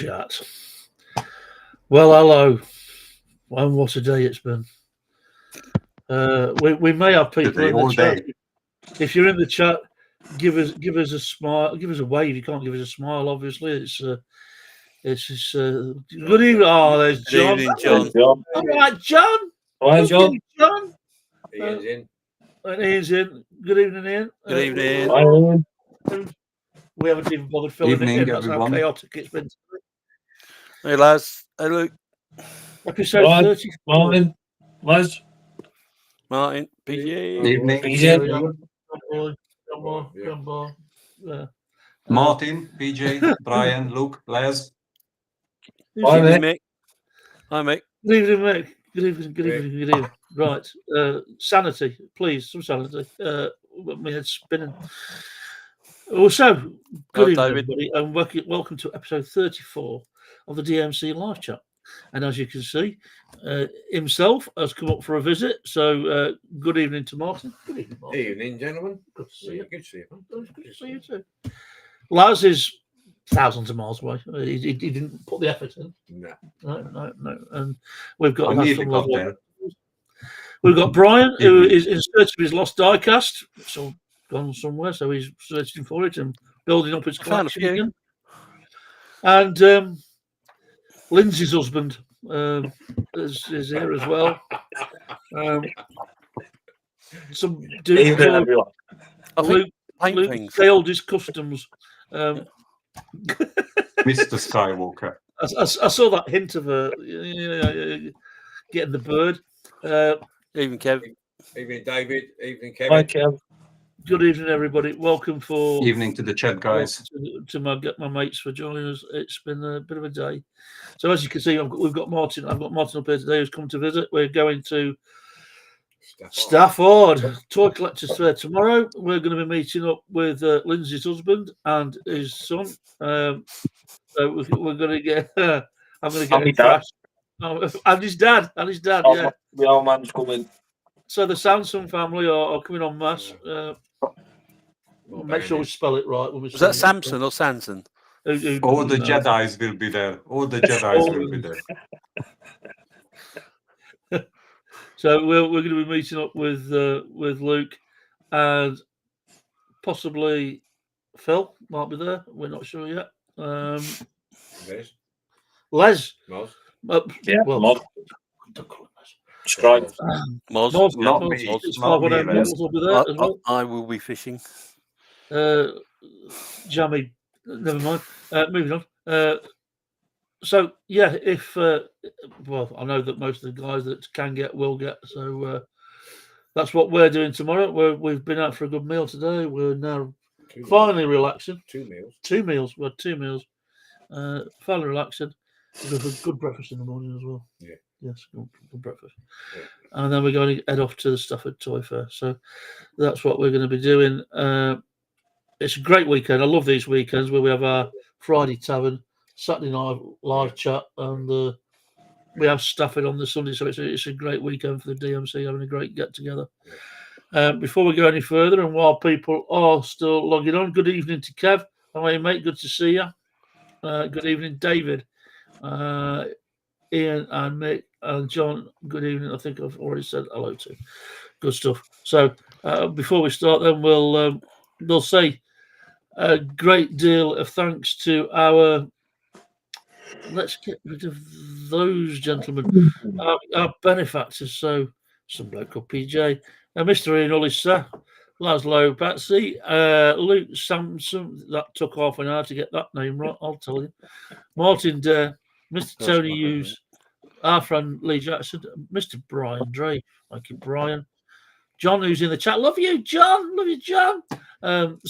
chat. Well, hello, and what a day it's been. We may have people in the chat. If you're in the chat, give us a smile, give us a wave. You can't give us a smile, obviously. It's good evening. Oh, there's John. Good evening, John. All right, John. Hi, John. John. Ian's in. And Ian's in. Good evening, Ian. Good evening. Hi, Ian. We haven't even bothered filling Evening, it in. That's everyone. how chaotic it's been. Hey, lads. Hey, Luke. Episode Right, 30. Martin, Les. Martin. PJ. Evening. PJ. Come on. Yeah. Martin, PJ, Brian, Luke, Les. Hi, Good evening, mate. Mick. Hi, Mick. Good evening, Mick. Good evening. Right. Sanity, please. Some sanity. My head's spinning. Also, good evening, David. everybody, and welcome to episode 34 of the DMC live chat. And as you can see, himself has come up for a visit. So, good evening to Martin. Good evening, Martin. Evening, gentlemen. Good to see you. Good to see you. Good to see you too. Laz is thousands of miles away. He didn't put the effort in. No. No. And we've got I nearly got there. We've got Brian, who is in search of his lost diecast. It's all gone somewhere, so he's searching for it and building up his I found a collection few. again. And Lindsay's husband is here as well. Some dude Evening, called everyone. I think Luke paint things. failed his customs. Mr. Skywalker. I saw that hint of getting the bird. Even Kev. Evening, David. Evening, Hi, Kevin. Kev. Good evening, everybody. Welcome Evening to the chat, guys. to my mates for joining us. It's been a bit of a day. So as you can see, we've got Martin. I've got Martin up here today who's come to visit. We're going to Stafford Toy Collectors Fair tomorrow. We're going to be meeting up with Lindsay's husband and his son. So we're going to get. I'm going to get And him my dad. thrashed. And his dad. Oh, Yeah. the old man's coming. So the Sanson family are coming en masse. Make sure we spell it right when we. Was that Samson or Sanson? All the Jedis will be there. All the Jedis will be there. So we're going to be meeting up with Luke and possibly Phil might be there. We're not sure yet. Les. Moz. Yeah, well, Mod. don't call him Les. Strike. Moz. Not Moz. me. It's Not me, 510 Les. Moz will be there as well. I will be fishing. Jammy, never mind. Moving on. So yeah, if well, I know that most of the guys that can get will get. So that's what we're doing tomorrow. We've been out for a good meal today. We're now finally relaxing. 2 meals. 2 meals. We had 2 meals. Finally relaxing. We have a good breakfast in the morning as well. Yeah. Yes, good breakfast. Yeah. And then we're going to head off to the Stafford Toy Fair. So that's what we're going to be doing. It's a great weekend. I love these weekends where we have our Friday tavern, Saturday night live chat, and we have Stafford on the Sunday. So it's a great weekend for the DMC, having a great get together. Before we go any further, and while people are still logging on, good evening to Kev. How are you, mate? Good to see you. Good evening, David, Ian, and Mick, and John. Good evening. I think I've already said hello to. Good stuff. So before we start, then we'll say a great deal of thanks to our. Let's get rid of those gentlemen, our benefactors. So some bloke called PJ, Mr. Ian Ullisa, Laszlo Patsy, Luke Sampson. That took half an hour to get that name right, I'll tell you. Martin Dare, Mr. Tony Hughes, our friend Lee Jackson, Mr. Brian Drake. Thank you, Brian. John, who's in the chat. Love you, John. Love you, John. Moz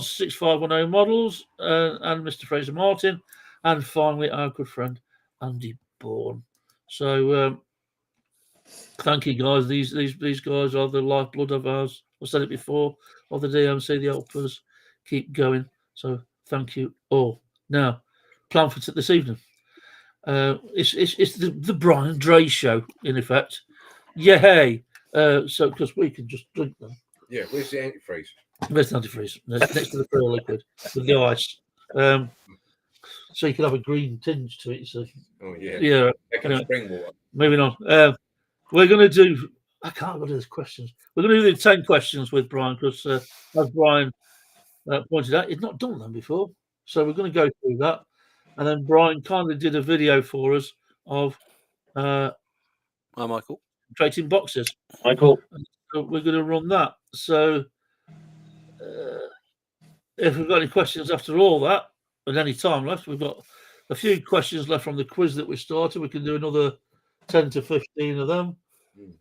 6510 models, and Mr. Fraser Martin, and finally our good friend Andy Bourne. So thank you, guys. These guys are the lifeblood of ours. I've said it before, of the DMC, the helpers keep going. So thank you all. Now, plan for this evening. It's the Brian Dre show, in effect. Yay! So because we can just drink them. Yeah, where's the antifreeze? Where's the antifreeze? Next to the pure liquid with the ice. so you can have a green tinge to it. So Oh yeah. yeah. Second Anyway, spring water. moving on. We're going to do. I can't go to these questions. We're going to do the 10 questions with Brian because, as Brian pointed out, he'd not done them before. So we're going to go through that, and then Brian kindly did a video for us of Hi, Michael. creating boxes. Michael. So we're going to run that. So if we've got any questions after all that, and any time left, we've got a few questions left from the quiz that we started. We can do another 10 to 15 of them.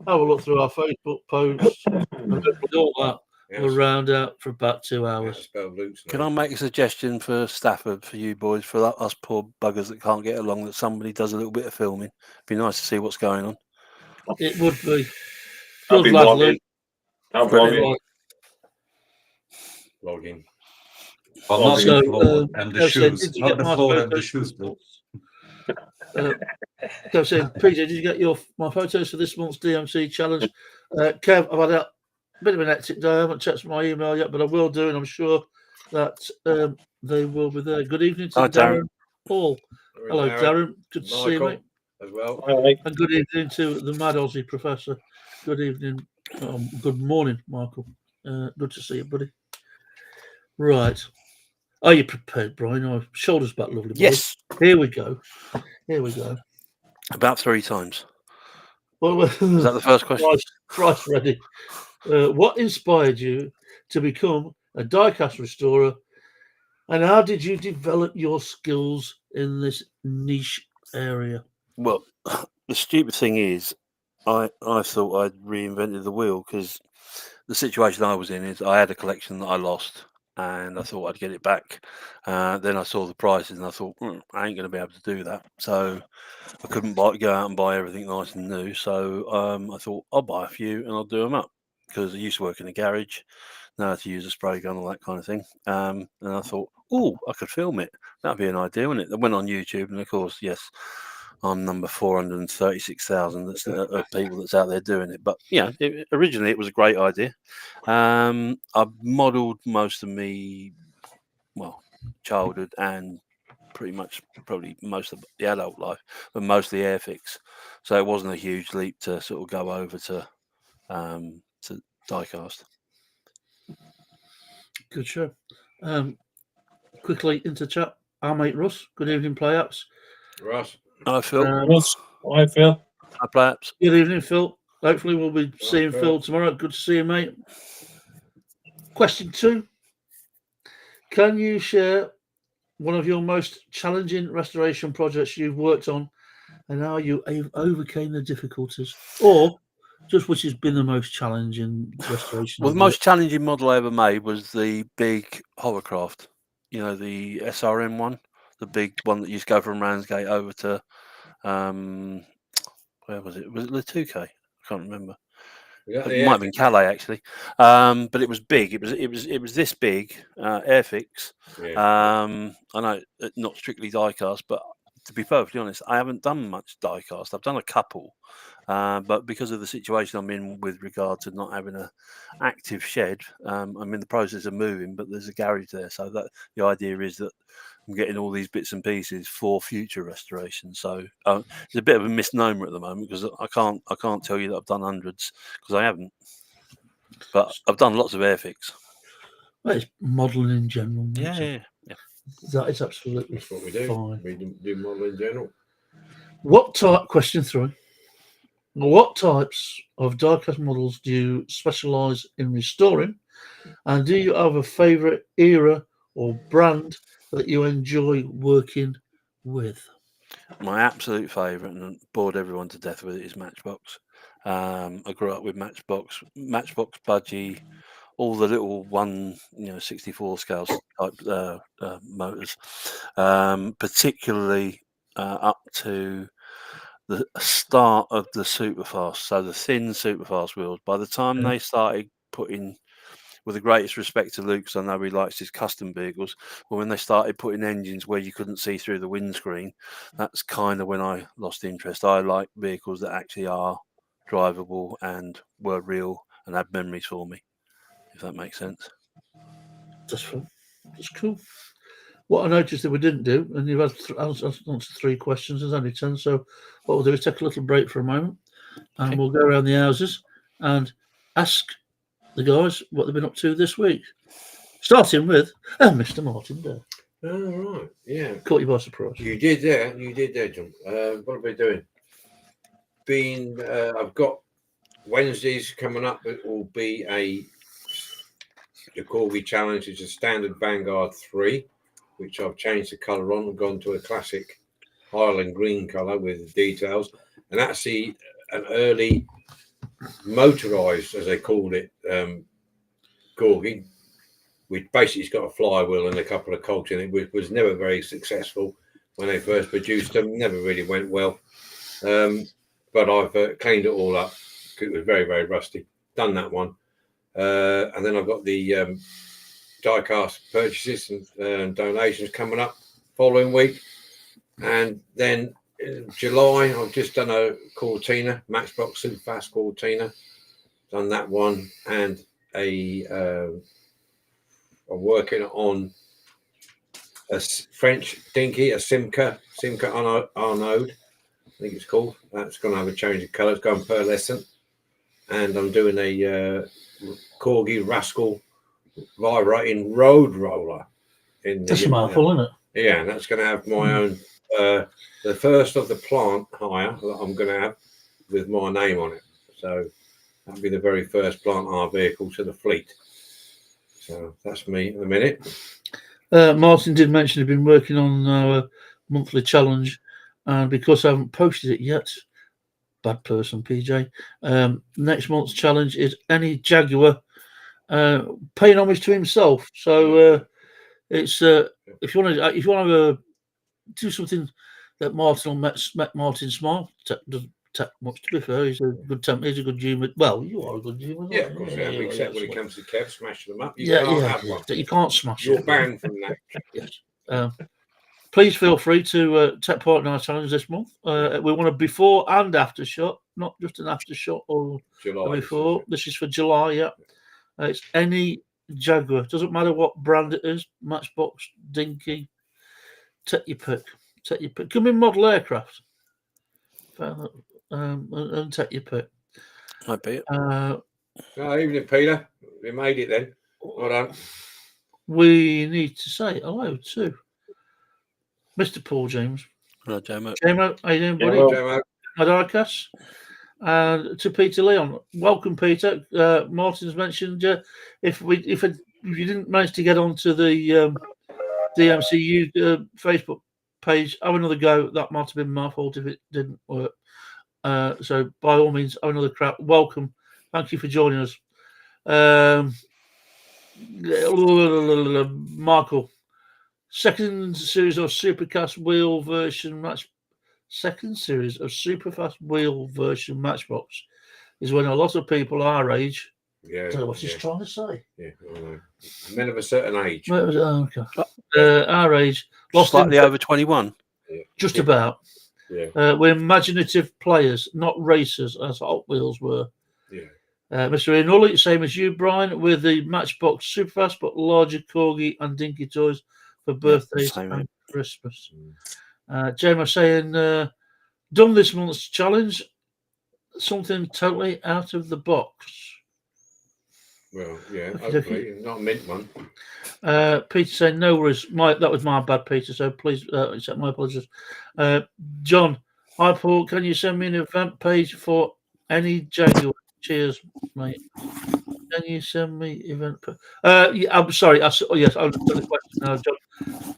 Have a look through our Facebook posts, and hopefully all that will round out for about 2 hours. Can I make a suggestion for Stafford, for you boys, for us poor buggers that can't get along, that somebody does a little bit of filming? Be nice to see what's going on. It would be. I'll be Good lad, logging. Luke. I'll Brilliant. Logging. Well, not So, the floor and the Kev said, shoes. did you Not get the my floor and the photos? shoes, Bill. Kev saying, PJ, did you get my photos for this month's DMC challenge? Kev, I've had a bit of an hectic day. I haven't checked my email yet, but I will do, and I'm sure that they will be there. Good evening to Hi, Darren Darren. Paul. Hello, Darren. Good to see you, mate. As well. And good evening to the Mad Aussie Professor. Good evening. Good morning, Michael. Good to see you, buddy. Right. Are you prepared, Brian? Oh, shoulders back, lovely boy. Yes. Here we go. Here we go. About 3 times. Well, Is that the first question? Christ ready. What inspired you to become a diecast restorer, and how did you develop your skills in this niche area? Well, the stupid thing is, I thought I'd reinvented the wheel, because the situation I was in is I had a collection that I lost, and I thought I'd get it back. Then I saw the prices, and I thought, I ain't going to be able to do that. So I couldn't go out and buy everything nice and new. So I thought, I'll buy a few and I'll do them up, because I used to work in a garage, know how to use a spray gun, all that kind of thing. And I thought, I could film it. That'd be an idea, wouldn't it? I went on YouTube, and of course, yes, I'm number 436,000 that's of people that's out there doing it. But yeah, originally it was a great idea. I've modelled most of me, childhood and pretty much probably most of the adult life, but mostly Airfix. So it wasn't a huge leap to sort of go over to diecast. Good show. Quickly into chat. Our mate Russ. Good evening, Playups. Russ. Hi, Phil. Russ. Hi, Phil. Hi, Playups. Good evening, Phil. Hopefully we'll be seeing Phil. Phil tomorrow. Good to see you, mate. Question 2. Can you share one of your most challenging restoration projects you've worked on, and how you overcame the difficulties, or just which has been the most challenging restoration? Well, the most challenging model I ever made was the big hovercraft. You know, the SRM one, the big one that used to go from Ramsgate over to where was it? Was it Latuke? I can't remember. It might have been Calais, actually, but it was big. It was this big, Airfix. I know, not strictly diecast, but to be perfectly honest, I haven't done much diecast. I've done a couple, but because of the situation I'm in with regard to not having an active shed, I'm in the process of moving, but there's a garage there, so that the idea is that I'm getting all these bits and pieces for future restoration. So it's a bit of a misnomer at the moment, because I can't tell you that I've done hundreds, because I haven't. But I've done lots of Airfix. Well, it's modelling in general. Yeah. That is absolutely That's what we do. fine. We do model in general. Question 3. What types of diecast models do you specialise in restoring, and do you have a favourite era or brand that you enjoy working with? My absolute favourite, and bored everyone to death with it, is Matchbox. I grew up with Matchbox Budgie, all the little 64 scale type motors, particularly up to the start of the Superfast. So the thin Superfast wheels. By the time they started putting, with the greatest respect to Luke, because I know he likes his custom vehicles, but when they started putting engines where you couldn't see through the windscreen, that's kind of when I lost interest. I like vehicles that actually are drivable and were real and had memories for me, if that makes sense. That's fun. That's cool. what I noticed that we didn't do, and you've answered 3 questions, there's only 10, so what we'll do is take a little break for a moment, and we'll go around the houses and ask the guys what they've been up to this week. Starting with Mr. Martin Dare. Oh, right. Yeah. Caught you by surprise. You did there, John. What have we doing? I've got Wednesdays coming up. It will be the Corgi Challenge. It's a standard Vanguard 3, which I've changed the colour on and gone to a classic Highland green colour with details. And actually an early motorised, as they called it, Corgi, which basically has got a flywheel and a couple of cogs in it, which was never very successful when they first produced them. Never really went well. But I've cleaned it all up. It was very, very rusty. Done that one. And then I've got the die-cast purchases and donations coming up following week. And then in July, I've just done a Cortina, Matchbox Super Fast Cortina. Done that one. And I'm working on a French dinky, a Simca Arnaud, I think it's called. That's going to have a change of colour. It's going pearlescent. And I'm doing a Corgi Rascal vibrating road roller. That's a mouthful, isn't it? Yeah, and that's going to have my own, the first of the plant hire that I'm going to have with my name on it. So that'll be the very first plant hire vehicle to the fleet. So that's me in a minute. Martin did mention he'd been working on our monthly challenge, and because I haven't posted it yet, bad person, PJ. Next month's challenge is any Jaguar paying homage to himself. So it's if you want to do something that Martin will make Martin smile. Doesn't take much, to be fair. He's a good temper. He's a good humour. Well, you are a good humour. Yeah, of course. Yeah, except when it comes to Kev, smashing them up. You can't have one. You can't smash You're it. banned from that. Yes. Please feel free to take part in our challenge this month. We want a before and after shot, not just an after shot or July, before. This is for July, yeah. It's any Jaguar. Doesn't matter what brand it is. Matchbox, Dinky. Take your pick. Take your pick. Come in model aircraft. And take your pick. Might be it. Evening, Peter. We made it then. Well done. We need to say hello to Mr. Paul James. Hello, Jamo. Jamo, how you doing, buddy? Jamo. Madarakas. And to Peter Leon. Welcome, Peter. Martin's mentioned if you didn't manage to get onto the DMC Facebook page, have another go. That might have been my fault if it didn't work. So by all means, have another crack. Welcome. Thank you for joining us. Michael, second series of Superfast wheel version match. Second series of Superfast wheel version Matchbox is when a lot of people our age. Yeah. I don't know what he's trying to say. Yeah, I know. Men of a certain age. Okay. Our age. Lost slightly over 21. Just about. Yeah. We're imaginative players, not racers, as Hot Wheels were. Yeah. Mr. Ian Ully, same as you, Brian, with the Matchbox Superfast, but larger Corgi and Dinky toys for birthdays and Christmas. Jamo saying, done this month's challenge, something totally out of the box. Well, yeah, hopefully, not a mint one. Peter saying, no worries. That was my bad, Peter, so please accept my apologies. John, hi, Paul, can you send me an event page for any Jaguar? Cheers, mate. Can you send me event? Yeah, I'm sorry. Yes, I've got a question now, John.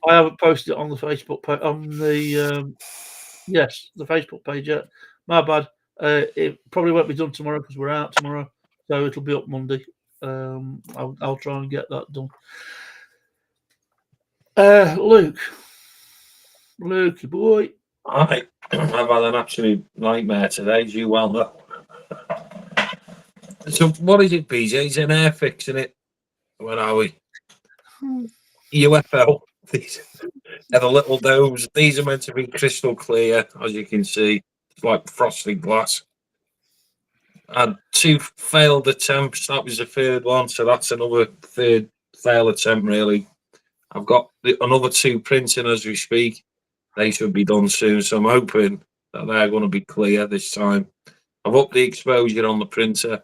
I haven't posted it on the Facebook page. On the the Facebook page yet. My bad. It probably won't be done tomorrow because we're out tomorrow, so it'll be up Monday. I'll try and get that done. Luke, boy. I've had an absolute nightmare today, as you well know. So what is it, PJ? It's an air fix, isn't it? Where are we? UFO. These are the little domes. These are meant to be crystal clear, as you can see. It's like frosted glass. And 2 failed attempts. That was the third one, so that's another third failed attempt, really. I've got another 2 printing as we speak. They should be done soon, so I'm hoping that they're going to be clear this time. I've upped the exposure on the printer,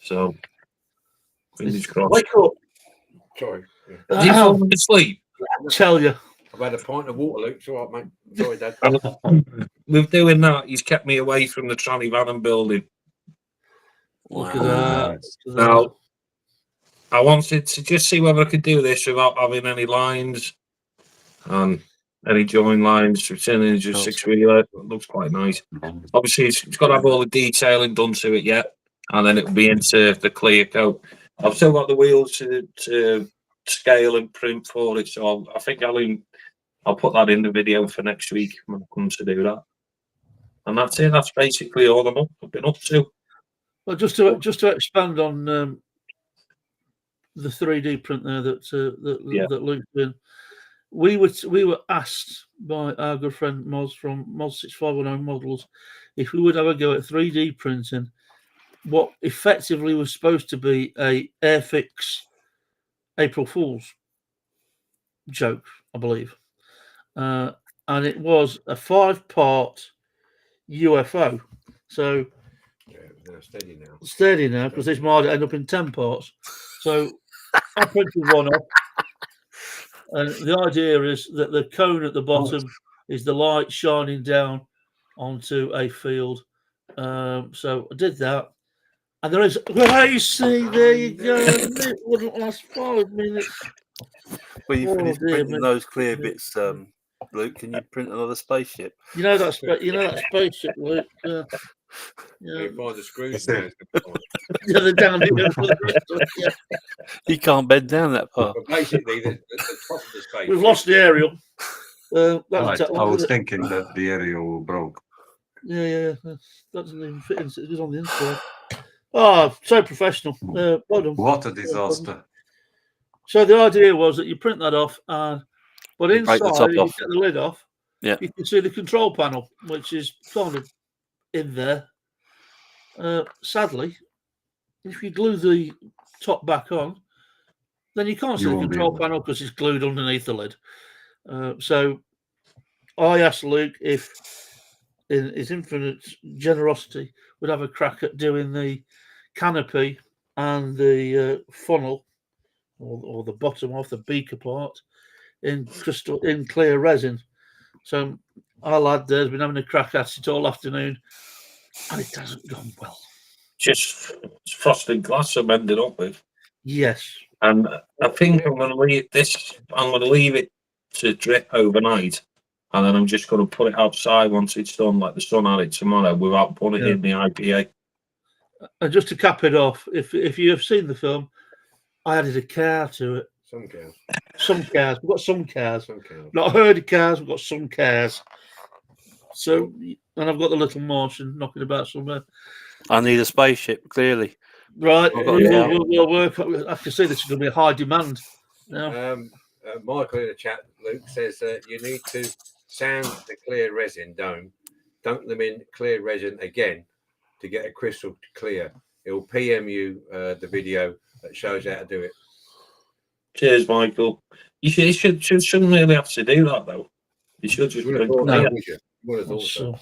so fingers crossed. Wake up. Sorry. Is he falling asleep? Tell you. I've had a pint of water, Luke. It's all right, mate. Sorry, Dad. With doing that, he's kept me away from the tranny van and building. Look at that. Nice. Look at that. Now, I wanted to just see whether I could do this without having any lines and any join lines, returning just 6-wheeler. It looks quite nice. Obviously, it's got to have all the detailing done to it yet, and then it'll be into the clear coat. I've still got the wheels to scale and print for it, so I think I'll put that in the video for next week when it comes to do that. And that's it. That's basically all I've been up to. Well, just to expand on the 3D print there that Luke's doing, we were asked by our good friend Moz from Moz 6510 Models if we would have a go at 3D printing what effectively was supposed to be a Airfix April Fool's joke, I believe, and it was a 5-part UFO. So steady now because this might end up in 10 parts. So I printed one off, and the idea is that the cone at the bottom is the light shining down onto a field. So I did that, and there is racing. There you go. It wouldn't last 5 minutes. When you finish printing those clear bits, Luke, can you print another spaceship? You know that spaceship, Luke. Yeah. By the screws now. Yeah, they're down here. You can't bend down that far. But basically, the top of the space. We've lost the aerial. Right. I was thinking that the aerial broke. Yeah. That doesn't even fit in. It was on the inside. Oh, so professional. Well done. What a disaster. So the idea was that you print that off, but inside, you off. get the lid off, Yeah. you can see the control panel, which is kind of in there. Sadly, if you glue the top back on, then you can't see the control panel because it's glued underneath the lid. So I asked Luke if, in his infinite generosity, would have a crack at doing the canopy and the funnel or the bottom of the beaker part in clear resin. So our lad there's been having a crack at it all afternoon, and it hasn't gone well. Just frosted glass I'm ending up with. Yes. And I think I'm going to leave this. I'm going to leave it to drip overnight, and then I'm just going to put it outside once it's done, like the sun had it tomorrow, without putting it in the IPA. And just to cap it off, if you have seen the film, I added a car to it. Some cows. Some cars. We've got some cars. Some cows. Not a herd of cars. We've got some cars. So, and I've got the little Martian knocking about somewhere. I need a spaceship, clearly. Right. We'll work. I can see this is going to be a high demand. Now. Michael in the chat, Luke, says you need to sand the clear resin dome, dunk them in clear resin again to get a crystal clear. It will PM you the video that shows how to do it. Cheers, Michael. You shouldn't really have to do that, though. You should just Would have thought that, would you? Would have thought so.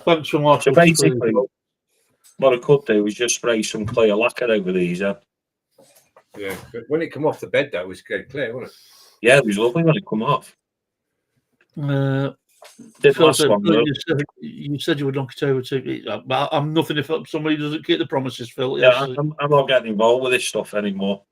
Thanks for watching. So basically, what I could do is just spray some clear lacquer over these. Yeah, but when it come off the bed, though, it was clear, wasn't it? Yeah, it was lovely when it come off. You said you would knock it over to. I'm nothing if somebody doesn't keep the promises, Phil. Yeah, I'm not getting involved with this stuff anymore.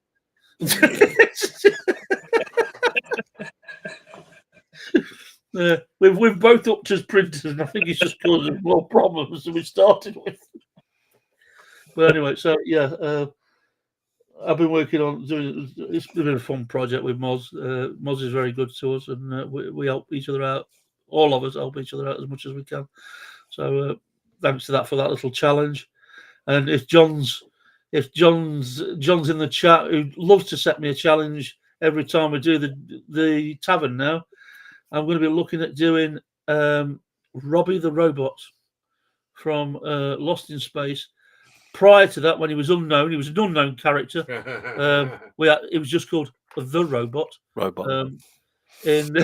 We've both upped as printers, and I think it's just causing more problems than we started with. But anyway, so yeah, I've been working on doing. It's been a fun project with Moz. Moz is very good to us, and we help each other out. All of us help each other out as much as we can. So thanks to that for that little challenge. And if John's in the chat, who loves to set me a challenge every time we do the tavern now, I'm going to be looking at doing Robbie the Robot from Lost in Space. Prior to that, when he was unknown, he was an unknown character. It was just called the robot Robot. in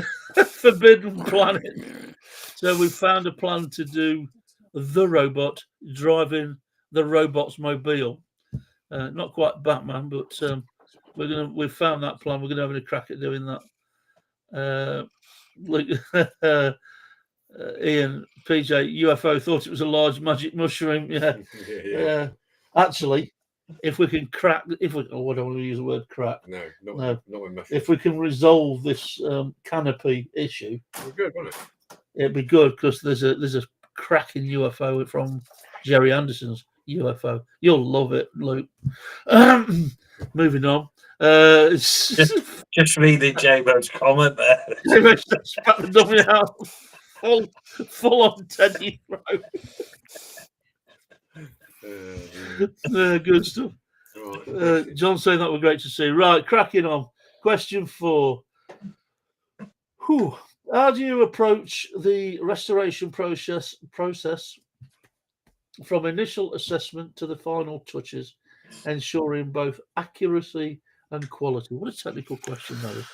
Forbidden Planet. So we found a plan to do the robot driving the robot's mobile. Not quite Batman, but we've found that plan. We're gonna have a crack at doing that. Ian, PJ, UFO thought it was a large magic mushroom. Yeah. Actually, if we can crack, I don't want to use the word crack. No, not with mushrooms. If we can resolve this canopy issue, Good, wasn't it? It'd be good because there's a cracking UFO from Jerry Anderson's UFO. You'll love it, Luke. Moving on. Just reading J-Bo's comment there. J-Bo's spat the dummy out. Full on Teddy throw. Good stuff. Right. John saying that was great to see. Right, cracking on. Question 4. How do you approach the restoration process from initial assessment to the final touches, ensuring both accuracy and quality? What a technical question that is.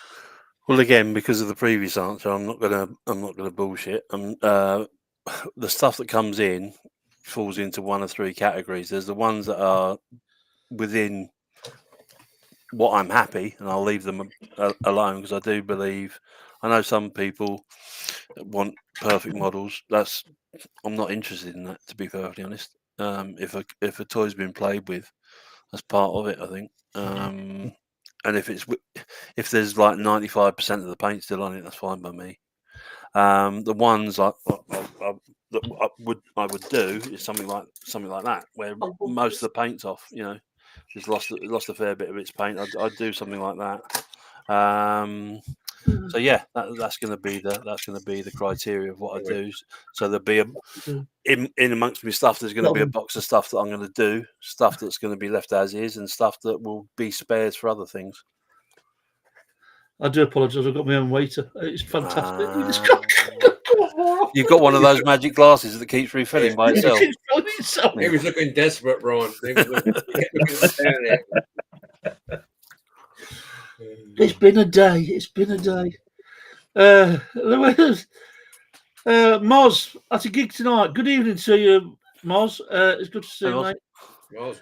Well, again, because of the previous answer, I'm not gonna bullshit. The stuff that comes in falls into one of 3 categories. There's the ones that are within what I'm happy, and I'll leave them alone because I do believe. I know some people want perfect models. I'm not interested in that, to be perfectly honest. If a toy's been played with, that's part of it, I think. And if there's like 95% of the paint still on it, that's fine by me. The ones I would do is something like that, where most of the paint's off. Just lost a fair bit of its paint. I'd do something like that. So yeah, that's going to be the criteria of what I do. So there'll be in amongst my stuff. There's going to be a box of stuff that I'm going to do, stuff that's going to be left as is, and stuff that will be spares for other things. I do apologise. I've got my own waiter. It's fantastic. You've got one of those magic glasses that keeps refilling by itself. He was looking desperate, Ron. He was looking down there. It's been a day. Moz, at a gig tonight. Good evening to you, Moz. It's good to see you, mate. Moz.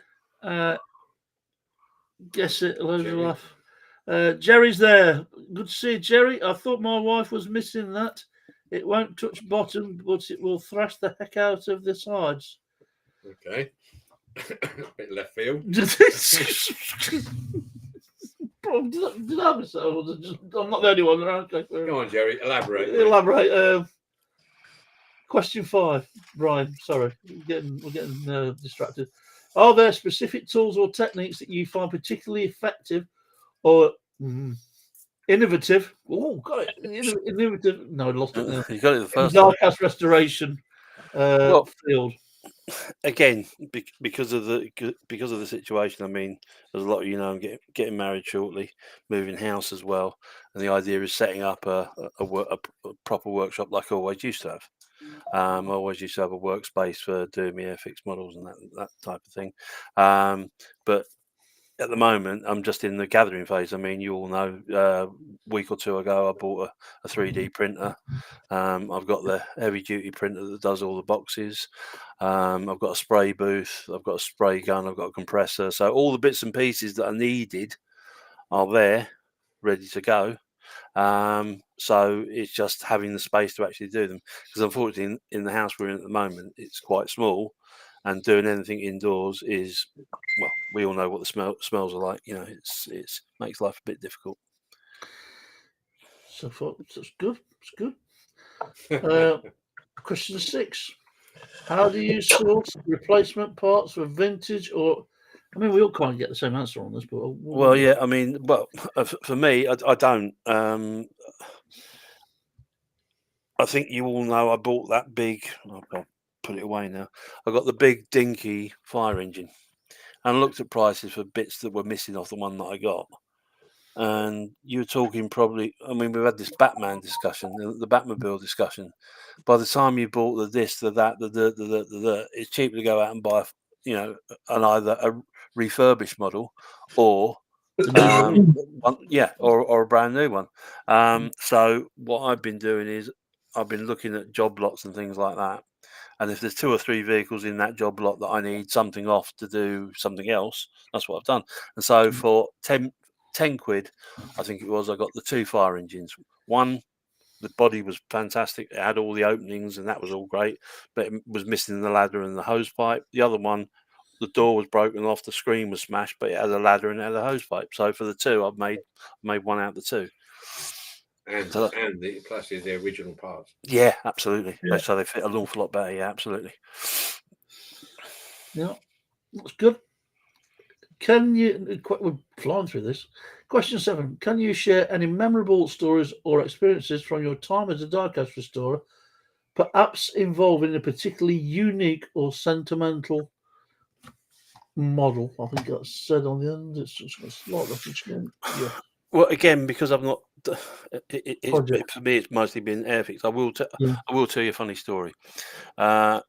Guess it. Loads of laugh. Jerry's there. Good to see you, Jerry. I thought my wife was missing that. It won't touch bottom, but it will thrash the heck out of the sides. Okay. Bit left field. Did I miss that? I'm not the only one. Okay. Go on, Jerry. Elaborate. Question 5, Brian. Sorry, we're getting distracted. Are there specific tools or techniques that you find particularly effective or innovative? Oh, got it. Innovative. No, I lost it now. You got it the first Diecast restoration field. Again, because of the situation. I mean, there's a lot of I'm getting married shortly, moving house as well, and the idea is setting up a proper workshop like I always used to have. I always used to have a workspace for doing my Airfix models and that type of thing. But at the moment, I'm just in the gathering phase. I mean, you all know, a week or 2 ago, I bought a 3D printer. I've got the heavy-duty printer that does all the boxes. I've got a spray booth. I've got a spray gun. I've got a compressor. So all the bits and pieces that I needed are there, ready to go. So it's just having the space to actually do them. Because unfortunately, in the house we're in at the moment, it's quite small. And doing anything indoors is, well, we all know what the smells are like. It's makes life a bit difficult. So far, that's good. It's good. Question 6. How do you source replacement parts for vintage or? I mean, we all kind of get the same answer on this, but well, yeah. I mean, for me, I don't. I think you all know I bought that big. I'll put it away now. I got the big dinky fire engine, and looked at prices for bits that were missing off the one that I got. And you're talking probably. I mean, we've had this Batman discussion, the Batmobile discussion. By the time you bought the this, the that, the, it's cheaper to go out and buy, an either a refurbished model or or a brand new one. So what I've been doing is I've been looking at job lots and things like that. And if there's 2 or 3 vehicles in that job lot that I need something off to do something else, that's what I've done. And so for 10 quid, I think it was, I got the 2 fire engines. One, the body was fantastic. It had all the openings and that was all great, but it was missing the ladder and the hose pipe. The other one, the door was broken off, the screen was smashed, but it had a ladder and it had a hose pipe. So for the 2, I've made one out of the 2. And the plus is the original parts. Yeah, absolutely. Yeah. So they fit an awful lot better. Yeah, absolutely. Yeah, that's good. Can you? We're flying through this. Question 7: Can you share any memorable stories or experiences from your time as a diecast restorer, perhaps involving a particularly unique or sentimental model? I think that's said on the end. It's just a slight reference again. Yeah. Well, again, because I've not, Project. for me, it's mostly been Airfix. I will tell you a funny story. My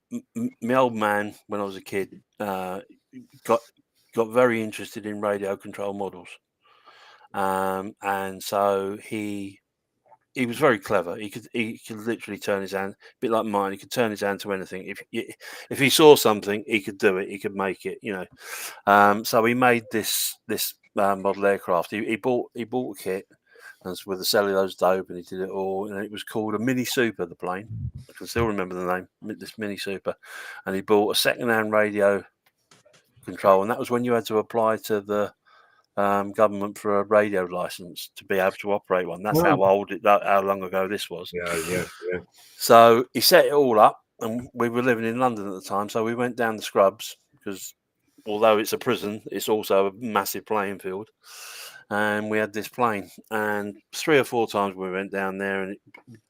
old man, when I was a kid, got very interested in radio control models, and so he was very clever. He could literally turn his hand, a bit like mine. He could turn his hand to anything. If he saw something, he could do it. He could make it. You know. So he made this model aircraft. He bought a kit, and with the cellulose dope, and he did it all. And it was called a Mini Super. The plane. I can still remember the name. This Mini Super. And he bought a second-hand radio control, and that was when you had to apply to the government for a radio license to be able to operate one. That's how long ago this was. Yeah. So he set it all up, and we were living in London at the time, so we went down the Scrubs, because although it's a prison, it's also a massive playing field, and we had this plane, and 3 or 4 times we went down there, and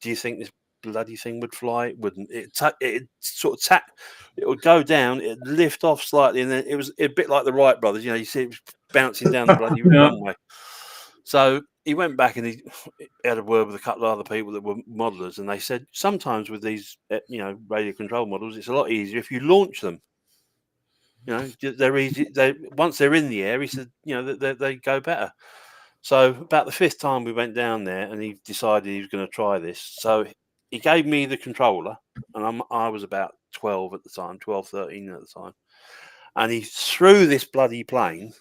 do you think this bloody thing would fly? It wouldn't. It sort of it would go down, it'd lift off slightly, and then it was a bit like the Wright brothers, you know, you see it was bouncing down the bloody runway. So he went back and he had a word with a couple of other people that were modelers, and they said sometimes with these radio control models, it's a lot easier if you launch them. You know, they're easy. Once they're in the air, he said, they go better. So about the 5th time we went down there, and he decided he was going to try this. So he gave me the controller, and I was about 12 at the time, 12, 13 at the time. And he threw this bloody plane,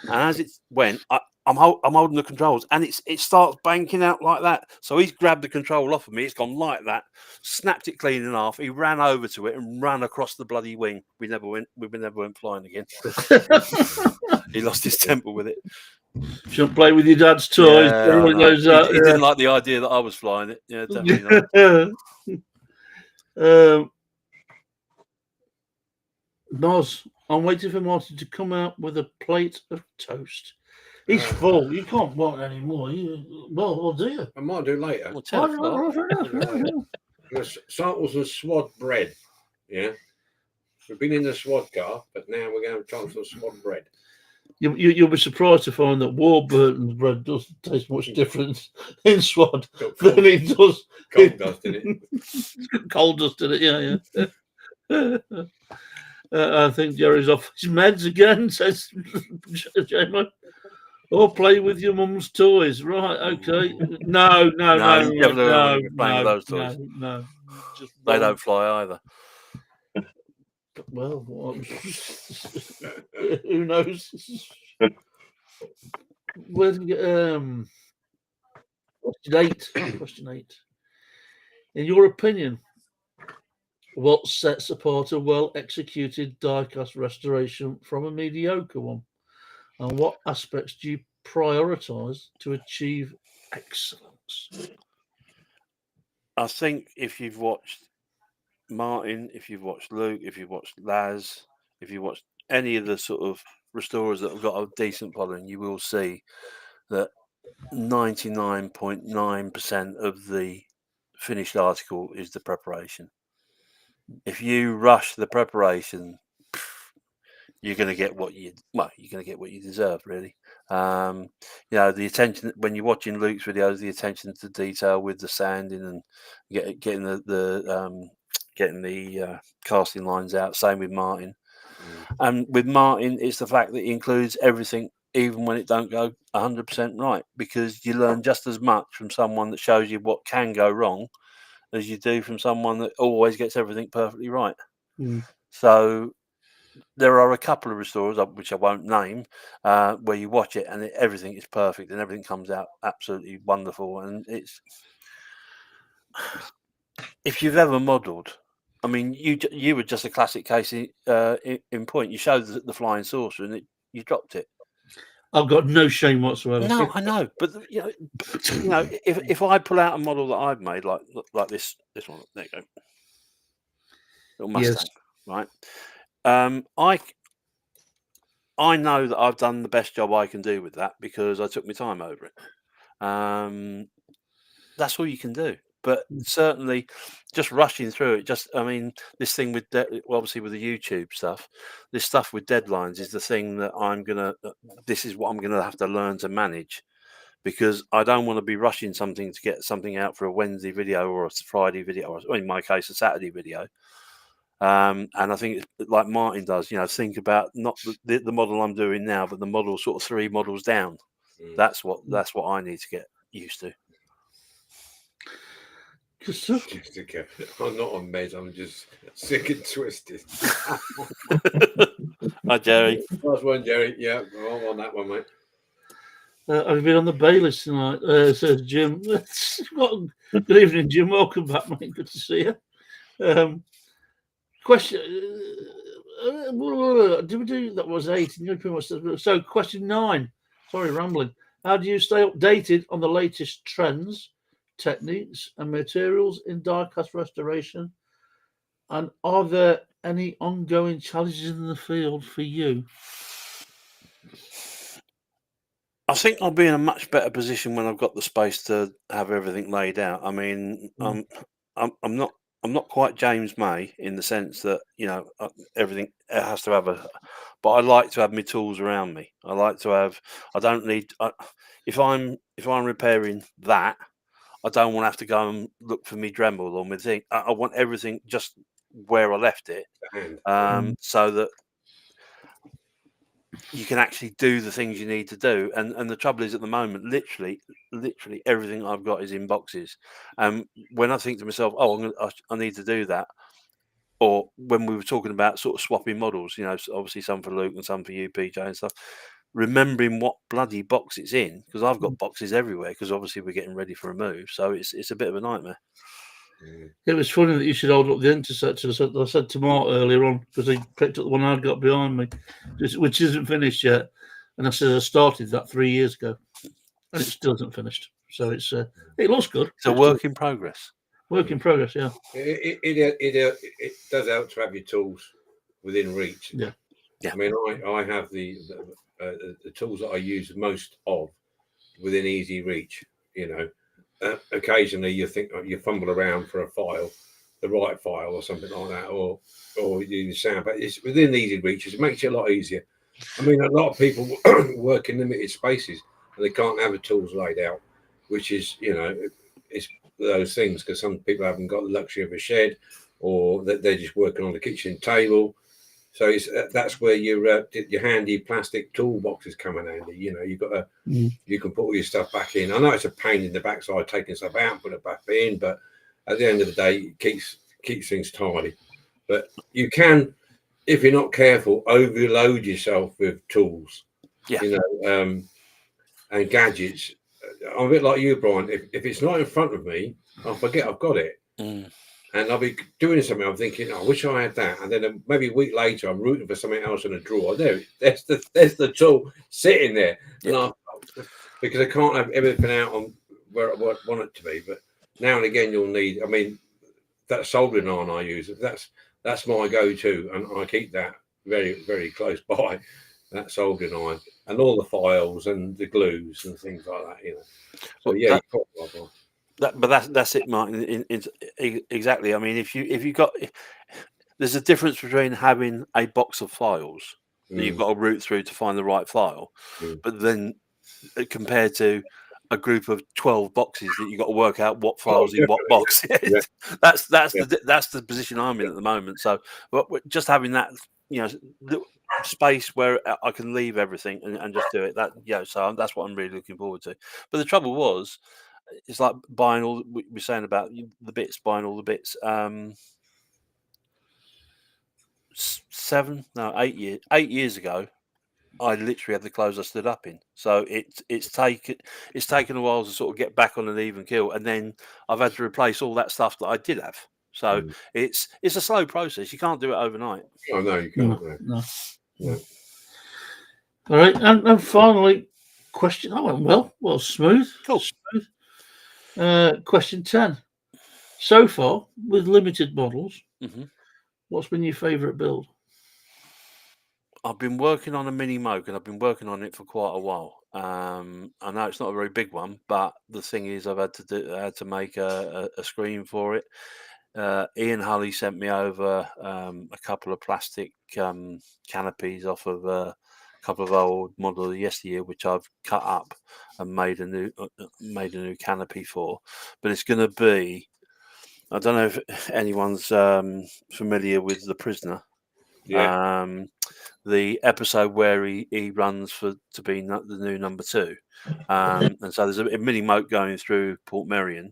and as it went, I'm holding the controls, and it starts banking out like that. So he's grabbed the control off of me. It's gone like that, snapped it clean in half. He ran over to it and ran across the bloody wing. We never went flying again. He lost his temper with it. Shouldn't play with your dad's toys. He didn't like the idea that I was flying it. Yeah, definitely not. Noz, I'm waiting for Martin to come out with a plate of toast. He's full. You can't want any more. Or do you? I might do later. Well, 10 o'clock. Samples of swad bread. Yeah. We've been in the swad car, but now we're going to try some swad bread. You'll be surprised to find that Warburton's bread doesn't taste much different in swad than it does. Coal dust in it. Coal dust in it, yeah. I think Jerry's off his meds again, says Jamie. Or play with your mum's toys. Right, okay. No. Those toys. No. They don't fly either. Well, who knows? Where did we get, question 8. In your opinion, what sets apart a well-executed die-cast restoration from a mediocre one? And what aspects do you prioritise to achieve excellence? I think if you've watched Martin, if you've watched Luke, if you've watched Laz, if you watched any of the sort of restorers that have got a decent following, you will see that 99.9% of the finished article is the preparation. If you rush the preparation, you're going to get what you deserve, really. The attention when you're watching Luke's videos, the attention to detail with the sanding and getting the casting lines out. Same with Martin. And with Martin, it's the fact that he includes everything even when it don't go 100% right, because you learn just as much from someone that shows you what can go wrong as you do from someone that always gets everything perfectly right. So there are a couple of restorers, which I won't name, where you watch it and everything is perfect and everything comes out absolutely wonderful. And it's, if you've ever modelled, I mean, you were just a classic case in point. You showed the flying saucer and you dropped it. I've got no shame whatsoever. No, I know, but if I pull out a model that I've made like this one, there you go, little Mustang, right? I know that I've done the best job I can do with that because I took my time over it. That's all you can do. But certainly, just rushing through it. I mean, this thing with obviously with the YouTube stuff, this stuff with deadlines is the thing that this is what I'm gonna have to learn to manage, because I don't want to be rushing something to get something out for a Wednesday video or a Friday video, or in my case, a Saturday video. And I think it's like Martin does, think about not the model I'm doing now, but the model sort of 3 models down. That's what I need to get used to. I'm not on meds. I'm just sick and twisted. Hi, Jerry. Last one, Jerry. Yeah, I'm on that one, mate. I've been on the bailiffs tonight, says Jim. Good evening, Jim. Welcome back, mate. Good to see you. Question. Did we do that? Was 8. Pretty much. So, question 9. Sorry, rambling. How do you stay updated on the latest trends, techniques, and materials in die-cast restoration? And are there any ongoing challenges in the field for you? I think I'll be in a much better position when I've got the space to have everything laid out. I mean, I'm not quite James May in the sense that everything has to have but I like to have my tools around me. I like to have. I don't need. If I'm repairing that, I don't want to have to go and look for me Dremel or my thing. I want everything just where I left it, so that you can actually do the things you need to do. And the trouble is, at the moment, literally everything I've got is in boxes. When I think to myself, I need to do that, or when we were talking about sort of swapping models, obviously some for Luke and some for you, PJ, and stuff, remembering what bloody box it's in, because I've got boxes everywhere, because obviously we're getting ready for a move, so it's a bit of a nightmare. It was funny that you should hold up the interceptor. I said to Mark earlier on, because he picked up the one I'd got behind me, which isn't finished yet. And I said I started that 3 years ago, and it still isn't finished. So it looks good. It's a work in progress. Work in progress, yeah. It does help to have your tools within reach. Yeah. I mean, I have the tools that I use most of within easy reach. Occasionally you think you fumble around for a file, the right file or something like that, or you sound, but it's within easy reach. It makes it a lot easier. I mean, a lot of people work in limited spaces and they can't have the tools laid out, which is it's those things, because some people haven't got the luxury of a shed, or that they're just working on the kitchen table. So that's where your handy plastic toolboxes come in handy. You've got you can put all your stuff back in. I know it's a pain in the backside taking stuff out and put it back in, but at the end of the day, it keeps things tidy. But you can, if you're not careful, overload yourself with tools. Yeah. And gadgets. I'm a bit like you, Brian. If it's not in front of me, I'll forget I've got it. And I'll be doing something. I'm thinking, I wish I had that. And then maybe a week later, I'm rooting for something else in a drawer. There's the tool sitting there. Yeah. Because I can't have everything out on where I want it to be. But now and again, you'll need. I mean, that soldering iron I use. That's my go-to, and I keep that very, very close by. That soldering iron and all the files and the glues and things like that. So yeah. But that's it, Martin. Exactly. I mean, if you got, there's a difference between having a box of files that you've got to root through to find the right file, but then compared to a group of 12 boxes that you've got to work out what files in what box. Yeah. That's the position I'm in at the moment. So, but just having that space where I can leave everything and just do it. So that's what I'm really looking forward to. But the trouble was, it's like buying all we're saying about the bits, buying all the bits. 8 years ago, I literally had the clothes I stood up in. So it's taken a while to sort of get back on an even keel, and then I've had to replace all that stuff that I did have. So it's a slow process. You can't do it overnight. Oh no, you can't. No. No. All right, and finally, question. That went well, smooth. Cool. Smooth. Question 10. So far, with limited models, what's been your favourite build? I've been working on a mini Moog, and I've been working on it for quite a while. I know it's not a very big one, but the thing is, I had to make a screen for it. Ian Hulley sent me over a couple of plastic canopies off of a couple of old models of yesteryear, which I've cut up and made a new canopy for. But it's going to be, I don't know if anyone's familiar with The Prisoner. Yeah. The episode where he runs to be the new number 2, and so there's a mini moat going through Port Merion,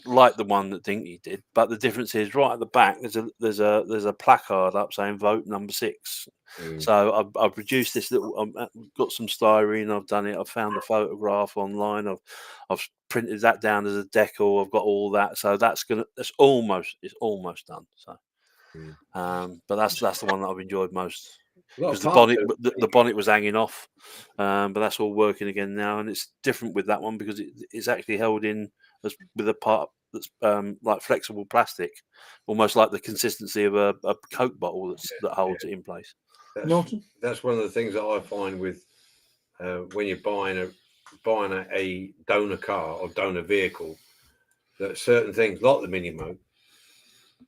like the one that Dinky did, but the difference is right at the back there's a placard up saying vote number 6. So I've produced this little. I've got some styrene. I've done it. I've found a photograph online. I've printed that down as a decal. I've got all that. So it's almost done. So. But that's the one that I've enjoyed most, because the bonnet was hanging off, but that's all working again now, and it's different with that one because it's actually held in with a part that's like flexible plastic, almost like the consistency of a Coke bottle that holds it in place. That's one of the things that I find with when you're buying a donor car or donor vehicle, that certain things like the Mini Moog,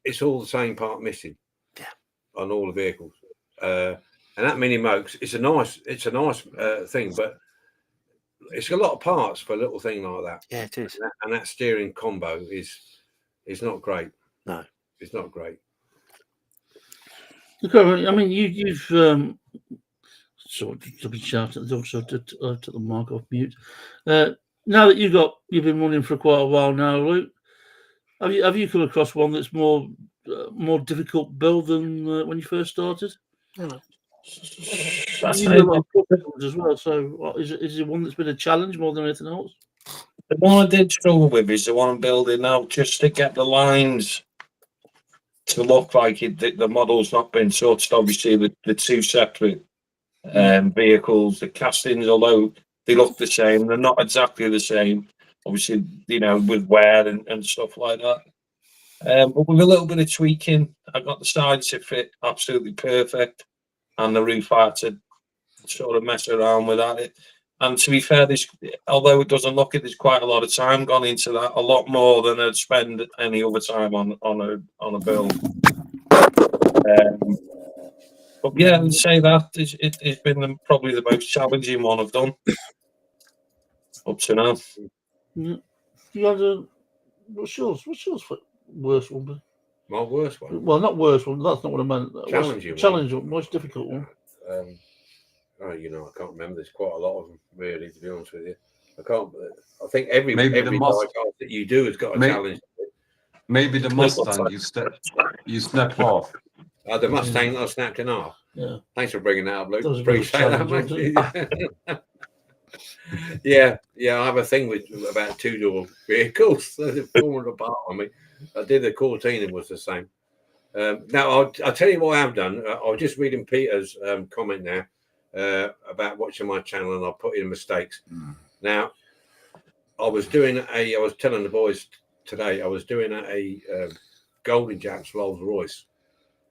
it's all the same part missing. On all the vehicles, and that Mini Moog, it's a nice thing, but it's a lot of parts for a little thing like that. Yeah, it is. And that steering combo is not great. No, it's not great. Look, I mean, you've sort of been shouting also to the mic off mute. Now that you've been running for quite a while now, Luke, have you come across one that's more difficult build than when you first started? That's you do a lot of builds as well. So is it one that's been a challenge more than anything else? The one I did struggle with is the one I'm building now, just to get the lines to look like the model's not been sorted. Obviously, the two separate vehicles, the castings, although they look the same, they're not exactly the same. Obviously, with wear and stuff like that. But with a little bit of tweaking, I got the sides to fit absolutely perfect, and the roof I had to sort of mess around with that. And to be fair, although it doesn't look it, there's quite a lot of time gone into that, a lot more than I'd spend any other time on a build. But yeah, I'd say that it's been probably the most challenging one I've done up to now. You had what's yours worst one? My worst one? Well, not worst one. That's not what I meant. Challenging one. Most difficult one. I can't remember. There's quite a lot of them, really, to be honest with you. I think every bike that you do has got a challenge. Maybe the Mustang you snap off. The Mustang that I snapped in half. Yeah. Thanks for bringing that up, Luke. Appreciate that, mate. Yeah. I have a thing about two-door vehicles. They're falling apart on me. I did the Cortina was the same. Now I'll tell you what I have done. I was just reading Peter's comment now about watching my channel, and I put in mistakes. Now I was telling the boys today, I was doing a Golden Jacks Rolls Royce,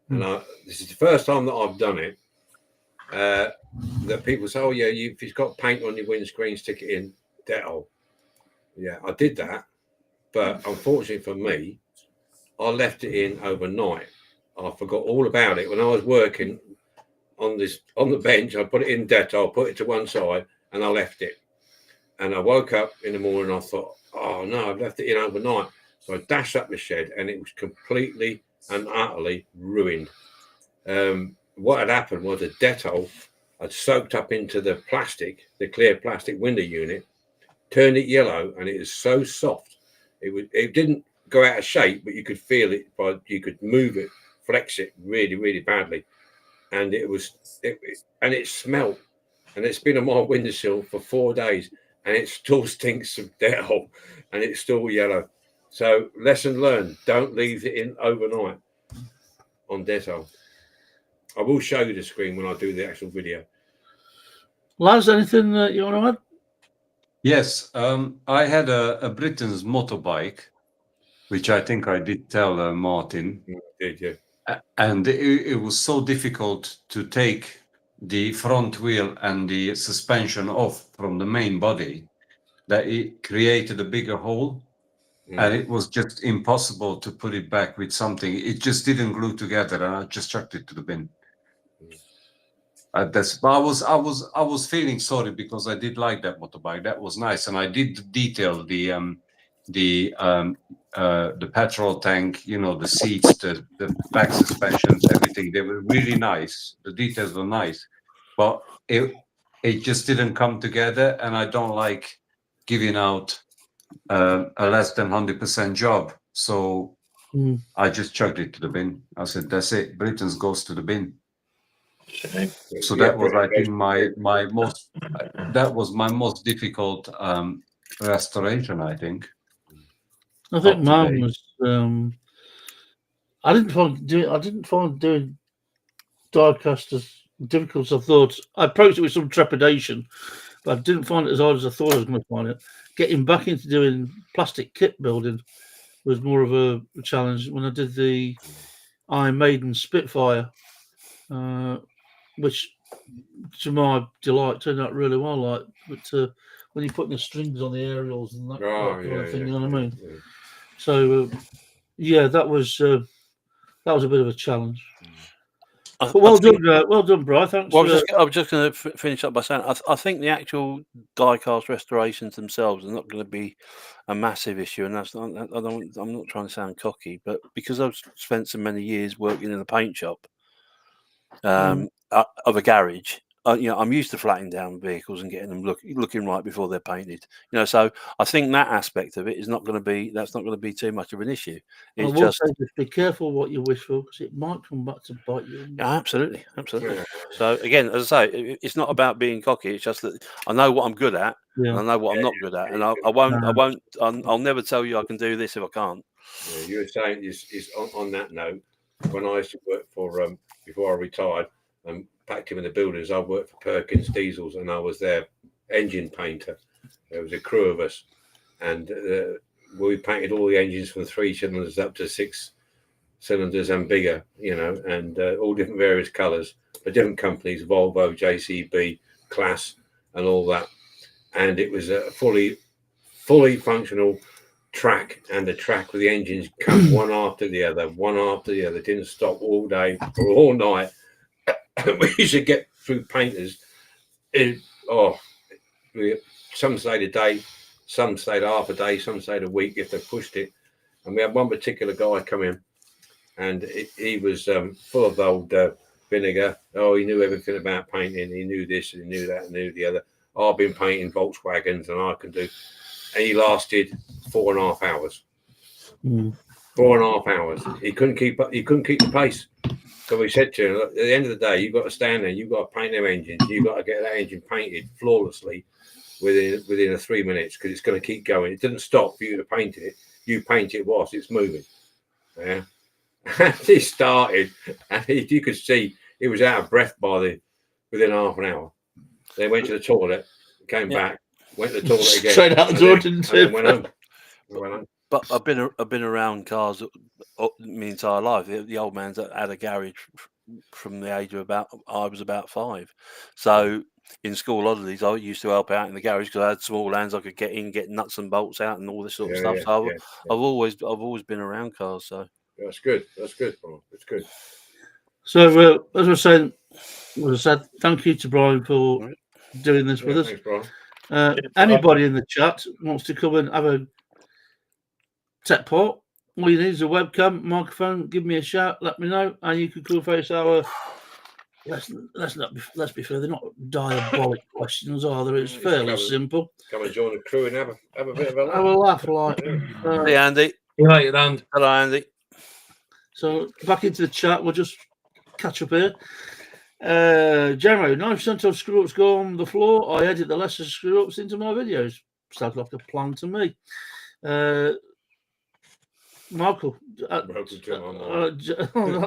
and this is the first time that I've done it. That people say, "Oh yeah, if it's got paint on your windscreen, stick it in Dettol." Yeah, I did that, but unfortunately for me, I left it in overnight. I forgot all about it when I was working on the bench. I put it in Dettol, put it to one side, and I left it. And I woke up in the morning. I thought, "Oh no, I've left it in overnight." So I dashed up the shed, and it was completely and utterly ruined. what had happened was the Dettol had soaked up into the plastic, the clear plastic window unit, turned it yellow, and it was so soft. It didn't go out of shape, but you could feel it, you could move it, flex it really, really badly, and it smelled. And it's been on my windowsill for 4 days, and it still stinks of Dettol, and it's still yellow. So lesson learned: don't leave it in overnight on Dettol. I will show you the screen when I do the actual video. Laz, anything you want to add? Yes, I had a Britain's motorbike, which I think I did tell Martin. Did you? And it was so difficult to take the front wheel and the suspension off from the main body that it created a bigger hole. And it was just impossible to put it back with something. It just didn't glue together, and I just chucked it to the bin. But I was feeling sorry because I did like that motorbike. That was nice, and I did detail the petrol tank, you know, the seats, the back suspensions, everything. They were really nice. The details were nice, but it just didn't come together, and I don't like giving out a less than 100% job. So I just chucked it to the bin. I said, that's it. Britain's goes to the bin. So that was, I think, my most difficult restoration, I think. I think mine was. I didn't find doing diecast as difficult as I thought. I approached it with some trepidation, but I didn't find it as hard as I thought I was going to find it. Getting back into doing plastic kit building was more of a challenge. When I did the Iron Maiden Spitfire, which to my delight turned out really well. But when you're putting the strings on the aerials and that kind of thing, you know what I mean? Yeah. So that was a bit of a challenge. But well done, Brian. Thanks. Well, I was just going to finish up by saying I think the actual die-cast restorations themselves are not going to be a massive issue, and I'm not trying to sound cocky, but because I've spent so many years working in a paint shop of a garage, I'm used to flattening down vehicles and getting them looking right before they're painted. So I think that aspect of it is not going to be too much of an issue. It's just be careful what you wish for, because it might come back to bite you. Yeah, absolutely. So again, as I say, it's not about being cocky. It's just that I know what I'm good at, and I know what I'm not good at, and I'll never tell you I can do this if I can't. Yeah, you were saying is on that note, when I used to work for before I retired and packed him in the buildings, I worked for Perkins Diesels, and I was their engine painter. There was a crew of us, and we painted all the engines from 3 cylinders up to 6 cylinders and bigger, and all different various colours for different companies, Volvo, JCB, Class, and all that. And it was a fully functional track, and the track with the engines come one after the other, didn't stop all day or all night. We used to get through painters some stayed a day, some stayed half a day, some stayed a week if they pushed it. And we had one particular guy come in, and he was full of old vinegar. He knew everything about painting. He knew this and he knew that and knew the other. I've been painting Volkswagens, and I can do. And he lasted 4.5 hours. 4.5 hours. He couldn't keep up. He couldn't keep the pace. So we said to him, look, at the end of the day, you've got to stand there. You've got to paint them engines. You've got to get that engine painted flawlessly within 3 minutes, because it's going to keep going. It doesn't stop for you to paint it. You paint it whilst it's moving. Yeah. And he started, and you could see he was out of breath within half an hour. They went to the toilet, came back, went to the toilet again. Straight out the door, didn't he? Went home. But I've been around cars my entire life. The old man's had a garage from the age of I was about 5. So in school holidays, I used to help out in the garage because I had small hands. I could get nuts and bolts out and all this sort of stuff. So I've always been around cars. So that's good. That's good, Brian. That's good. So as I said, thank you to Brian for doing this with us. Thanks, Brian. Anybody in the chat wants to come and have a tech part, all you need is a webcam, microphone. Give me a shout. Let me know, and you can cool face our. Let's be fair. They're not diabolic questions, are they? It's fairly simple. Come and join the crew and have a bit of a laugh. Have a laugh, like. Hey, Andy. You like it, and Hello, Andy. So back into the chat. We'll just catch up here. Jeremy, 9% of screw ups go on the floor. I edit the lesser screw ups into my videos. Sounds like a plan to me. Michael,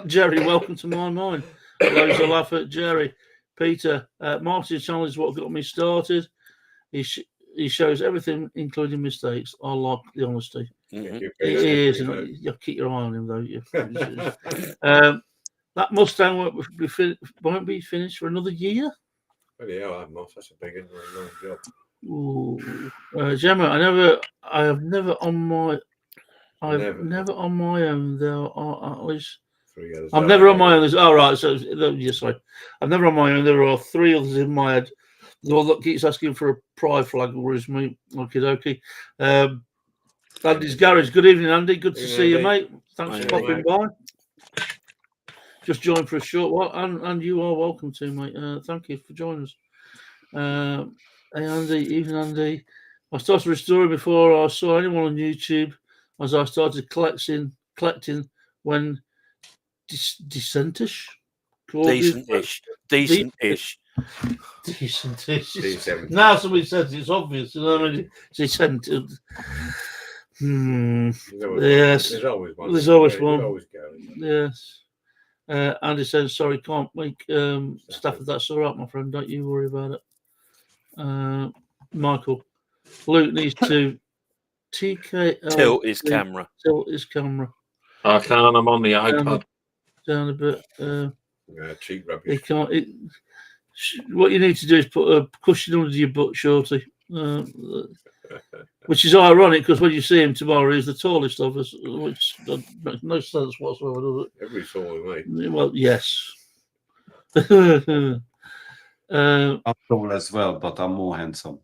Jerry, welcome to my mind. Loads of laugh at Jerry. Peter, Martin's channel is what got me started. He shows everything, including mistakes. I like the honesty. Mm-hmm. He is, and you keep your eye on him, though. You. That Mustang won't be finished for another year. Really, that's a big and long job. Ooh. Gemma, I've never on my own. There are at least 3 others. I'm never on my own. Oh, right. So, yes, sorry. I'm never on my own. There are 3 others in my head. The one that keeps asking for a pride flag was me. Okie dokie. Andy's Garage. Good evening, Andy. Good to see you, mate. Thanks for popping by. Just joined for a short while, and you are welcome to, mate. Thank you for joining us. Hey, Andy. Evening, Andy. I started restoring before I saw anyone on YouTube, as I Decentish. started collecting when decentish. Now somebody says it's obvious. You know what I mean? Decent. Yes. There's always one. There's always one. Always go. Yes. Andy says, sorry, can't make Stafford. That's all right, my friend. Don't you worry about it. Michael, Luke needs to tilt his camera. Tilt his camera. I can't. I'm on the iPad. Down a bit. Cheap rubbish. He can't. What you need to do is put a cushion under your butt, Shorty. Which is ironic because when you see him tomorrow, he's the tallest of us, which makes no sense whatsoever, does it? Every taller than me. Well, yes. I'm tall as well, but I'm more handsome.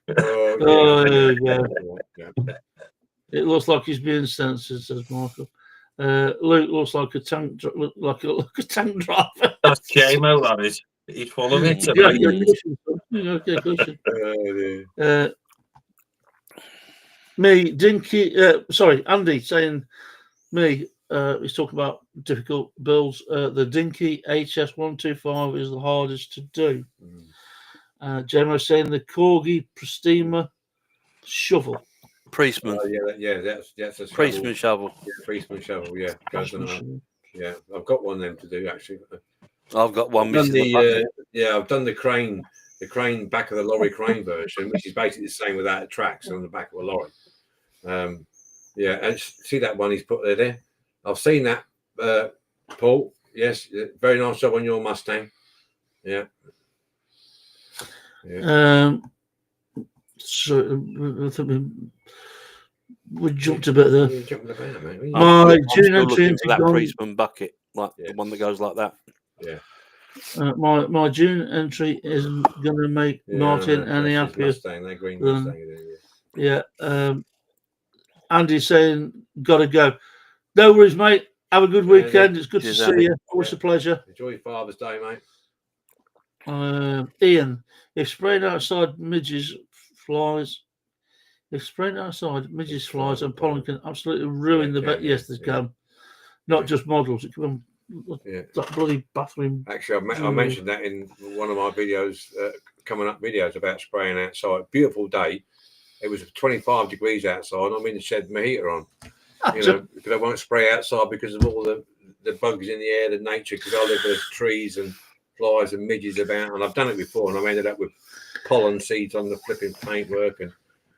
There you go. It looks like he's being censored, says Michael. Luke looks like a tank, like a tank driver. That's JMO, that is. He's full of it. Me, Dinky, Andy saying me, he's talking about difficult builds. The Dinky HS125 is the hardest to do. Gemma saying the Corgi Pristima shovel. Priestman. That's a Priestman shovel. Yeah, Priestman shovel, yeah. Yeah, I've got one of them to do, actually. I've got one. I've done the crane back of the lorry crane version, which is basically the same without the tracks on the back of a lorry. And see that one he's put there? I've seen that, Paul. Yes, very nice job on your Mustang. Yeah. So we jumped a bit there. My June entry into that Priestman bucket, like the one that goes like that. Yeah. My June entry isn't going to make Martin any happier. Yeah. Andy's saying, gotta go. No worries, mate. Have a good weekend. It's good to see you. Always a pleasure. Enjoy your Father's Day, mate. Ian, if spraying outside midges flies, and pollen can absolutely ruin the bed. Yes, they can. Not just models. It can that bloody bathroom. Actually, I mentioned that in one of my videos, coming up videos about spraying outside. Beautiful day. It was 25 degrees outside. I'm in the shed with my heater on. Because I won't spray outside because of all the bugs in the air, the nature. Because I live with trees and flies and midges about, and I've done it before, and I've ended up with pollen seeds on the flipping paintwork. And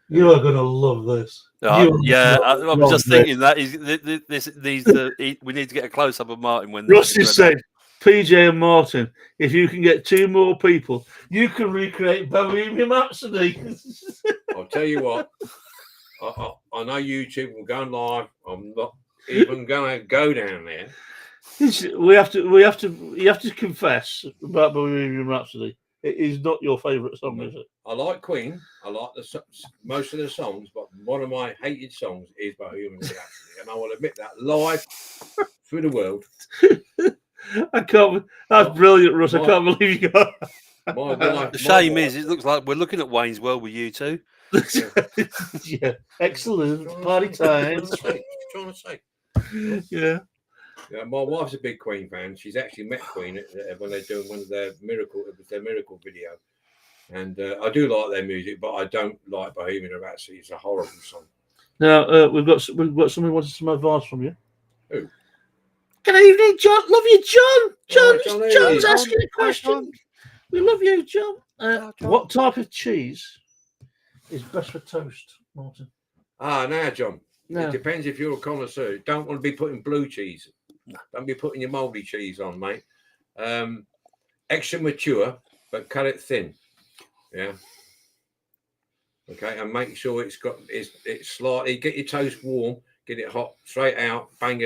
you are going to love this. I was just thinking that we need to get a close up of Martin when Rusty said, PJ and Martin, if you can get 2 more people, you can recreate Bohemian Rhapsody. I'll tell you what, I know YouTube will go live. I'm not even going to go down there. You have to confess about Bohemian Rhapsody. It is not your favourite song, is it? I like Queen. I like most of the songs, but one of my hated songs is Bohemian Rhapsody, and I will admit that live through the world. I can't. That's brilliant, Russ. I can't believe you got. The shame is, it looks like we're looking at Wayne's World with you two. Yeah, excellent party times. Trying to say. Yeah. Yeah, my wife's a big Queen fan. She's actually met Queen when they're doing one of their miracle video, and I do like their music, but I don't like Bohemian Rhapsody. It's a horrible song. Now we've got somebody wanting some advice from you. Who? Good evening, John. Love you, John. John's John. asking a question. We love you, John. John. What type of cheese is best for toast, Martin? Now, John. No. It depends if you're a connoisseur. You don't want to be putting blue cheese. No. Don't be putting your mouldy cheese on, mate. Extra mature, but cut it thin. Yeah. Okay, and make sure it's slightly. Get your toast warm. Get it hot, straight out. Bang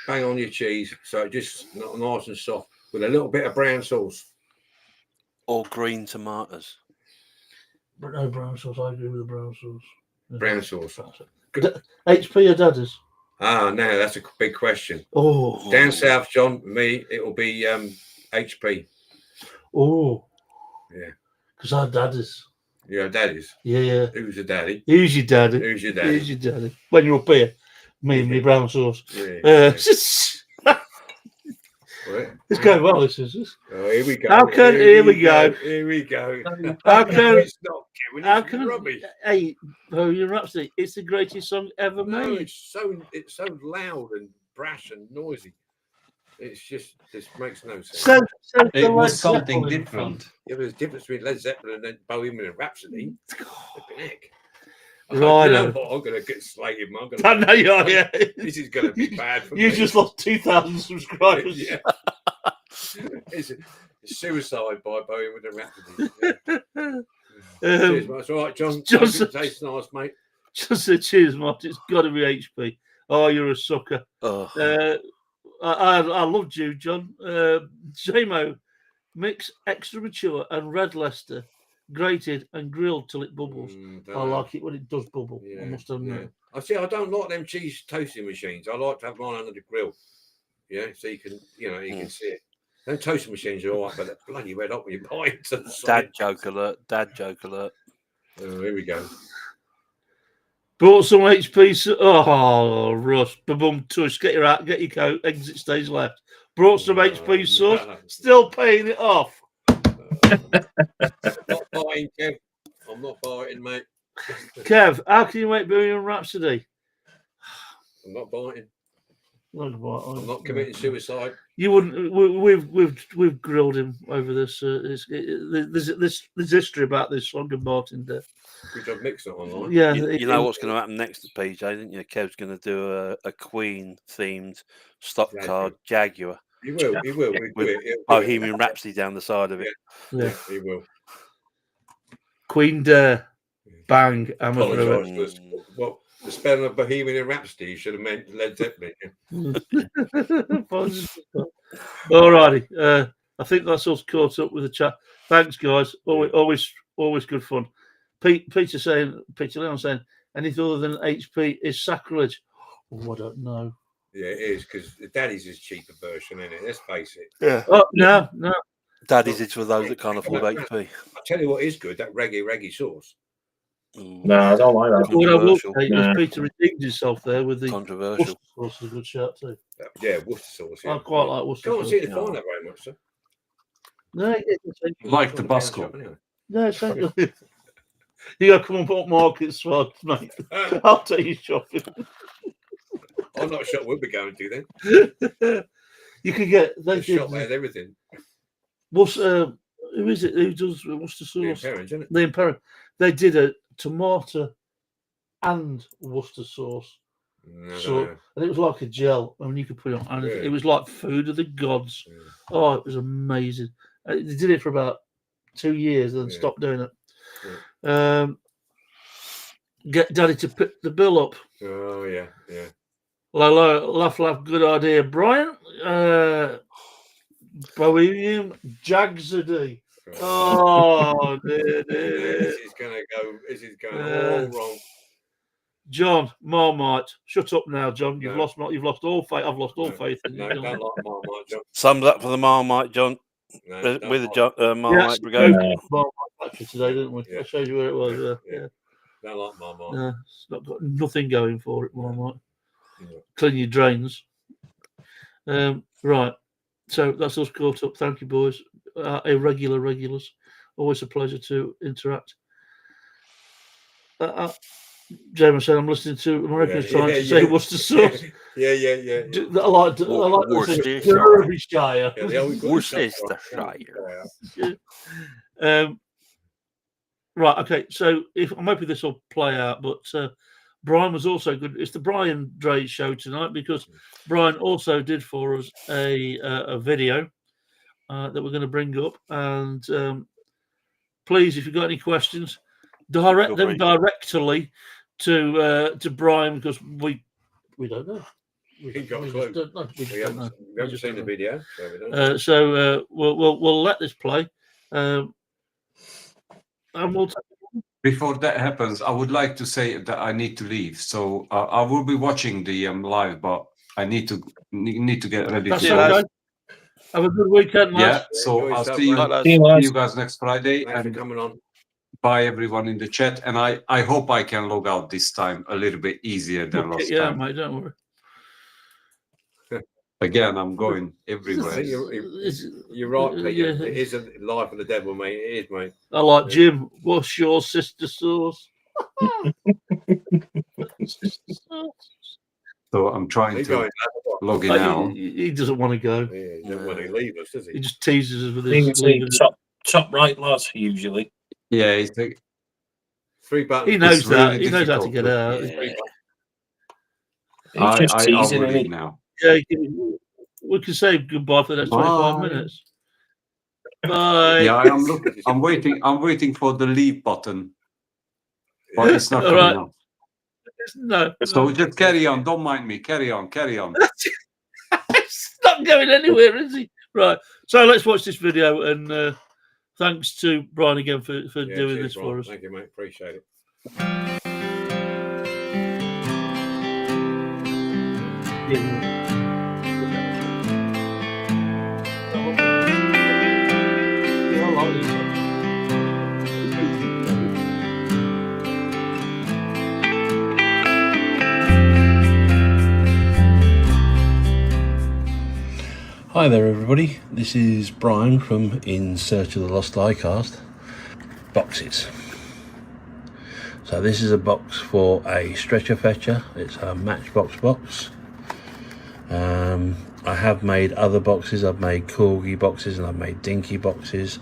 on your cheese, so it just not nice and soft with a little bit of brown sauce. Or green tomatoes. But no brown sauce. I agree with the brown sauce. Brown sauce. HP or Daddy's? Now that's a big question. Oh, Down south, John, me, it'll be HP. Oh, yeah. Because our Daddy's. Your daddy's. Yeah. Who's the daddy? Who's your daddy? Who's your daddy? Who's your daddy? When you're up here, me and me brown sauce. Yeah. It's going well, this is. Oh, here we go. Here we go. Here we go. How can it's not Kevin? It's rubbish. Hey, Bohemian Rhapsody, it's the greatest song ever No, made. it's so loud and brash and noisy. It's just makes no sense. It was something different. Yeah, there's a difference between Led Zeppelin and Bohemian Rhapsody. Flipping heck. Right, You know what? I'm going to get slated. I know you are, yeah. This is going to be bad for me. You just lost 2,000 subscribers. Yeah. It's suicide by Bohemian Rhapsody. Yeah. Cheers, mate. It's all right, John. Tastes nice, mate. Just say cheers, Martin. It's got to be HP. Oh, you're a sucker. Oh. I loved you, John. JMO, mix extra mature and red Leicester, grated and grilled till it bubbles. I like it when it does bubble. Yeah, I must admit. I see. I don't like them cheese toasting machines. I like to have mine under the grill. Yeah, so you can, you can see it. Them toasting machines are all right, but they're bloody red hot when you buy it. Dad joke alert. Dad joke alert. Oh, here we go. Brought some HP. Oh, Russ. Ba-boom, tush. Get your coat. Exit stage left. Brought some HP sauce. Still paying it off. I'm not biting, Kev. I'm not biting, mate. Kev, how can you make Bohemian Rhapsody? I'm not biting. I'm not committing suicide. You wouldn't. We've grilled him over this. There's history about this song of Martin death. Which I've mixed it online. Yeah, you know what's going to happen next to PJ, didn't you? Kev's going to do a Queen themed stock car Jaguar. He will. With Bohemian Rhapsody down the side of it. Yeah, he will. Queen Dare, bang, Well, the spelling of Bohemian Rhapsody should have meant Led Zeppelin. Alrighty, I think that's us caught up with the chat. Thanks, guys. Always good fun. Peter Leon saying anything other than HP is sacrilege. Oh, I don't know. Yeah, it is because the Daddy's is cheaper version, isn't it? Let's face it. Yeah. Oh no. Daddy's is for those that can't afford HP. I tell you what is good, that reggae sauce. No, I don't like that. What I will say is Peter redeemed himself there with the controversial. Worcester sauce is a good shout too. Yeah, Worcester sauce. Yeah. I quite like Worcester Can't sauce. seem to find that very much, sir. No, Like the Busco. No, you got to come on Port Market swag, mate. I'll take you shopping. I'm not sure we'll be going to then. You can get they shop at everything. Who is it who does Worcester sauce? The Imperial. They did a tomato and Worcester sauce. And it was like a gel. I mean, you could put it on anything. It was like food of the gods. Yeah. Oh, it was amazing. They did it for about 2 years and then stopped doing it. Yeah. Get Daddy to pick the bill up. Oh, yeah. Laugh, good idea, Brian. Bohemian Jagsody. Oh, dear. This is going all wrong. John Marmite. Shut up now, John. You've No. lost all faith. I've lost all No. faith in No, you, don't John. like Marmite, John. Sums up for the Marmite, John, No, with don't the like- Marmite Yes, Brigade. Marmite factory today, didn't we? Yeah. I showed you where it was. Yeah. Don't like Marmite. No, it's not got nothing going for it, Marmite. No. Clean your drains. Right. So that's us caught up. Thank you, boys. Irregular regulars. Always a pleasure to interact. James said, I'm listening to Americans trying to say Worcester sauce. Yeah. I like to say Worcestershire. Derbyshire. Yeah, they always got Worcestershire. Right, okay. So I'm hoping this will play out, but Brian was also good. It's the Brian Dre show tonight because Brian also did for us a video that we're going to bring up. And please, if you've got any questions, direct them directly to Brian because we don't know. We haven't seen the video, so we don't know. So we'll let this play, and we'll. Before that happens, I would like to say that I need to leave. So I will be watching the live, but I need to get ready. That's to okay. Have a good weekend, lads. Yeah. So Enjoy I'll yourself, see mate. you guys next Friday. Thanks for And coming on. bye everyone in the chat. And I hope I can log out this time a little bit easier than last Yeah, time. mate. Don't worry. Again, I'm going I everywhere. think you're right, Pete. Yeah. It is a life of the devil, mate. It is, mate. I like Jim. What's your sister sauce? So I'm trying He's to going. log in now. He doesn't want to go. Yeah, he doesn't want to leave us, does He he? just teases us with You his. can see top right, lads, usually. Yeah, it's like, 3 buttons. He knows It's that. really He knows how to get difficult. out. Yeah. He's just I teasing, will isn't leave he? now. Yeah, we can say goodbye for the next 25 Bye. minutes. Bye. Yeah, I am looking. I'm waiting for the leave button, but it's not All coming right. up. No. So just carry on. Don't mind me. Carry on. Carry on. It's not going anywhere, is he? Right. So let's watch this video and thanks to Brian again for Yeah, doing cheers, this Brian. for us. Thank you, mate. Appreciate it. Hi there everybody, this is Brian from In Search of the Lost Diecast. Boxes. So this is a box for a stretcher fetcher. It's a Matchbox box. I have made other boxes. I've made corgi boxes and I've made dinky boxes.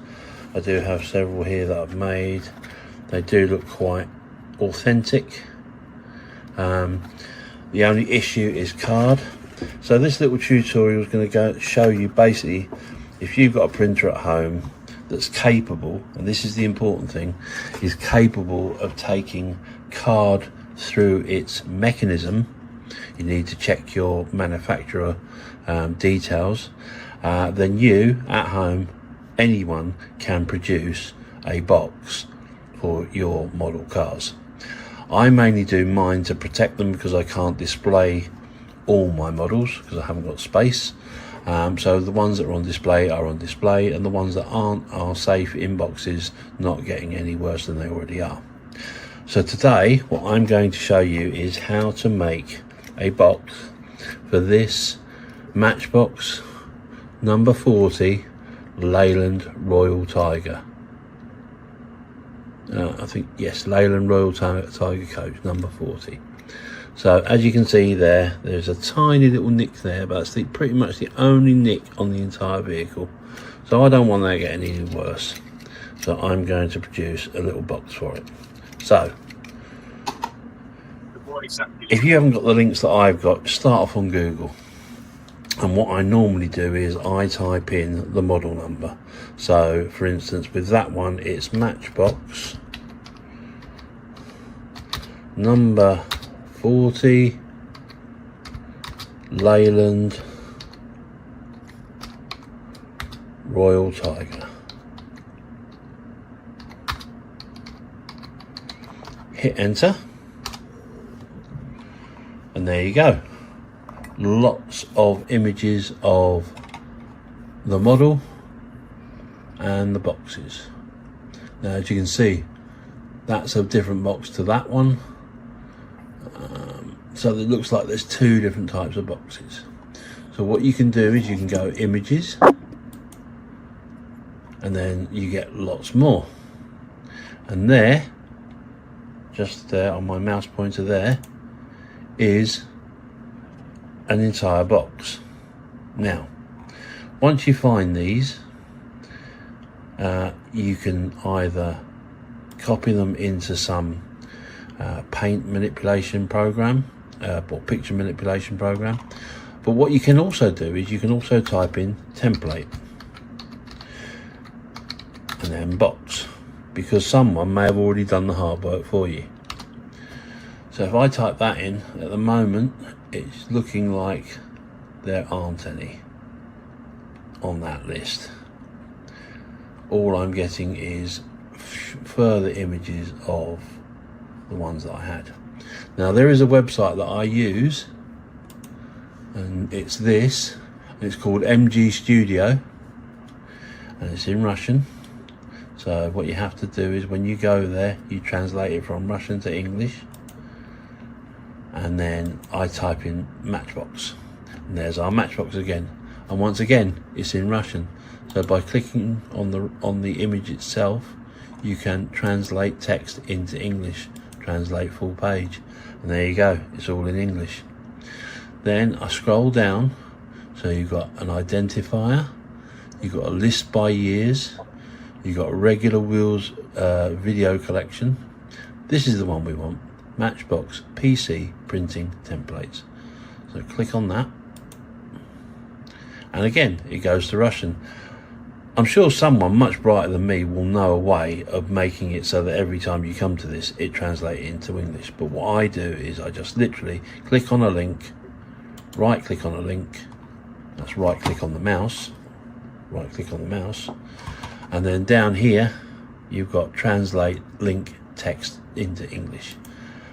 I do have several here that I've made. They do look quite authentic. The only issue is card. So this little tutorial is going to show you basically if you've got a printer at home that's capable, and this is the important thing, is capable of taking card through its mechanism. You need to check your manufacturer details. Then you at home, anyone can produce a box for your model cars. I mainly do mine to protect them because I can't display all my models because I haven't got space. So the ones that are on display, and the ones that aren't are safe in boxes, not getting any worse than they already are. So today what I'm going to show you is how to make a box for this Matchbox number 40 Leyland Royal Tiger. I think, yes, Leyland Royal Tiger coach number 40. So as you can see there's a tiny little nick there, but that's pretty much the only nick on the entire vehicle. So I don't want that getting any worse. So I'm going to produce a little box for it. So if you haven't got the links that I've got, start off on Google. And what I normally do is I type in the model number. So for instance with that one it's Matchbox number 40 Leyland Royal Tiger. Hit enter. And there you go. Lots of images of the model and the boxes. Now, as you can see, that's a different box to that one. So it looks like there's two different types of boxes. So what you can do is you can go images, and then you get lots more. And there, just there on my mouse pointer there, is an entire box. Now, once you find these, you can either copy them into some paint manipulation program or picture manipulation program, but what you can also do is you can also type in template and then box, because someone may have already done the hard work for you. So if I type that in, at the moment it's looking like there aren't any on that list. All I'm getting is further images of the ones that I had. Now, there is a website that I use, and it's this. It's called MG Studio, and it's in Russian. So what you have to do is when you go there, you translate it from Russian to English, and then I type in Matchbox, and there's our Matchbox again. And once again, it's in Russian. So by clicking on the image itself, you can translate text into English, translate full page, and there you go, it's all in English. Then I scroll down, so you've got an identifier, you've got a list by years, you've got a regular wheels video collection. This is the one we want, Matchbox PC printing templates. So click on that, and again it goes to Russian. I'm sure someone much brighter than me will know a way of making it so that every time you come to this, it translates into English. But what I do is I just literally click on a link, right click on a link, that's right click on the mouse, right click on the mouse, and then down here you've got translate link text into English,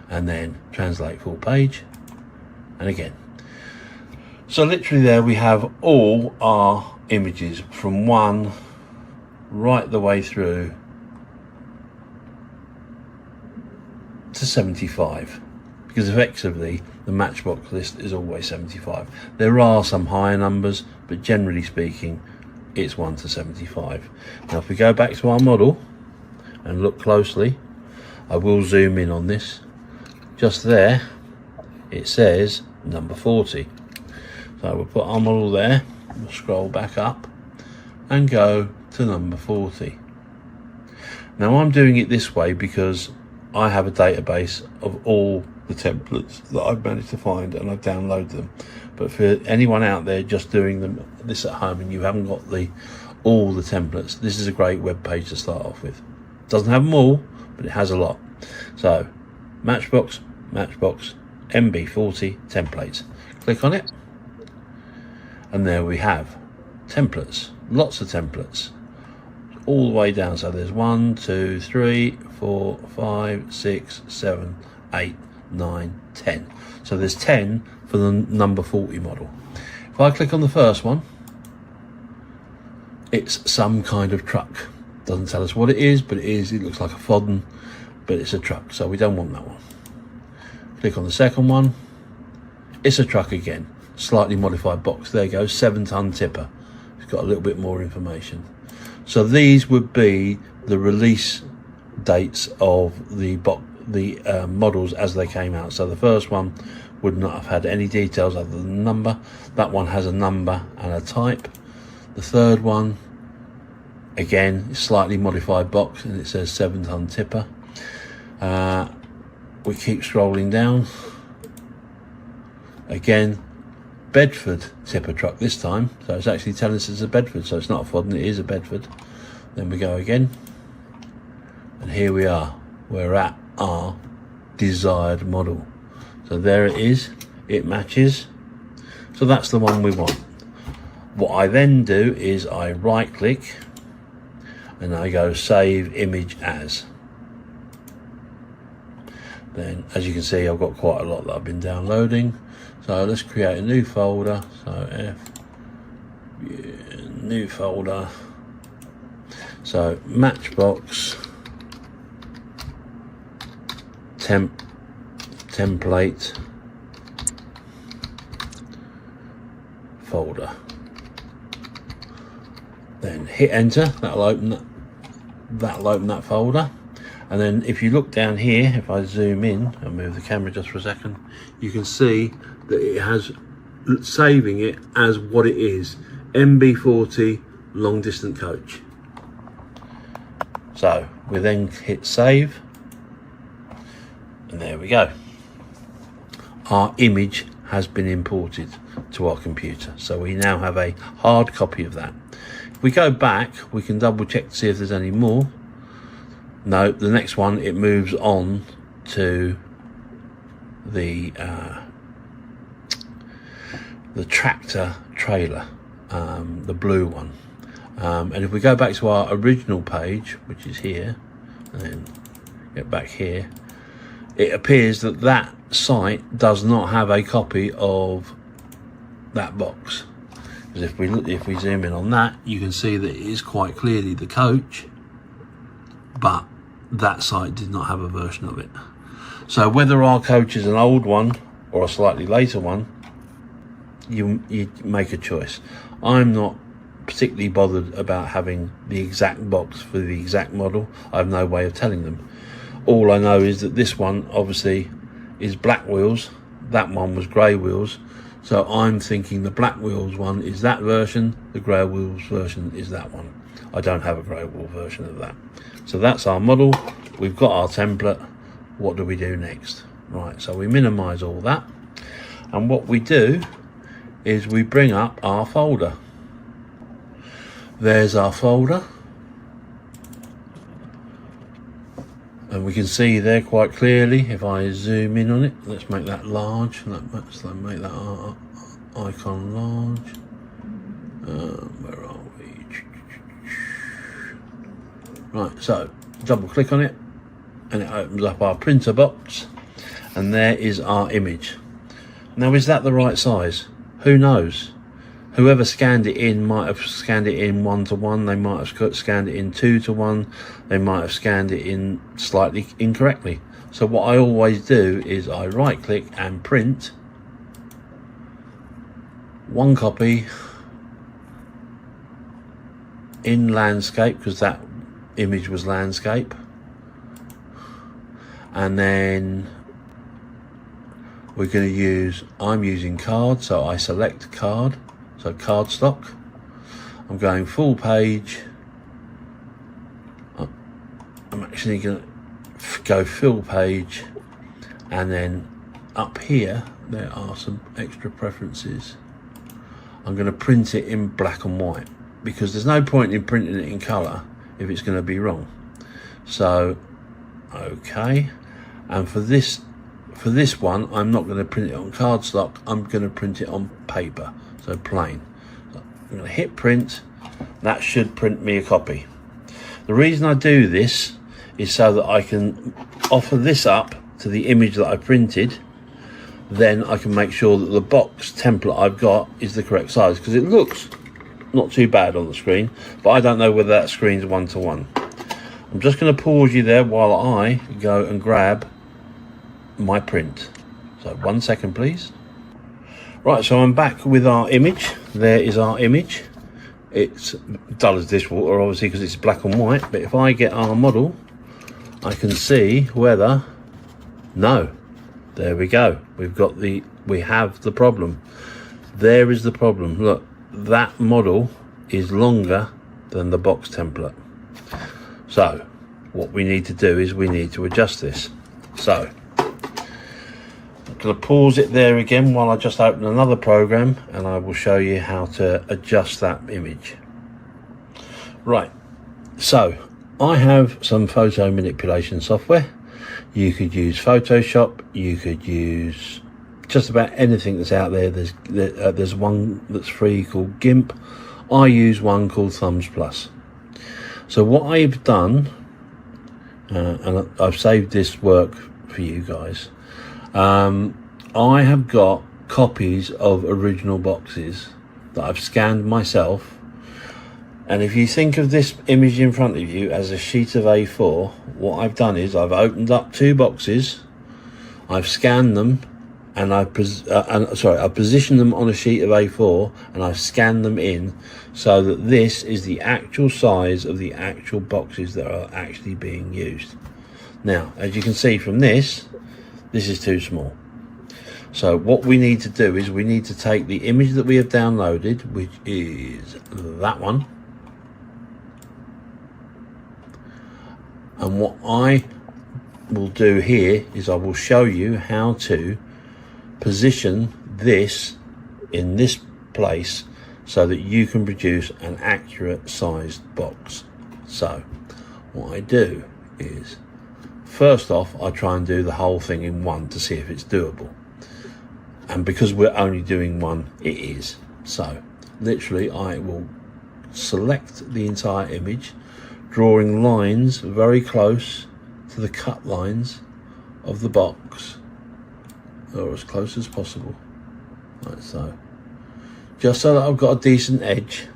and then translate full page, and again. So literally there we have all our images from 1 right the way through to 75, because effectively the Matchbox list is always 75. There are some higher numbers, but generally speaking it's 1 to 75. Now if we go back to our model and look closely, I will zoom in on this. Just there it says number 40. So we'll put our model there, we'll scroll back up and go to number 40. Now I'm doing it this way because I have a database of all the templates that I've managed to find, and I've downloaded them. But for anyone out there just doing this at home and you haven't got all the templates, this is a great web page to start off with. It doesn't have them all, but it has a lot. So Matchbox MB40 templates. Click on it, and there we have templates, lots of templates all the way down. So there's 1, 2, 3, 4, 5, 6, 7, 8, 9, 10. So there's 10 for the number 40 model. If I click on the first one, it's some kind of truck. Doesn't tell us what it is, but it looks like a Fodden, but it's a truck, so we don't want that one. Click on the second one, it's a truck again, slightly modified box. There you go, 7-ton tipper. It's got a little bit more information. So these would be the release dates of the models as they came out. So the first one would not have had any details other than the number. That one has a number and a type. The third one, again, slightly modified box, and it says 7-ton tipper. We keep scrolling down. Again, Bedford tipper truck this time, so it's actually telling us it's a Bedford, so it's not a Fodden, it is a Bedford. Then we go again, and here we are, we're at our desired model. So there it is, it matches, so that's the one we want. What I then do is I right click and I go save image as, Then as you can see, I've got quite a lot that I've been downloading. So let's create a new folder. So new folder. So Matchbox template folder. Then hit enter. That'll open that folder. And then if you look down here, if I zoom in and move the camera just for a second, you can see that it has saving it as what it is, MB40 long distance coach. So we then hit save, and there we go. Our image has been imported to our computer, so we now have a hard copy of that. If we go back, we can double check to see if there's any more. No, the next one, it moves on to the tractor trailer, the blue one. And if we go back to our original page, which is here, and then get back here, it appears that that site does not have a copy of that box. Because if we zoom in on that, you can see that it is quite clearly the coach, but that site did not have a version of it. So whether our coach is an old one or a slightly later one, you make a choice. I'm not particularly bothered about having the exact box for the exact model. I have no way of telling them. All I know is that this one obviously is black wheels, that one was grey wheels, so I'm thinking the black wheels one is that version, the grey wheels version is that one. I don't have a grey wheel version of that. So that's our model, we've got our template. What do we do next? Right, so we minimize all that, and what we do is we bring up our folder. There's our folder, and we can see there quite clearly. If I zoom in on it, let's make that large. Let's make that icon large. Where are we? Right, so double click on it and it opens up our printer box, and there is our image. Now, is that the right size? Who knows? Whoever scanned it in might have scanned it in 1:1, they might have scanned it in 2:1, they might have scanned it in slightly incorrectly. So what I always do is I right click and print one copy in landscape, because that image was landscape, and then we're going to use, I'm using card, so I select card, so card stock. I'm going full page. I'm actually going to go fill page, and then up here there are some extra preferences. I'm going to print it in black and white, because there's no point in printing it in colour if it's going to be wrong. So okay, and for this one I'm not going to print it on cardstock, I'm going to print it on paper, so plain. So I'm going to hit print. That should print me a copy. The reason I do this is so that I can offer this up to the image that I printed. Then I can make sure that the box template I've got is the correct size, because it looks not too bad on the screen, but I don't know whether that screen's 1:1. I'm just going to pause you there while I go and grab my print. So 1 second please. Right, so I'm back with our image. There is our image. It's dull as dishwater obviously because it's black and white, but if I get our model I can see whether, no, there we go, we have the problem. There is the problem. Look, that model is longer than the box template. So what we need to do is we need to adjust this. So I'm going to pause it there again while I just open another program, and I will show you how to adjust that image. Right, so I have some photo manipulation software. You could use Photoshop, you could use just about anything that's out there. There's one that's free called GIMP. I use one called Thumbs Plus. So what I've done, and I've saved this work for you guys. I have got copies of original boxes that I've scanned myself, and if you think of this image in front of you as a sheet of A4, what I've done is I've opened up 2 boxes, I've scanned them, and I've positioned them on a sheet of A4, and I've scanned them in so that this is the actual size of the actual boxes that are actually being used. Now, as you can see from this is too small. So what we need to do is we need to take the image that we have downloaded, which is that one, and what I will do here is I will show you how to position this in this place so that you can produce an accurate sized box. So what I do is, first off, I try and do the whole thing in one to see if it's doable, and because we're only doing one, it is. So literally I will select the entire image, drawing lines very close to the cut lines of the box, or as close as possible, like so, just so that I've got a decent edge,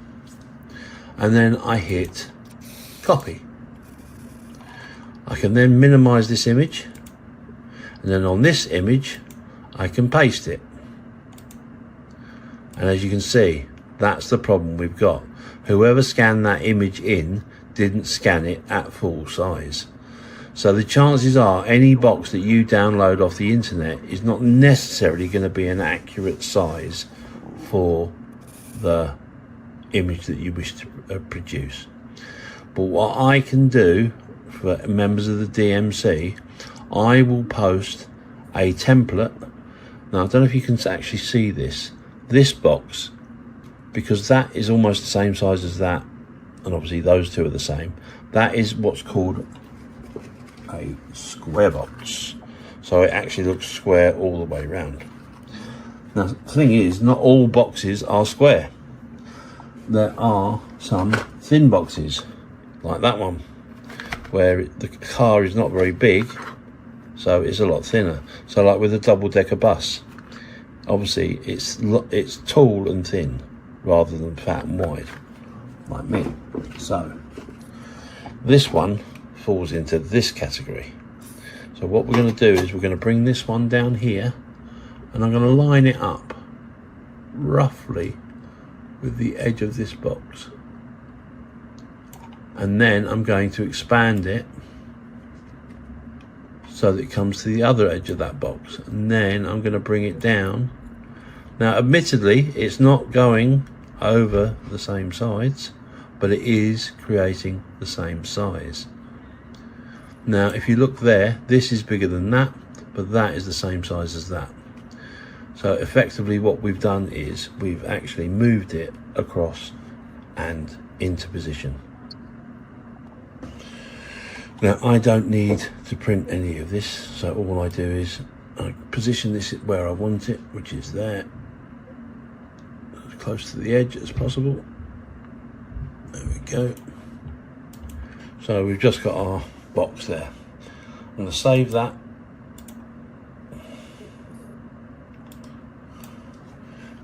and then I hit copy. I can then minimize this image, and then on this image I can paste it, and as you can see, that's the problem we've got. Whoever scanned that image in didn't scan it at full size. So the chances are any box that you download off the internet is not necessarily going to be an accurate size for the image that you wish to produce. But what I can do for members of the DMC, I will post a template. Now, I don't know if you can actually see this box, because that is almost the same size as that, and obviously those two are the same. That is what's called a square box, so it actually looks square all the way around. Now the thing is, not all boxes are square. There are some thin boxes like that one, where the car is not very big, so it's a lot thinner. So like with a double-decker bus, obviously it's tall and thin rather than fat and wide like me. So this one falls into this category. So what we're going to do is we're going to bring this one down here, and I'm going to line it up roughly with the edge of this box, and then I'm going to expand it so that it comes to the other edge of that box, and then I'm going to bring it down. Now admittedly it's not going over the same sides, but it is creating the same size. Now if you look there, this is bigger than that, but that is the same size as that. So effectively what we've done is we've actually moved it across and into position. Now I don't need to print any of this, so all I do is I position this where I want it, which is there, as close to the edge as possible. There we go. So we've just got our box there. I'm going to save that.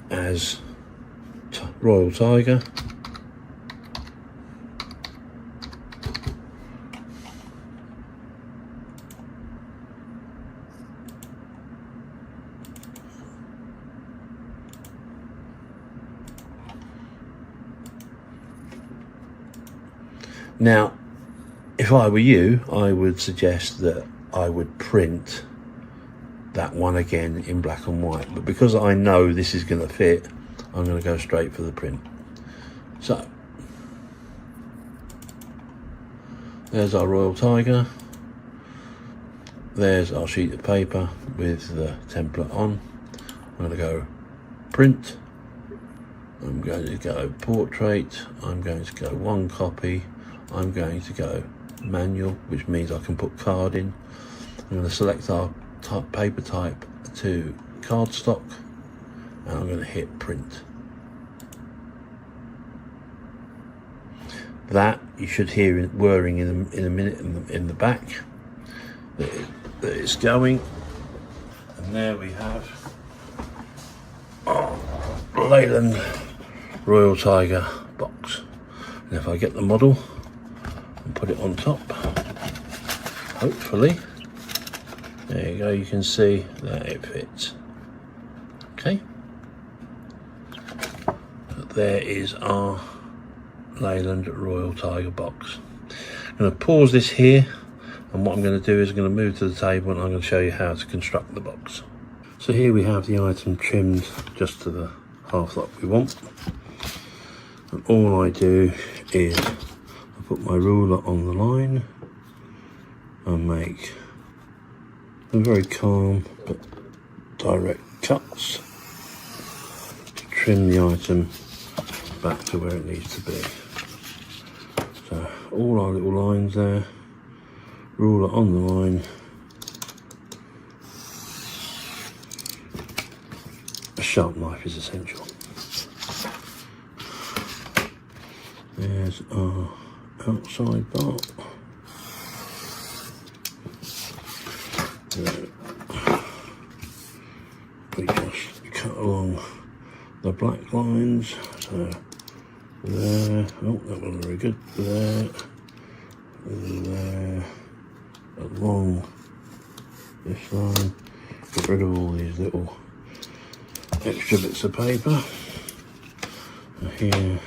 As Royal Tiger. Now, if I were you, I would suggest that I would print that one again in black and white, but because I know this is going to fit, I'm going to go straight for the print. So there's our Royal Tiger, there's our sheet of paper with the template on. I'm going to go print, I'm going to go portrait, I'm going to go one copy, I'm going to go manual, which means I can put card in. I'm going to select our paper type to cardstock, and I'm going to hit print. That you should hear whirring in a minute in the back. that it's going. And there we have our Leyland Royal Tiger box. And if I get the model and put it on top, hopefully, there you go, you can see that it fits. Okay, but there is our Leyland Royal Tiger box. I'm going to pause this here, and what I'm going to do is I'm going to move to the table and I'm going to show you how to construct the box. So here we have the item trimmed just to the half that we want, and all I do is I put my ruler on the line and make very calm but direct cuts to trim the item back to where it needs to be. So all our little lines there, ruler on the line, a sharp knife is essential. There's our outside part. We just cut along the black lines, so there, oh that wasn't very good, there, along this line, get rid of all these little extra bits of paper, and here,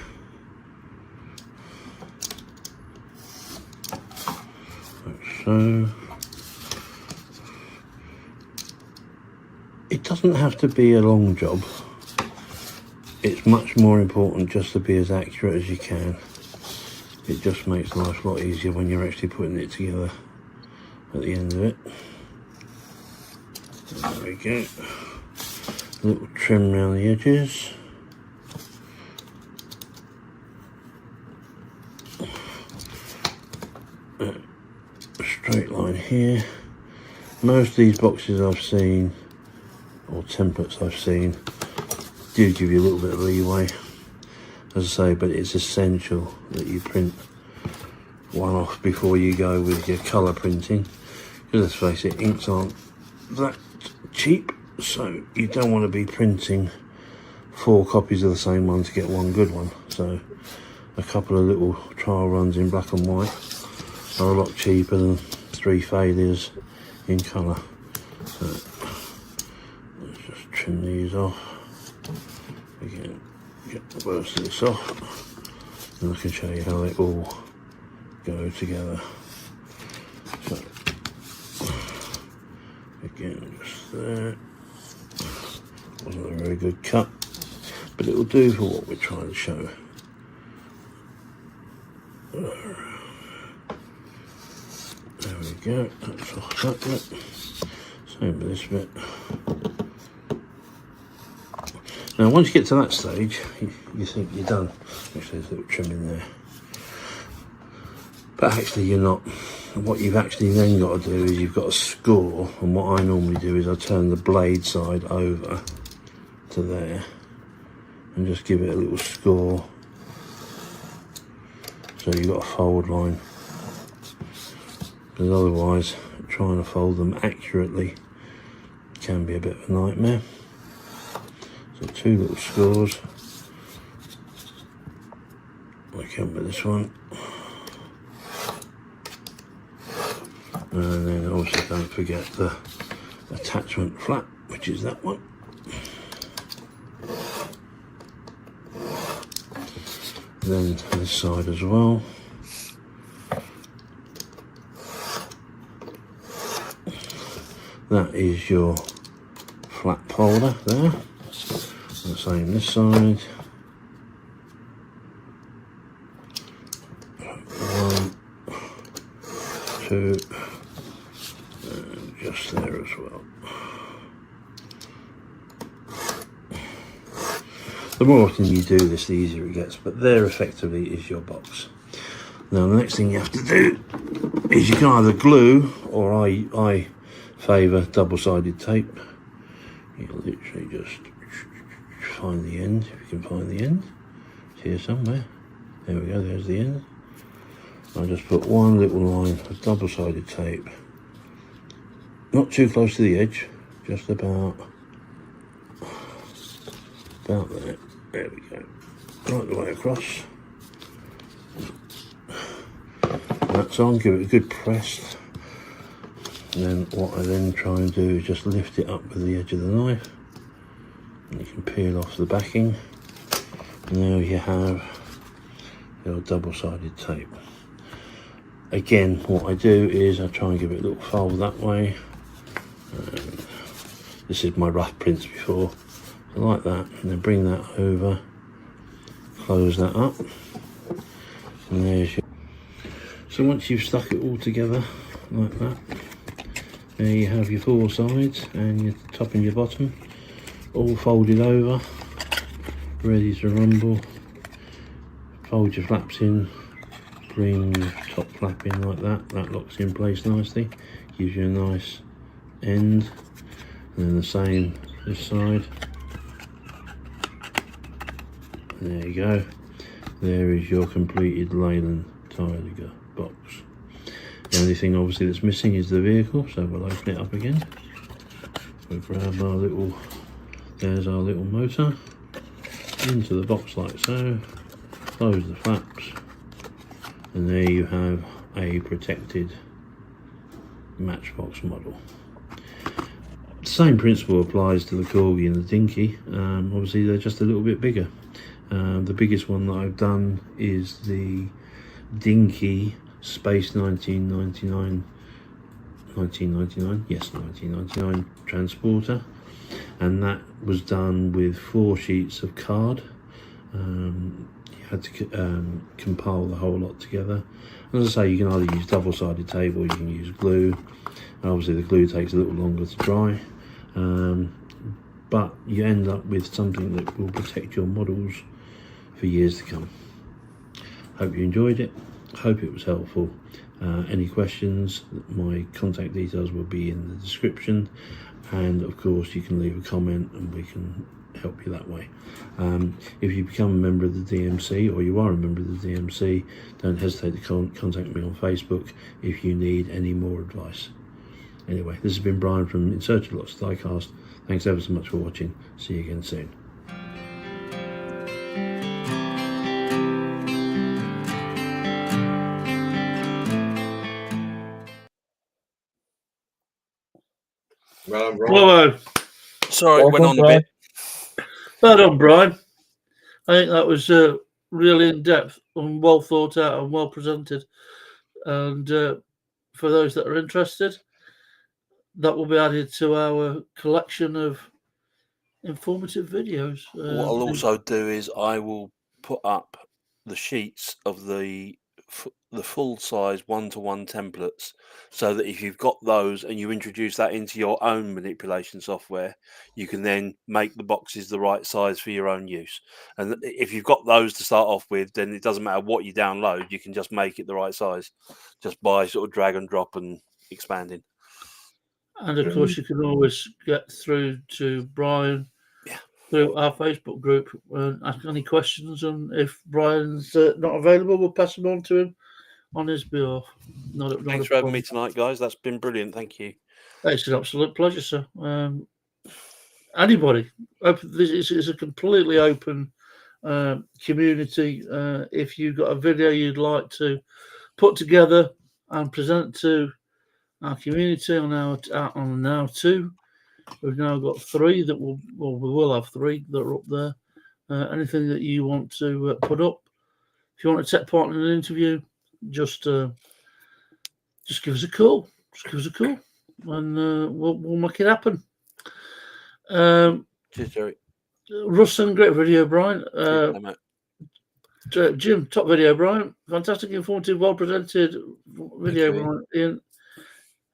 like so. It doesn't have to be a long job. It's much more important just to be as accurate as you can. It just makes life a lot easier when you're actually putting it together at the end of it. There we go. A little trim around the edges. A straight line here. Most of these boxes I've seen, or templates I've seen, do give you a little bit of leeway, as I say, but it's essential that you print one off before you go with your colour printing, because let's face it, inks aren't that cheap, so you don't want to be printing 4 copies of the same one to get one good one. So a couple of little trial runs in black and white are a lot cheaper than 3 failures in colour. So trim these off. Again, get the worst of this off, and I can show you how they all go together. So, again, just there. Wasn't a very good cut, but it will do for what we're trying to show. There we go, that's off that bit. Same with this bit. Now once you get to that stage, you think you're done. Actually there's a little trim in there. But actually you're not. What you've actually then got to do is you've got to score, and what I normally do is I turn the blade side over to there and just give it a little score. So you've got a fold line. Because otherwise trying to fold them accurately can be a bit of a nightmare. So 2 little scores. I come with this one. And then also don't forget the attachment flap, which is that one. Then to this side as well. That is your flap folder there. And the same this side. 1, 2, and just there as well. The more often you do this, the easier it gets, but there effectively is your box. Now the next thing you have to do is you can either glue, or I favour double-sided tape. You literally just find the end, if you can find the end. It's here somewhere. There we go, there's the end. I just put one little line of double-sided tape not too close to the edge, just about there. There we go. Right the way across. That's on, give it a good press. And then what I then try and do is just lift it up with the edge of the knife. And you can peel off the backing. And there you have your double-sided tape. Again, what I do is I try and give it a little fold that way. This is my rough prints before. So like that, and then bring that over, close that up, and there's your... So once you've stuck it all together like that, there you have your four sides and your top and your bottom all folded over, ready to rumble. Fold your flaps in, bring your top flap in like that. That locks in place nicely, gives you a nice end. And then the same this side. There you go. There is your completed Leyland Tiger box. The only thing obviously that's missing is the vehicle, so we'll open it up again. We'll grab our little, there's our little motor, into the box like so, close the flaps, and there you have a protected Matchbox model. Same principle applies to the Corgi and the Dinky. Obviously they're just a little bit bigger. The biggest one that I've done is the Dinky Space 1999 transporter, and that was done with 4 sheets of card. You had to compile the whole lot together. As I say, you can either use double-sided tape or you can use glue. Obviously the glue takes a little longer to dry, but you end up with something that will protect your models for years to come. Hope you enjoyed it, hope it was helpful. Any questions, my contact details will be in the description, and of course you can leave a comment and we can help you that way. If you become a member of the DMC, or you are a member of the DMC, don't hesitate to contact me on Facebook if you need any more advice. Anyway, this has been Brian from In Search of Lost Diecast. Thanks ever so much for watching. See you again soon. Well, I'm right. Bravo. Sorry, it went on a bit. Well done, Brian. I think that was really in depth and well thought out and well presented. And for those that are interested, that will be added to our collection of informative videos. What I'll also do is I will put up the sheets of the full size 1-to-1 templates, so that if you've got those and you introduce that into your own manipulation software, you can then make the boxes the right size for your own use. And if you've got those to start off with, then it doesn't matter what you download, you can just make it the right size just by sort of drag and drop and expanding. And of course, you can always get through to Brian through our Facebook group and ask any questions. And if Brian's not available, we'll pass them on to him on his behalf. Thanks for having me tonight, guys. That's been brilliant. Thank you. It's an absolute pleasure, sir. Anybody, this is a completely open community. If you've got a video you'd like to put together and present to our community on now 2, we've now got 3 that we will have 3 that are up there. Anything that you want to put up, if you want to take part in an interview, just give us a call. And we'll make it happen. Cheers, Jerry. Russ, great video, Brian. Jim, top video, Brian. Fantastic, informative, well presented video, Brian. Ian,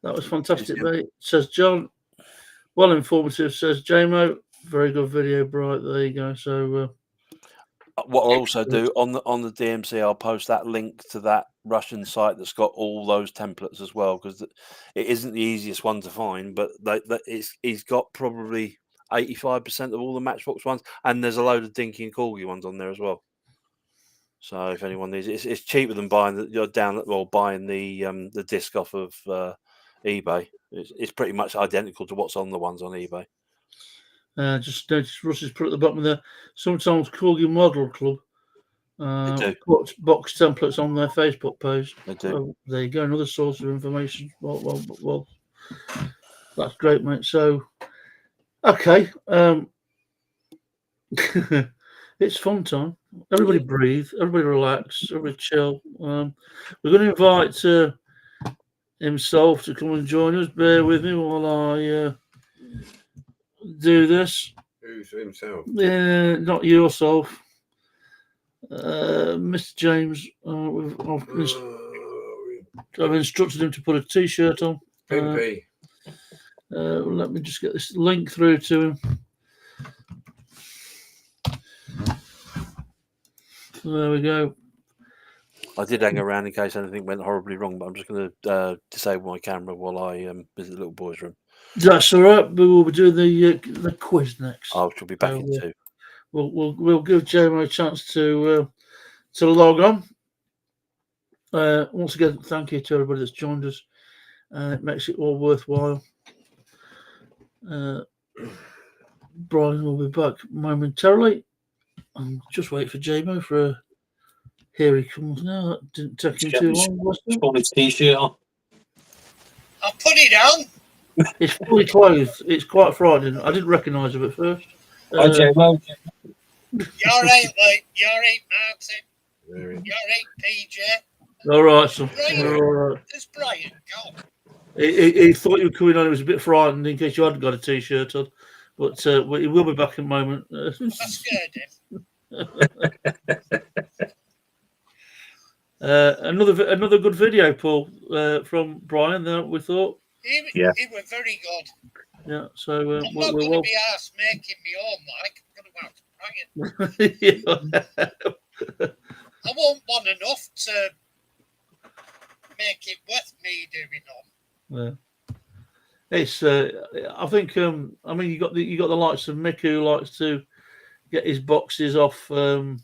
that was fantastic, mate. Says John. Well informative, says JMO. Very good video, Brian. There you go. So what I'll also do on the DMC, I'll post that link to that Russian site that's got all those templates as well, because it isn't the easiest one to find, but he's got probably 85% of all the Matchbox ones, and there's a load of Dinky and Corgi ones on there as well. So if anyone needs it, it's cheaper than buying buying the disc off of eBay. It's pretty much identical to what's on the ones on eBay. Just noticed Russ has put at the bottom there. Sometimes Corgi Model Club put box templates on their Facebook page. They do. So there you go, another source of information. Well, that's great, mate. So, okay, it's fun time. Everybody breathe. Everybody relax. Everybody chill. We're going to invite himself to come and join us. Bear with me while I do this. Who's himself? Not yourself, Mr. James. I've instructed him to put a T-shirt on. Pimpy. Let me just get this link through to him. There we go. I did hang around in case anything went horribly wrong, but I'm just going to disable my camera while I visit the little boy's room. That's all right. We will be doing the quiz next. I shall be back in 2. We'll give Jamie a chance to log on. Once again, thank you to everybody that's joined us. It makes it all worthwhile. Brian will be back momentarily. Just wait for JMO for a... Here he comes now. That didn't take him too long, was it? Put his T-shirt on. I'll put it on. It's fully clothed. It's quite frightening. I didn't recognise him at first. Hi, J-Mo. You're right, like, you're right, Martin. You're right, PJ. All right, son. Brian, All right. there's Brian. Go. He thought you were coming on. He was a bit frightened in case you hadn't got a T-shirt on. But he will be back in a moment. I scared him. Another good video, Paul, from Brian. There we thought. He was very good. Yeah. So I'm not going to be asked making me own like. I'm going to have to bring it. I won't want enough to make it worth me doing them. Yeah. It's. I think. I mean, you got the likes of Mick who likes to get his boxes off. Timu,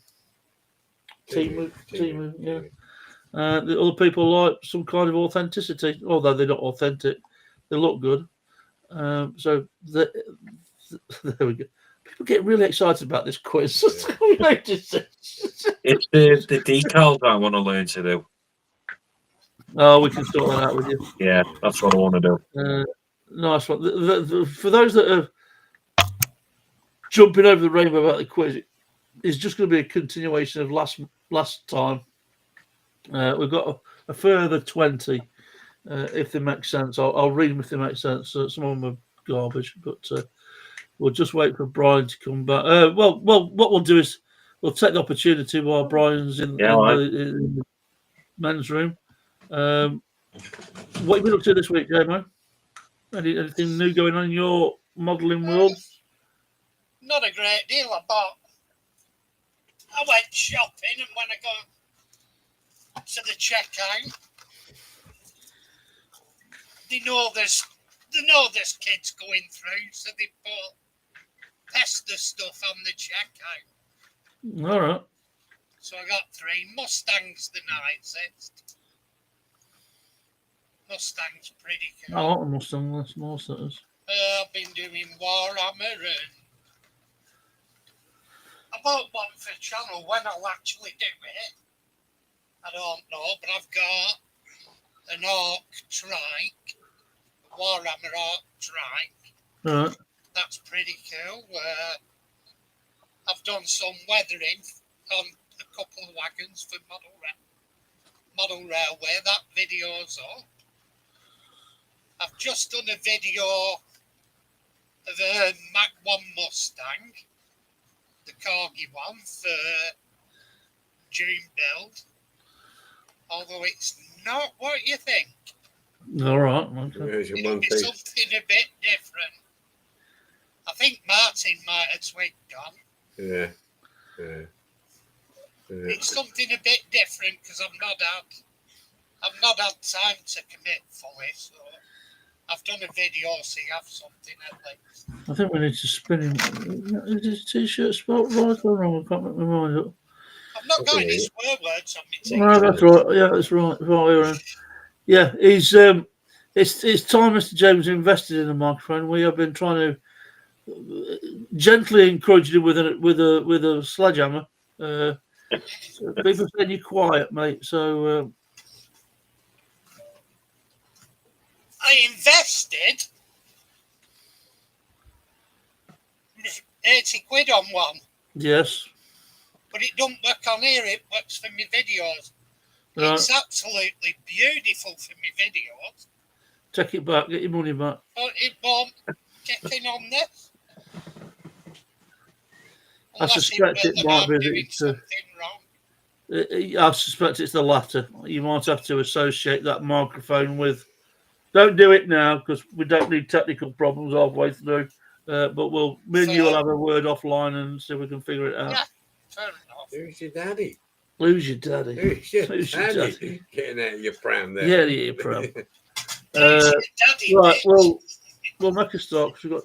yeah. The other people like some kind of authenticity, although they're not authentic. They look good. So there we go. People get really excited about this quiz. It's the decals I want to learn to do. Oh, we can sort that out with you. Yeah, that's what I want to do. Nice one. For those that are jumping over the rainbow about the quiz, it's just going to be a continuation of last time. We've got a further 20, if they make sense. I'll read them if they make sense. Some of them are garbage, but we'll just wait for Brian to come back. Well, what we'll do is we'll take the opportunity while Brian's in the men's room. What have you been up to this week, JMO? Anything new going on in your modelling world? Not a great deal. I went shopping, and when I got to the checkout, they know there's kids going through, so they put pester stuff on the checkout. All right. So I got 3 Mustangs the nicest. Mustang's pretty cool. I like the Mustang. That's more setters. I've been doing Warhammer, and I bought one for the channel. When I'll actually do it, I don't know, but I've got an Orc Trike, Warhammer Orc Trike. Right. That's pretty cool. I've done some weathering on a couple of wagons for Model Railway. That video's up. I've just done a video of a Mach 1 Mustang, the Corgi one for June build. Although it's not what you think. All right. Okay. It'll be something a bit different. I think Martin might have twigged on. Yeah. It's something a bit different because I've not had time to commit fully, so I've done a video so you have something at least. I think we need to spin him. Is his T-shirt spelled right or wrong? I can't make my mind up. I've not got any swear words on my T-shirt. No, that's right. Yeah, that's right. Yeah, It's time Mr. James invested in a microphone. We have been trying to gently encourage him with a sledgehammer. People saying you're quiet, mate. So I invested 80 quid on one, yes, but it don't work on here. It works for my videos. right. It's absolutely beautiful for my videos, Take it back. Get your money back. but it won't kick in on this. I Unless suspect you it feel might that be I'm that doing it's, something wrong. I suspect it's the latter. You might have to associate that microphone with. Don't do it now because we don't need technical problems halfway through. But me and you will have a word offline and see if we can figure it out. Yeah, fair enough. Who's your daddy? Lose your daddy. Who's your Who's your daddy? daddy? Getting out of your pram there. Yeah, yeah, pram. Daddy, Right, well, we'll make a start because we've got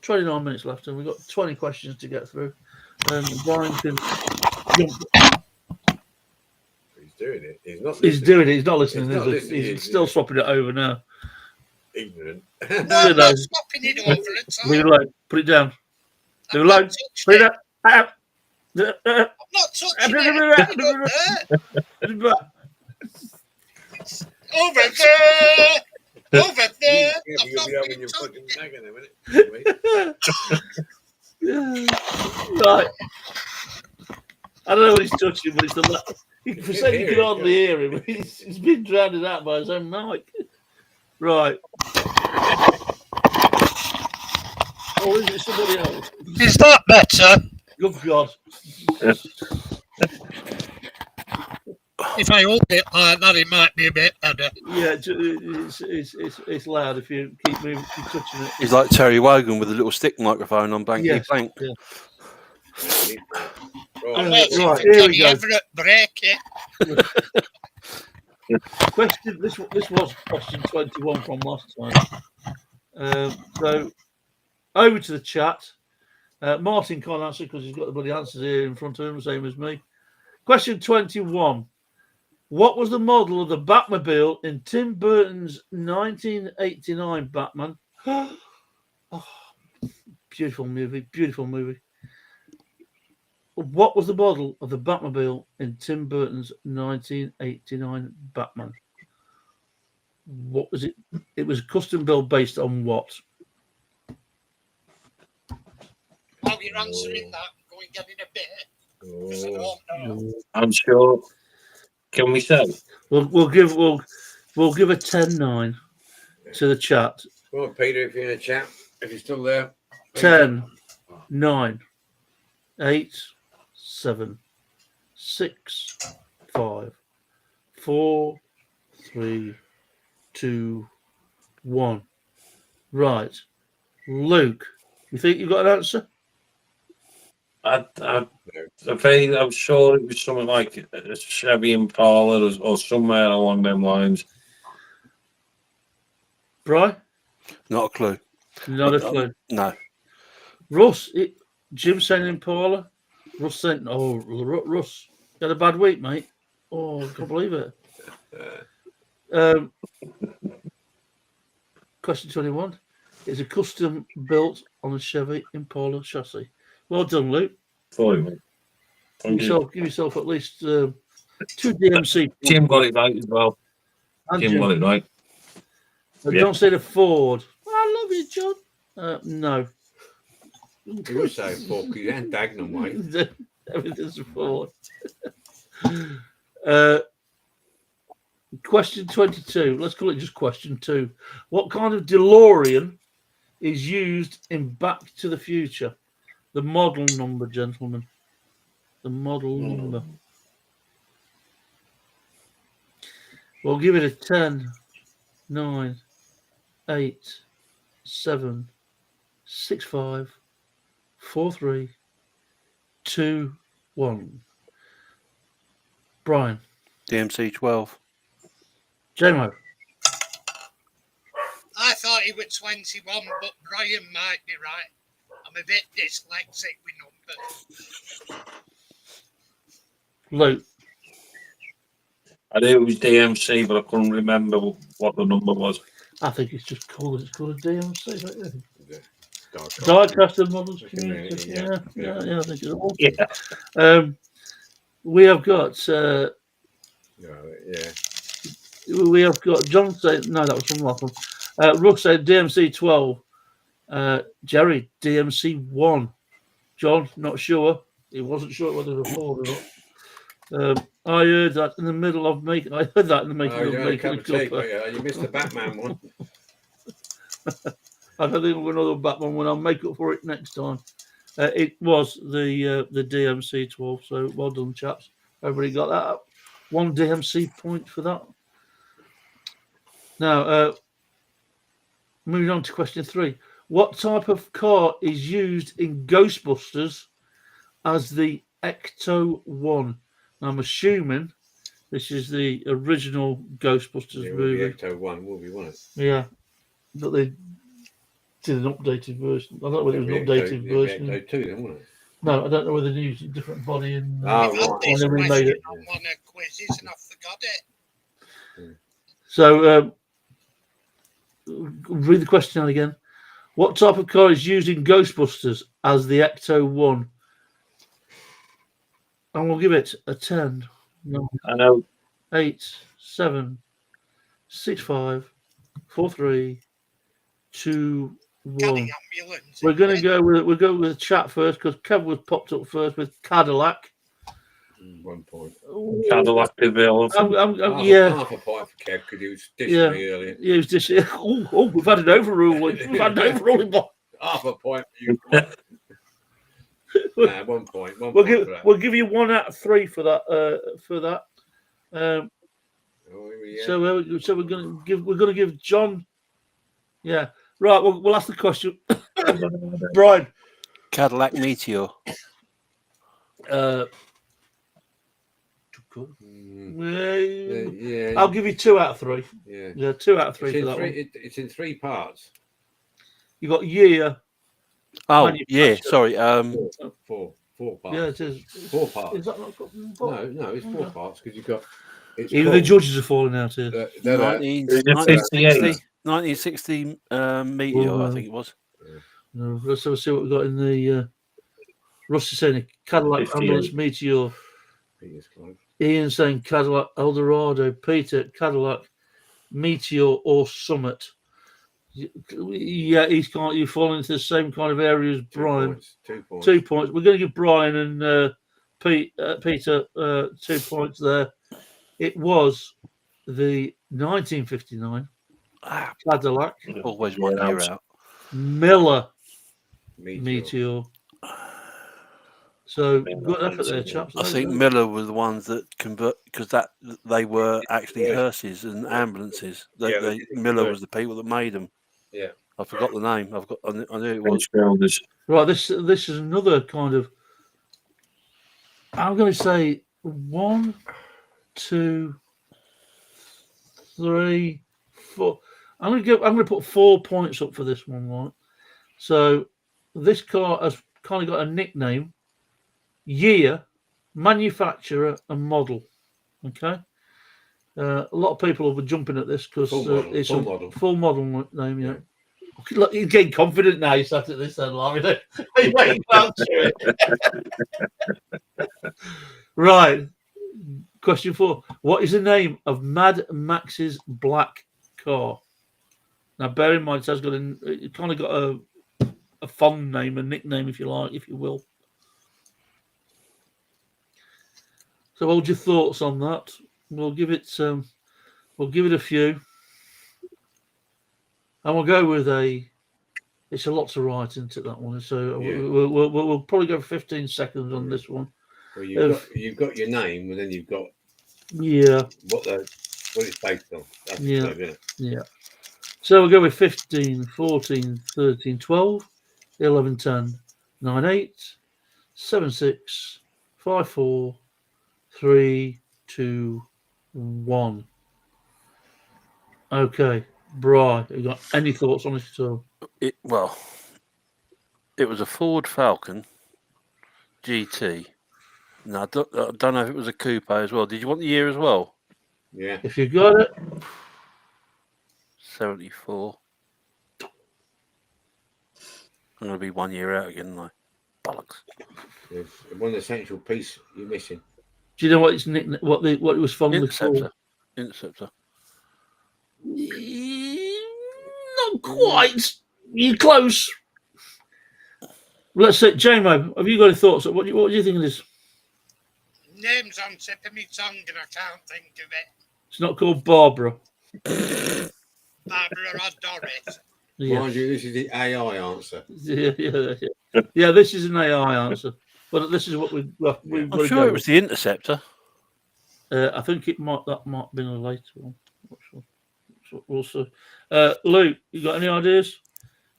29 minutes left and we've got 20 questions to get through. And Brian can jump. He's doing it. He's not. He's listening. doing it. He's not listening. He's not is he? listening, He's is he? still swapping it over now. Ignorant. no, you I'm know. not swapping it over at all. Leave it alone. Put it down. I've Leave it not alone. touched Put it it. down. I'm not touching it. Over there. Over there. Yeah, I've you'll not be been having your touching fucking it. bag in a minute. Wait. Right. I don't know what he's touching, but it's the left. For a second, you can hardly hear him. He's been drowned out by his own mic. Right. Oh, is it somebody else? Is that better? Good God. If I hold it like that, it might be a bit better. Yeah, it's loud if you keep moving, keep touching it. He's like Terry Wogan with a little stick microphone on Blank Yes. Blank. Yeah. I'm Right. waiting right, for here we Kenny go. Everett break it. Question. This was question 21 from last time. So over to the chat. Martin can't answer because he's got the bloody answers here in front of him, same as me. Question 21. What was the model of the Batmobile in Tim Burton's 1989 Batman? Oh, beautiful movie, beautiful movie. What was the model of the Batmobile in Tim Burton's 1989 Batman? What was it? It was custom built based on what? While you're answering that, go and get in a bit. Because I don't know. I'm sure. Can we say? We'll give a 10-9 to the chat. Come on, Peter, if you're in a chat, if you're still there. 10, 9, 8, 7, 6, 5, 4, 3, 2, 1. Right. Luke, you think you've got an answer? I'm sure it was something like a Chevy Impala or somewhere along them lines. Brian? Not a clue. Not a clue. No. Russ, Jim saying Impala. Russ saying, Russ, you had a bad week, mate. Oh, I can't believe it. Question 21. It's a custom built on a Chevy Impala chassis. Well done, Luke. Give yourself at least 2 DMC. Jim got it right as well. And Jim got it right. Don't say the Ford. I love you, John. No. You were saying Ford, because you ain't Dagenham, mate. Everything's a Ford. Question 22. Let's call it just question 2. What kind of DeLorean is used in Back to the Future? The model number, gentlemen. The model number. We'll give it a 10, 9, 8, 7, 6, 5, 4, 3, 2, 1. Brian. DMC 12. JMO. I thought he was 21, but Brian might be right. I'm a bit dyslexic with numbers. Luke. I knew it was DMC, but I couldn't remember what the number was. I think it's just called. It's called a DMC. Don't you think? Diecast. Diecast Models Community, Community. yeah. Yeah, I think it's. Yeah. We have got. Yeah. We have got John said no, that was from Lachlan. Russ said DMC 12. Jerry DMC 1. John, not sure. He wasn't sure whether it was a Ford or not. I heard that in the middle of making. I heard that in the making Oh, of you had a making cup a of tea, cuppa. but yeah, you missed the Batman one. I don't think we're another Batman one. I'll make up for it next time. It was the DMC 12. So well done, chaps. Everybody got that up. 1 DMC point for that. Now, moving on to question 3. What type of car is used in Ghostbusters as the Ecto-1? I'm assuming this is the original Ghostbusters Yeah, movie. the Ecto-1 will be, won't it? Yeah, but they did an updated version. I don't know whether it was an updated version. The Ecto-2 then, won't it? No, I don't know whether they used a different body in. Oh, We've had right. this When they remade question it. on one of quizzes and I forgot it. So, read the question out again. What type of car is used in Ghostbusters as the Ecto-1? And we'll give it a 10, 9, I know. 8, 7, 6, 5, 4, 3, 2, 1. Caddy ambulance. We're going to go with the chat first because Kev was popped up first with Cadillac. 1 point. Cadillac DeVille. Yeah, Half a point for Kev because he was dishing me earlier. yeah, it was just. Oh, we've had an overruling. We've had an overruling. Half a point for you. 1 point. We'll give you 1 out of 3 for that. Yeah. So we're gonna give John. Yeah, right. We'll ask the question. Brian. Cadillac Meteor. Yeah. I'll give you 2 out of 3. Yeah. Yeah, 2 out of 3 It's for in that three, one. it's in 3 parts. You got year. Oh, yeah. Manufacturer. Sorry. 4 parts. Yeah, it is. 4 parts. Is that not got No, it's 4 parts because you've got. It's Even the judges are falling out here. 1960 Meteor, I think it was. No, let's have a see what we've got in the. Russ is saying Cadillac 58. Ambulance Meteor. Ian saying Cadillac Eldorado. Peter Cadillac Meteor or Summit. Yeah, you fall into the same kind of area as Brian. 2 points. 2 points. We're going to give Brian and Peter 2 points there. It was the 1959 Cadillac Always 1 year out. Miller Meteor. So good effort there, chaps. I think Miller were the ones that convert because they were actually hearses and ambulances. Miller was the people that made them. Yeah, I forgot the name. I knew it was. Right. This is another kind of. I'm going to say 1, 2, 3, 4. I'm going to put 4 points up for this one, right? So this car has kind of got a nickname, year, manufacturer, and model. Okay. A lot of people will be jumping at this because it's full model name. Yeah. Look, he's getting confident now. He sat at this end, Larry. Right. Question 4. What is the name of Mad Max's black car? Now, bear in mind, it kind of got a fond name, a nickname, if you like, if you will. So, hold your thoughts on that. We'll give it a few, and we'll go with it's a lot to write into that one. So we'll probably go for 15 seconds on this one. Well, you've got your name, and then you've got what it's based on. That's yeah. So we'll go with 15, 14, 13, 12, 11, 10, 9, 8, 7, 6, 5, 4, 3, 2, 1. Okay, Brian, you got any thoughts on this at all? It was a Ford Falcon GT. No, I don't know if it was a coupe as well. Did you want the year as well? Yeah. If you got it, 74. I'm going to be 1 year out again, like bollocks. It's one essential piece you're missing. Do you know what its nickname? What it was fondly Interceptor. called? Interceptor. Not quite. You're close. Let's say, JMO, have you got any thoughts? What do you think of this? Name's on tip of my tongue and I can't think of it. It's not called Barbara. Barbara or Doris. Yeah. Mind you, this is the AI answer. Yeah, this is an AI answer. But this is what we've got I'm to sure go it was the Interceptor. I think that might have been a later one. Not sure. So we'll see. Luke, you got any ideas?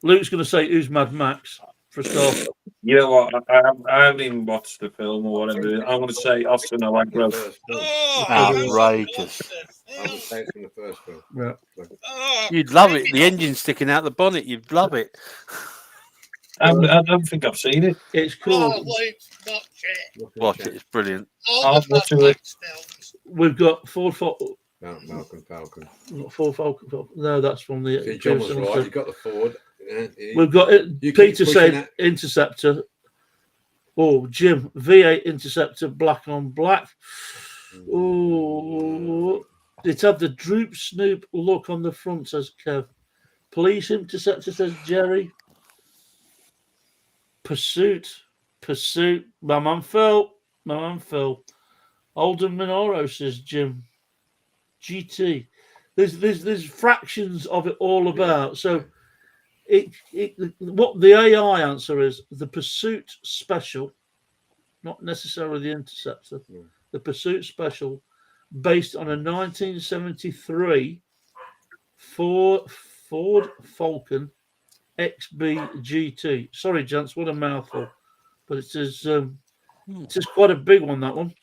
Luke's going to say who's Mad Max for a start. You know what? I haven't even watched the film or whatever. I'm going to say Austin Allegra. Oh, Outrageous. I would say it's from the first film. Yeah. Oh, You'd love it. The engine's sticking out the bonnet. You'd love it. I don't think I've seen it. It's oh, cool. Luke, watch it. Watch it. It's brilliant. All I'll the watch Mad it. Max films. We've got Ford Falcon. Malcolm Falcon. Ford Falcon. No, that's from the. See, John was right. You got the Ford. We've got it. You keep Peter pushing said that. Interceptor. Oh, Jim, V8 Interceptor, black on black. Oh, it had the Droop Snoop look on the front, says Kev. Police Interceptor, says Jerry. Pursuit. My man Phil. Alden Minoro, says Jim. GT. There's fractions of it all about. So what the AI answer is, the Pursuit Special, not necessarily the Interceptor. The Pursuit Special, based on a 1973 Ford Falcon XB GT. Sorry, gents, what a mouthful. But it's quite a big one, that one.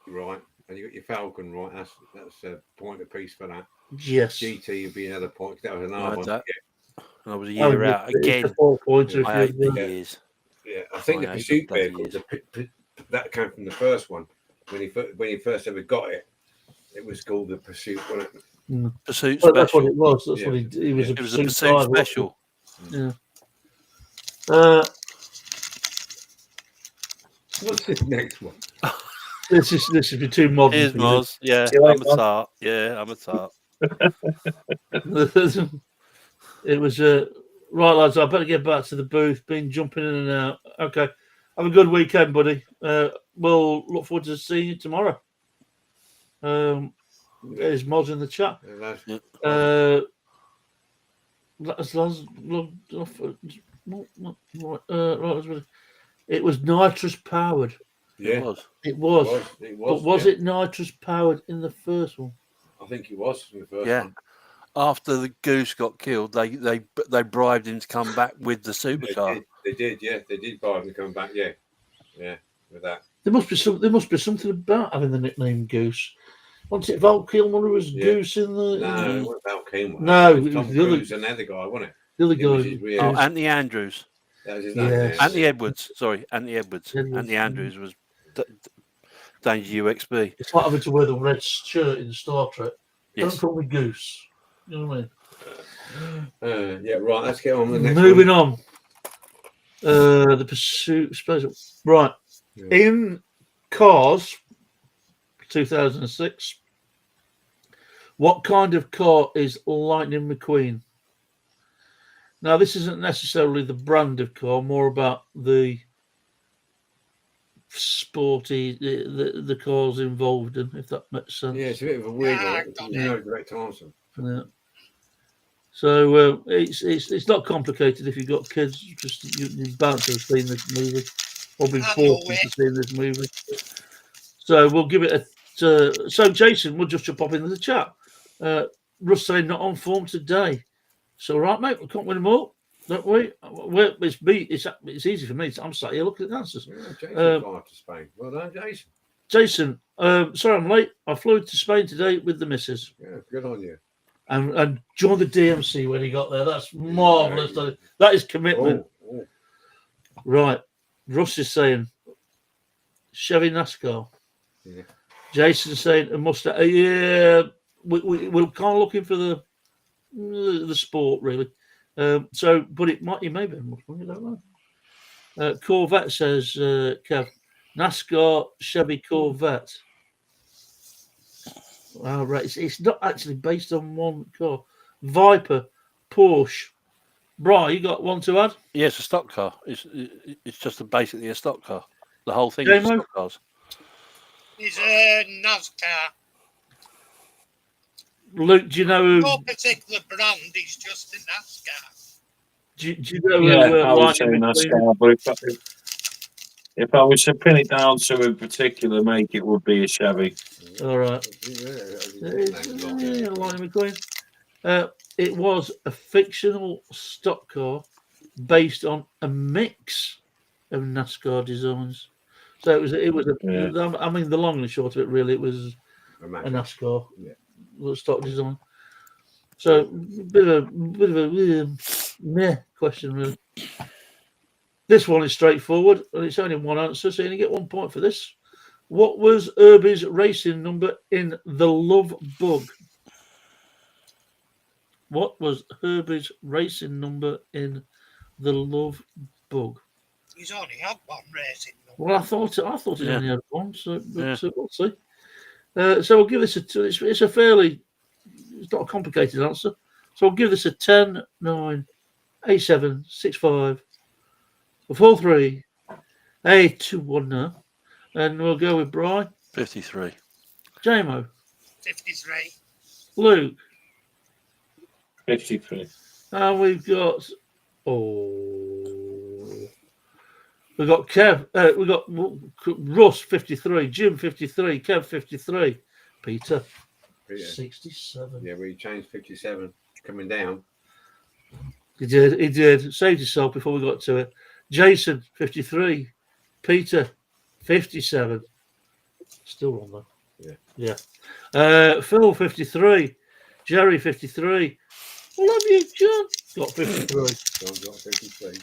Right. And you got your Falcon, right? That's a point apiece for that. Yes. GT would be another point. That was another one. That. I was a year out It's again. a 4-pointer. I hate the years. Yeah, I think the I hate Pursuit the bloody vehicle, that came from the first one. When he first ever got it, it was called the Pursuit, wasn't it? Pursuit Well, that's what Special. it was. That's Yeah. what he was. Yeah. It was a Pursuit driver. Special. Yeah. What's this next one? This is be too modern. Here's for you. Moz. Yeah, You like I'm a that? tart. Yeah, I'm a tart. It was right, lads. I better get back to the booth. Been jumping in and out. Okay, have a good weekend, buddy. We'll look forward to seeing you tomorrow. There's Moz in the chat. It was nitrous powered. Yeah, It was. It was. It But was. was Yeah. it nitrous powered in the first one? I think it was in the first Yeah. one. After the goose got killed, they bribed him to come back with the supercar. They did, yeah. They did buy him to come back, yeah. Yeah, with that. There must be something about having the nickname Goose. Wasn't it Val Kilmer who was Yeah. Goose in the? No, it wasn't Val Kilmer. No, it was it Tom was the other- Cruise and the other guy, wasn't it? The other It was guy. his real- Oh, Anthony Andrews. That was his Yes. name. yeah. Anthony Edwards. Sorry, Anthony Edwards. Edwards, Anthony yeah. Andrews was Danger UXB. It's like having to wear the red shirt in Star Trek. Yes. Don't call me Goose. You know what I mean? Yeah, right. Let's get on with the next Moving one. on. The Pursuit Special. Right. Yeah. In Cars 2006, what kind of car is Lightning McQueen? Now, this isn't necessarily the brand of car, more about the sporty, the cars involved in, if that makes sense. Yeah, it's a bit of a weird Ah, one. got There's no direct answer. Yeah. So it's not complicated if you've got kids. Just you're bound to have seen this movie, or been I forced know into it. seeing this movie. So we'll give it a. So Jason, we'll just jump up into the chat. Russ saying not on form today. So right, mate, we can't win them all, don't we? Well, it's me. It's easy for me. I'm sat here looking at the answers. Yeah, Jason fly to Spain. Well done, Jason. Jason, sorry I'm late. I flew to Spain today with the missus. Yeah, good on you. And joined the DMC when he got there. That's marvellous. That is commitment. Oh. Right. Russ is saying Chevy NASCAR. Yeah. Jason's saying a Mustang. Yeah, we're kind of looking for the sport really. So, but it may be a Mustang. I don't know. Corvette says, Kev, NASCAR Chevy Corvette. Oh, right. It's not actually based on one car. Viper, Porsche. Bri, you got one to add? Yeah, it's a stock car. It's just basically a stock car. The whole thing is stock cars. It's a NASCAR. Luke, do you know who? No particular brand. It's just a NASCAR. Do you know Yeah, who? I would say NASCAR, but if I was to pin it down to a particular make, it would be a Chevy. All right. Lightning McQueen. It was a fictional stock car based on a mix of NASCAR designs. So it was a. Yeah. I mean, the long and short of it, really, it was a NASCAR stock design. So bit of a meh question, really. This one is straightforward, and it's only one answer, so you only get 1 point for this. What was Herbie's racing number in The Love Bug? What was Herbie's racing number in The Love Bug? He's only had one racing number. Well, I thought he only had one, so we'll see. So we'll give this a two. It's a fairly, it's not a complicated answer. So we'll give this a 10, 9, 8, 7, 6, 5, 4, 3, 8, 2, 1 now. And we'll go with Bri. 53. JMO. 53. Luke. 53. And we've got we've got Kev. We've got Russ 53, Jim 53, Kev 53, Peter 67. Yeah, we changed 57 coming down. He did. Saved himself before we got to it. Jason 53, Peter 57. Still wrong though. Yeah. Phil 53, Jerry 53. I love you, John. Got 53. John got 53.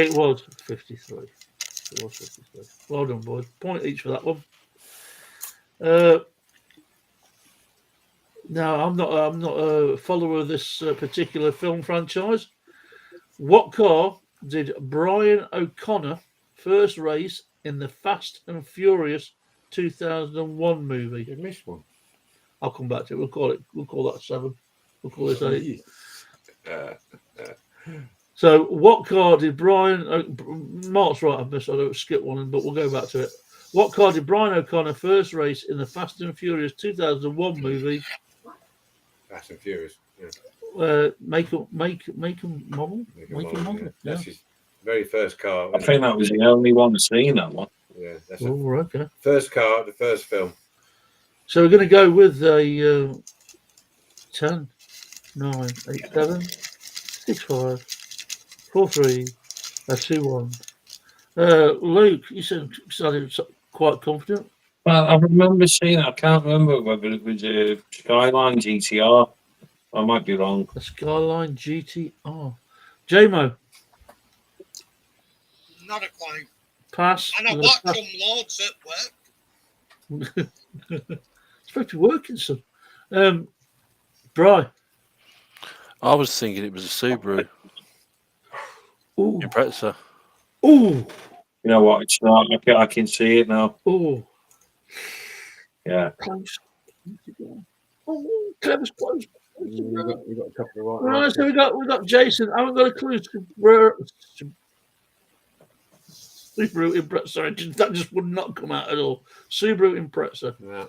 It was 53. It was 53. Well done, boys. Point each for that one. Now, I'm not a follower of this particular film franchise. What car did Brian O'Connor first race in the Fast and Furious 2001 movie? You missed one. I'll come back to it. We'll call that 7. We'll call this 8. So, what car did Brian? Mark's right. I missed. I don't skip one, but we'll go back to it. What car did Brian O'Connor first race in the Fast and Furious 2001 movie? Fast and Furious. Make a model. Yeah. That's his very first car. I think that was the only one that's seen that one. Yeah, that's Okay. first car, the first film. So we're going to go with a 10, 9, 8, 7, 6, 5, 4, 3, 2, 1. Luke, you sounded quite confident. Well, I remember seeing it. I can't remember whether it was a Skyline GTR. I might be wrong. A Skyline GTR. JMO. Not a clue. Pass. And I watch them loads at work. It's supposed to be working, son. Bri. I was thinking it was a Subaru Ooh. Impreza. Ooh. You know what? It's not. I can see it now. Ooh. Yeah. Close. Oh, Clever's close. We got a couple of right. Right, so we got Jason. I haven't got a clue. Subaru Impreza. Sorry, that just would not come out at all. Subaru Impreza. Yeah.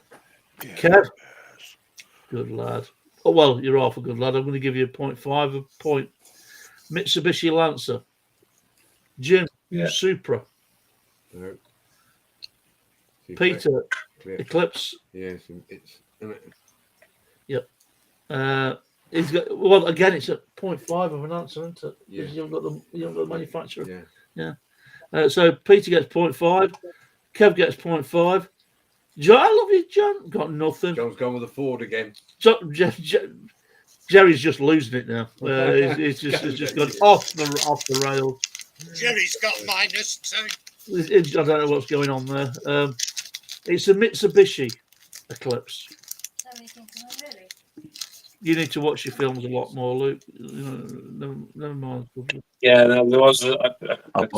Kev. Good lad. Oh well, you're half a good lad. I'm going to give you a 0.5 a point. Mitsubishi Lancer. Jim. Yeah. Supra. No. Peter. Yeah. Eclipse. Yes, it's. Yep. He's got. Well, again, it's a 0.5 of an answer, isn't it? Yeah. You haven't got the manufacturer. Yeah. So Peter gets 0.5. Kev gets 0.5. John, I love you, John. Got nothing. John's gone with a Ford again. Jerry's just losing it now. He's just gone off the rails. Jerry's got -2. I don't know what's going on there. It's a Mitsubishi Eclipse. You need to watch your films a lot more, Luke. Never mind. Yeah, no, there was a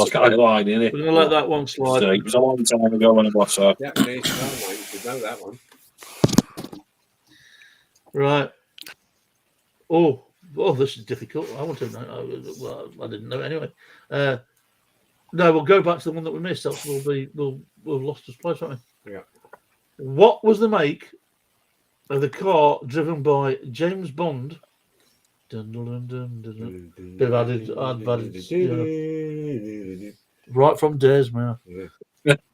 skyline in it. We're going to let that one slide. So it was a long time ago when I watched that. Japanese film, mate. You should know that one. Right. Oh, this is difficult. I want to know. Well, I didn't know anyway. No, we'll go back to the one that we missed. Else we'll have lost his place, won't we? Yeah. What was the make of the car driven by James Bond? Dun, dun, dun, dun, dun, dun. Bit of added, right from Dare's mouth. Yeah.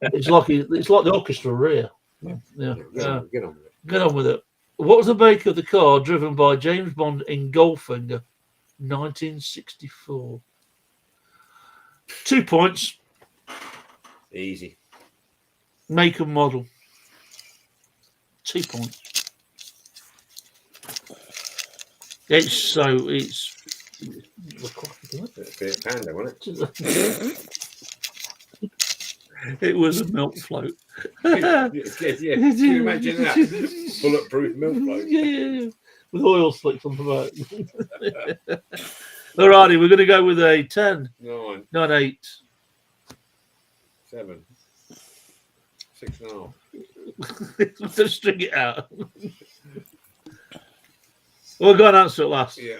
It's like the orchestra rear. Yeah. Get on with it. Get on with it. What was the make of the car driven by James Bond in Goldfinger, 1964? 2 points. Easy. Make and model. 2 points. It's It's Panda, wasn't it? it was a milk float. Yeah. Can you imagine that? Bulletproof milk float. Yeah. With oil slicks on the back. Alrighty, we're going to go with a 10. 9, 9, 8. 7, 6.5. Just string it out. We'll go and answer it last. Yeah.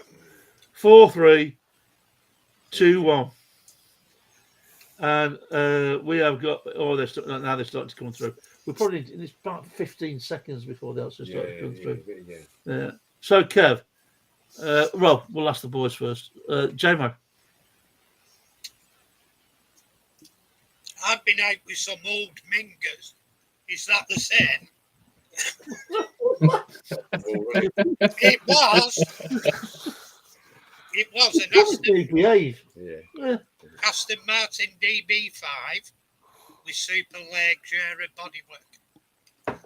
4, 3, 2, 1. And we have got. Oh, now they're starting to come through. We're probably it's about 15 seconds before the answers start to come through. Yeah. So, Kev. Well, we'll ask the boys first. JMO. I've been out with some old mingers. Is that the same? It was an Aston Martin DB5 with super Leggera bodywork.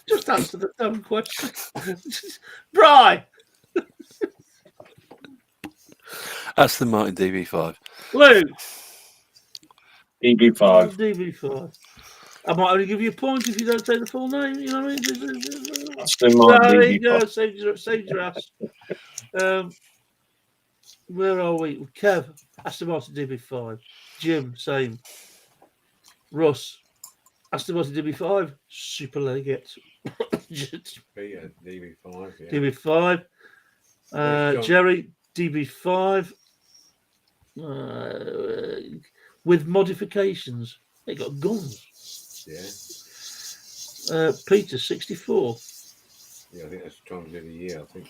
Just answer the dumb question. Bri. Aston Martin DB5. Luke. DB5. DB5. I might only give you a point if you don't take the full name. You know what I mean? Aston Martin There you go. DB5. Saved your ass. Where are we? Kev, Aston Martin DB5. Jim, same. Russ, Aston Martin DB5. Super Leggett. Peter, DB5. Yeah. DB5. Jerry, DB5. With modifications. They got guns. Yeah. Peter, 64. Yeah, I think that's trying to do the year, I think.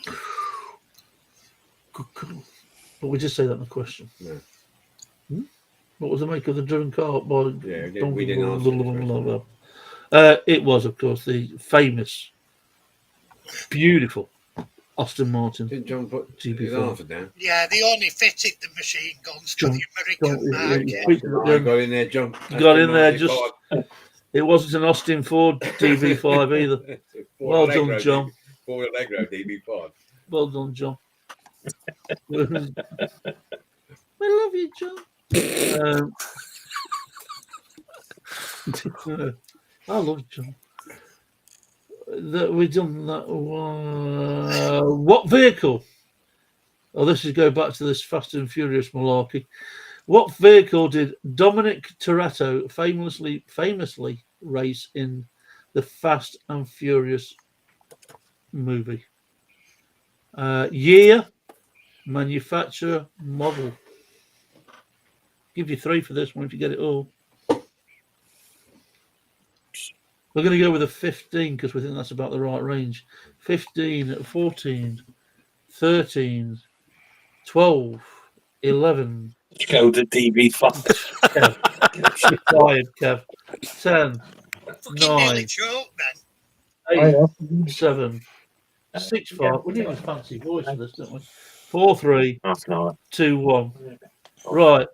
But we just say that in the question. No. What was the make of the driven car? By Yeah, we didn't answer the it was, of course, the famous, beautiful Aston Martin. Didn't John put his DB5. answer down? Yeah, they only fitted the machine guns for the American market. I got in there, John. You got in there, just. It wasn't an Austin Ford DB5 either. Well done, John. Ford Allegro DB5. Well done, John. We love you, John. I love John. We've done that one. What vehicle? Oh, this is go back to this Fast and Furious malarkey. What vehicle did Dominic Toretto famously race in the Fast and Furious movie? Year, manufacturer, model. Give you 3 for this one if you get it all. We're going to go with a 15 because we think that's about the right range. 15, 14, 13, 12, 11. Let's go to DB5. Kev. You're tired, Kev. 10, Fucking 9, nearly choked then. 8, 7, 6, 5. We need a fancy voice for this, don't we? 4, 3, 2, 1. Right.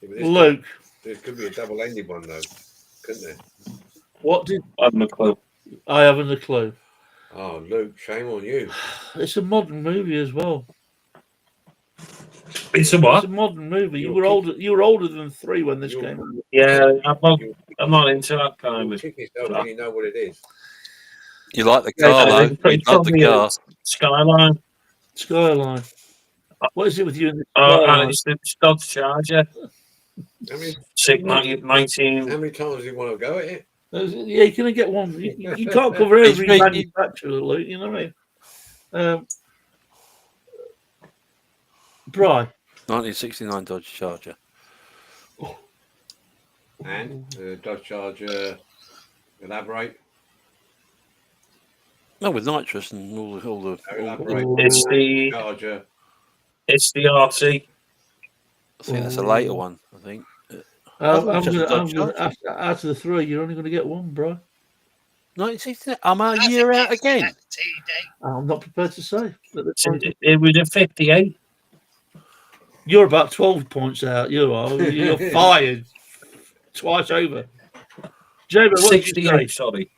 Luke. There could be a double-ended one, though, couldn't there? What did I haven't a clue. I haven't a clue? Oh, Luke, shame on you. It's a modern movie as well. It's a what? It's a modern movie. You were older than 3 when this came out. Yeah, I'm not into that kind You of kick yourself when you know what it is. You like the car, though. You It's love the probably car. Skyline. Skyline. What is it with you in the Oh, Skyline? it's the Dodge Charger. How many, 19. how many times do you want to go at it? Yeah, you're going to get one. You can't cover It's every really- manufacturer, Luke, you know what I mean? Bri, 1969 Dodge Charger. And the Dodge Charger, elaborate. No, with nitrous and all the Elaborate. It's the Charger. RT. I think that's a later one. I think. I'm just a Dodge gonna, Charger. out of the three, you're only going to get one, bro. 1969. I'm a I year think out it's again. TD. I'm not prepared to say. It was a 58. You're about 12 points out. You are. You're fired twice over. Jamie, what did you say? 68, sorry.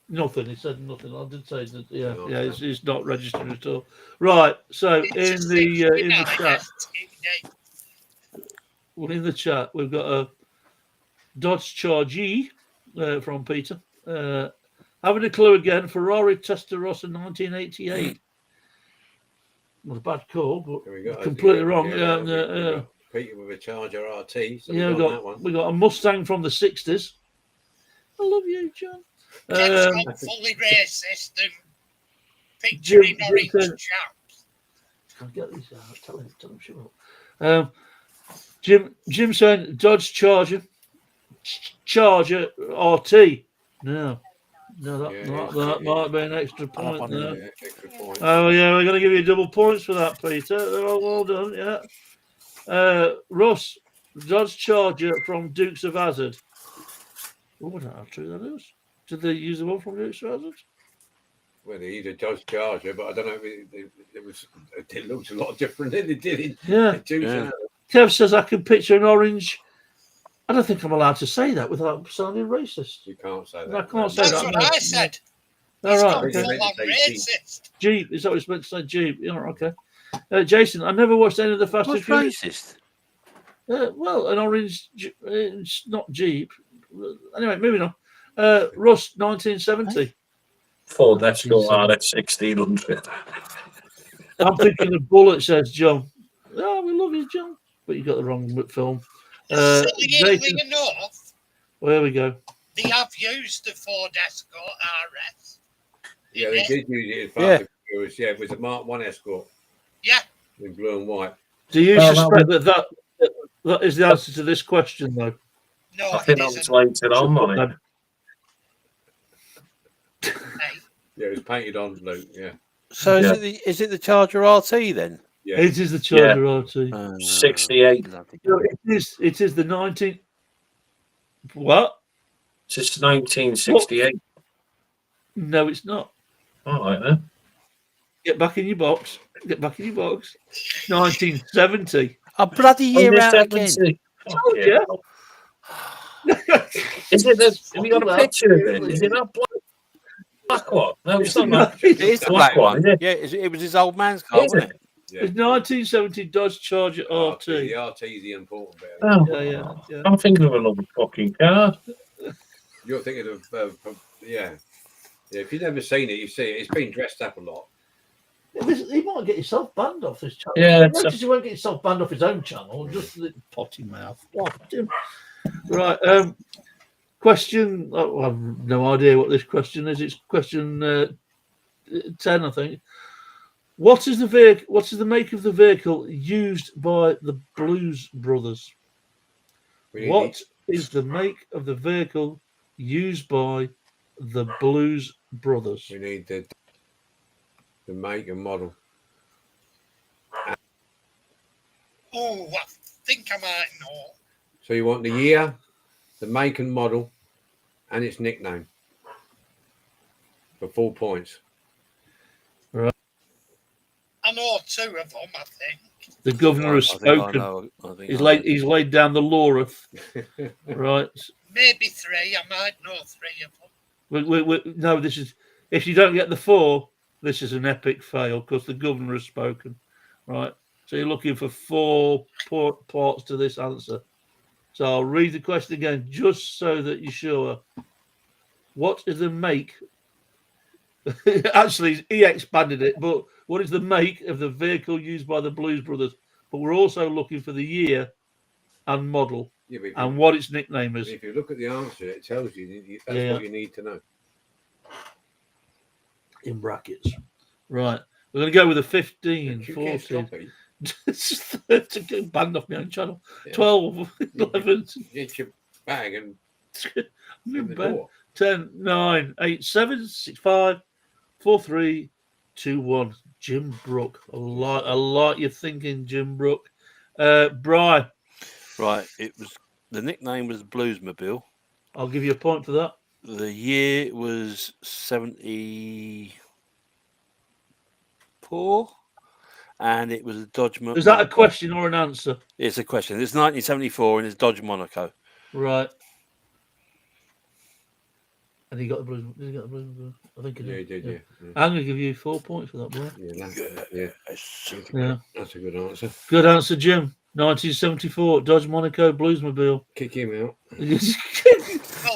Nothing. He said nothing. I did say that. Yeah, No, yeah. It's not registered at all. Right. So It's in the 69 chat, TD. well, in the chat, we've got a Dodge Charge from Peter. Having a clue again. Ferrari Testarossa 1988. Not a bad call, but There we go. completely wrong. we Yeah, got Peter with a Charger RT. So yeah, we got that one. we got a Mustang from the 60s. I love you, John. Kev's Um, got fully racist and picturing Jim orange Wilson. chaps. I'll get these out. Tell him, shut up. Jim saying Dodge Charger RT. No, that might be an extra point one there. Yeah, extra point. Oh yeah, we're going to give you double points for that, Peter. Well done, yeah. Russ, Dodge Charger from Dukes of Hazzard. Oh, I don't know how true that is. Did they use the one from Dukes of Hazzard? Well, they used a Dodge Charger, but I don't know if it looked a lot different than it did in Yeah. Yeah. Kev says I can picture an orange. I don't think I'm allowed to say that without sounding racist. You can't say that. I can't say That's that. what no. I said. All He's right. gone Okay. full on racist. Jeep. Is that what it's meant to say? Jeep. Yeah, okay. Jason, I never watched any of the Fast and What's Furious. racist? Well, an orange. It's not Jeep. Anyway, moving on. Russ, 1970. Ford Escort RS 1600. I'm thinking of Bullet, says John. Oh, we love you, John. But you got the wrong film. Silly Jason, enough, there we go. they have used the Ford Escort RS. Yeah, they did use it in Yeah. Fast and Furious. Yeah, it was a Mark 1 Escort Yeah, in blue and white. Do you Well, suspect that is the answer to this question, though? no, I think it that was isn't. later on it. Hey, Yeah, it was painted on, Luke. Yeah. So Yeah. is it the Charger RT then? Yeah. It is the Charger RT. 68. Bloody No, it is the 19. What? It's 1968. No, it's not. All right then. Get back in your box. Get back in your box. 1970. A bloody year Under out again. 70. Oh, yeah. Is it the? Have you got a picture of it? Is it that black one? No, it's not. It is the Black black one, one. is it? Yeah, it was his old man's car, Is wasn't it? Yeah. It's 1970 Dodge Charger RT. The RT is the important bit. Oh, Yeah. I'm thinking of another fucking car. You're thinking of, yeah. If you've never seen it, you see it. It's been dressed up a lot. He might get himself banned off this channel. Yeah, Notice he won't get himself banned off his own channel. Just the potty mouth. Right. Question. Oh, I have no idea what this question is. It's question 10, I think. What is the vehicle? What is the make of the vehicle used by the Blues Brothers? What is the make of the vehicle used by the Blues Brothers? We need the make and model. oh, I think I might know. So you want the year, the make and model, and its nickname for 4 points. I know two of them, I think. The governor has I think I spoken. know. I think He's I laid. know. He's laid down the law. Right. Maybe three. I might know three of them. No, this is. If you don't get the 4, this is an epic fail because the governor has spoken. Right. So you're looking for 4 parts to this answer. So I'll read the question again, just so that you're sure. What is the make? Actually, he expanded it, but what is the make of the vehicle used by the Blues Brothers? But we're also looking for the year and model Yeah, but and what its nickname is. if you look at the answer, it tells you that's Yeah. what you need to know. In brackets. Right. We're going to go with a 15, You 14. can't stop it. To get banned off my own channel. Yeah. 12, 11, Get your bag and in the bed. door. 10, 9, 8, 7, 6, 5, 4, 3, 2, 1. Jim Brook. I like your thinking, Jim Brook. Bri, Right. It was the nickname was Bluesmobile. I'll give you a point for that. The year was 74, and it was a Dodge. Is that a question or an answer? It's a question. It's 1974, and it's Dodge Monaco. Right. And he got the Blues. Did he get the Blues? I think he Yeah, did. he did, yeah. I'm going to give you 4 points for that, bro. Yeah, Yeah. that's a good answer. Good answer, Jim. 1974, Dodge Monaco Bluesmobile. Kick him out. Well,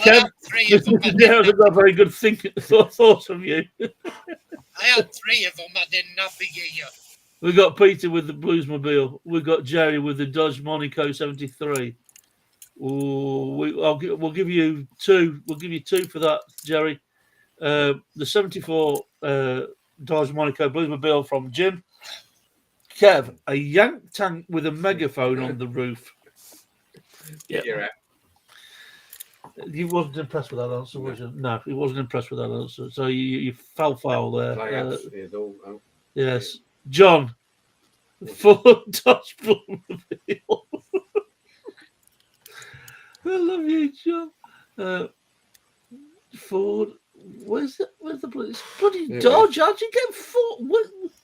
I had three of them. I Yeah, didn't, not very good thoughts from you. I had three of them. I didn't have the year. We got Peter with the Bluesmobile. We got Jerry with the Dodge Monaco 73. Ooh, we'll give you two. We'll give you two for that, Jerry. The 74 Dodge Monaco Bluesmobile from Jim. Kev, a Yank tank with a megaphone on the roof. Yeah. You're out. You wasn't impressed with that answer, was you? No, he wasn't impressed with that answer. So you fell foul there. Play out. Yes. John, Ford Dodge Bluesmobile. I love you, John. Ford. Where's the it's bloody Yeah, Dodge? How'd you get Ford?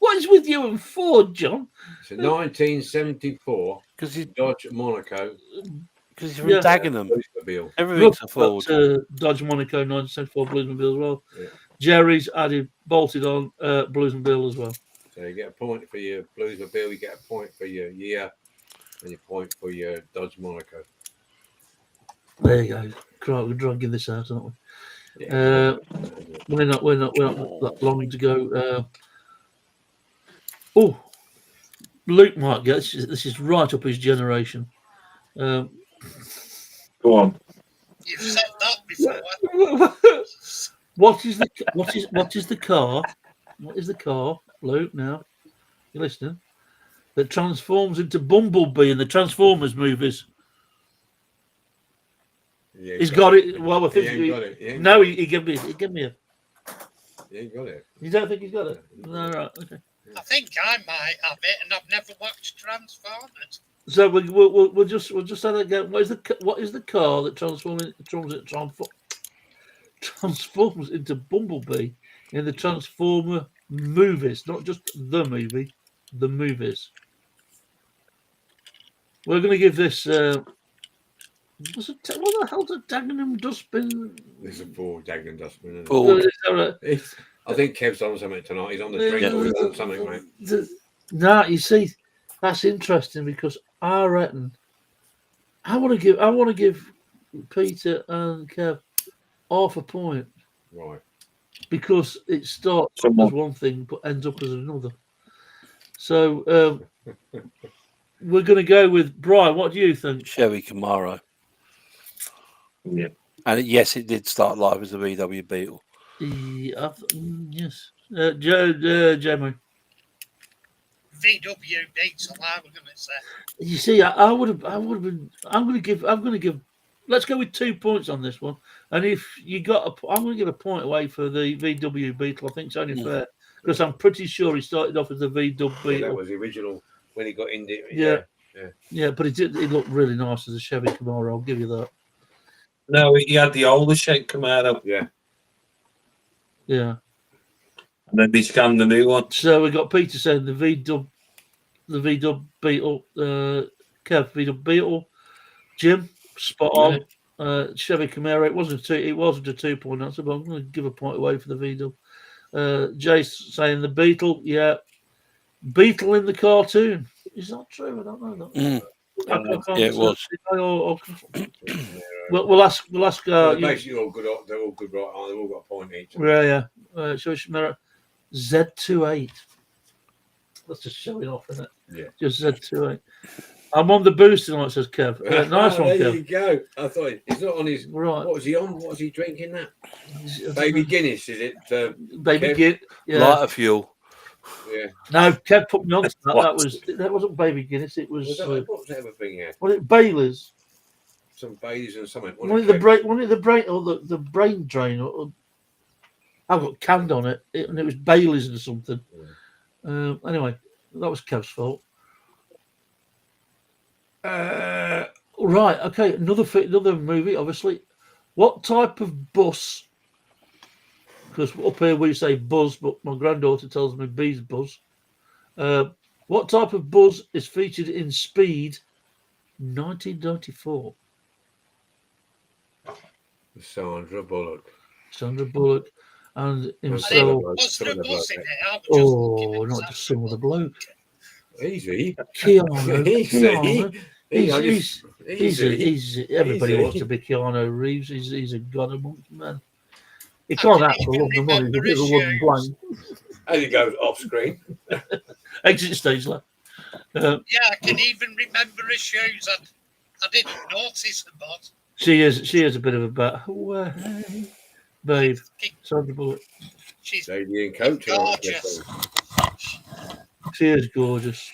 What is with you and Ford, John? It's a 1974 Because he's Dodge Monaco from Yeah. Dagenham. Bluesmobile. Everything's a Ford. Dodge Monaco 1974 Bluesmobile as well. Yeah. Jerry's bolted on Bluesmobile as well. So you get a point for your Bluesmobile, you get a point for your year, and your point for your Dodge Monaco. There you go. Right, we're dragging this out, aren't we? Yeah. We're not that long to go. Oh, Luke might get this is right up his generation. Go on. You've said that before. What is the car? What is the car, Luke? Now you listening? That transforms into Bumblebee in the Transformers movies. Yeah, He's got it. Well, I think He ain't got it. He ain't no, he gave me a. He ain't got it. You don't think he's got it? No, right. Okay. I think I might have it, and I've never watched Transformers. So we'll just say that again. What is the car that transforms into Bumblebee in the Transformer movies? Not just the movie, the movies. We're going to give this. What the hell's a Dagenham dustbin? There's a Ford Dagenham dustbin. Isn't Ford. Is there a- it? I think Kev's on something tonight. He's on the drink or he's on something, mate. Nah, you see, that's interesting because I reckon I want to give Peter and Kev half a point Right. because it starts as one thing but ends up as another. So we're going to go with Brian. What do you think? Chevy Camaro. Yeah. And yes, it did start life as a VW Beetle. Yes, Jamie. VW Beetle, I was going to say. You see, I would have been. I'm going to give. Let's go with 2 points on this one. And if you got, I'm going to give a point away for the VW Beetle. I think it's only fair because I'm pretty sure he started off as a VW Beetle. Yeah, that was the original when he got in there. Yeah, but it looked really nice as a Chevy Camaro. I'll give you that. No, he had the older shape Camaro, Yeah. Yeah. and then they scanned the new one. So we got Peter saying the VW Beetle, Kev VW Beetle, Jim spot on. Chevy Camaro. It wasn't a 2 point answer, but I'm going to give a point away for the VW. Jace saying the Beetle. Yeah, Beetle in the cartoon. Is that true? I don't know that. I can't Yeah, it was. We'll ask. They're basically all good. They're all good, right? They've all got a point each. Yeah. So it's Z28. That's just showing off, isn't it? Yeah. Just Z28. I'm on the boost tonight, says Kev. Nice one, there Kev. you go. I thought he's not on his. Right. What was he on? What was he drinking? That Baby Guinness, is it? Baby Kev? Guinness. Yeah. Lighter fuel. Yeah. No, Kev put me on to that. What? That wasn't Baby Guinness. It was. What was that other thing he had? Was it Bailey's? Some Baileys and something. One of the brain or the brain drain. I've got canned on it, and it was Bailey's or something. Anyway, that was Kev's fault. Right, okay, another movie, obviously. What type of bus? Because up here we say buzz, but my granddaughter tells me bees buzz. What type of buzz is featured in Speed 1994? Sandra Bullock. Sandra Bullock and I himself. didn't, was there a bus in it? I was just looking Oh, at not that. just some of the bloke. Easy. Keanu. Easy. He's everybody Easy. wants to be Keanu Reeves. He's a god amongst men. He I can't can act for even love of money. He's a bit of a remember wooden his plank. As he goes off screen. Exit stage left. Yeah, I can even remember her shoes. I didn't notice them, but She is a bit of a bat. Way, babe. Sandra Bullock. she's Lady and coach. gorgeous. She is gorgeous.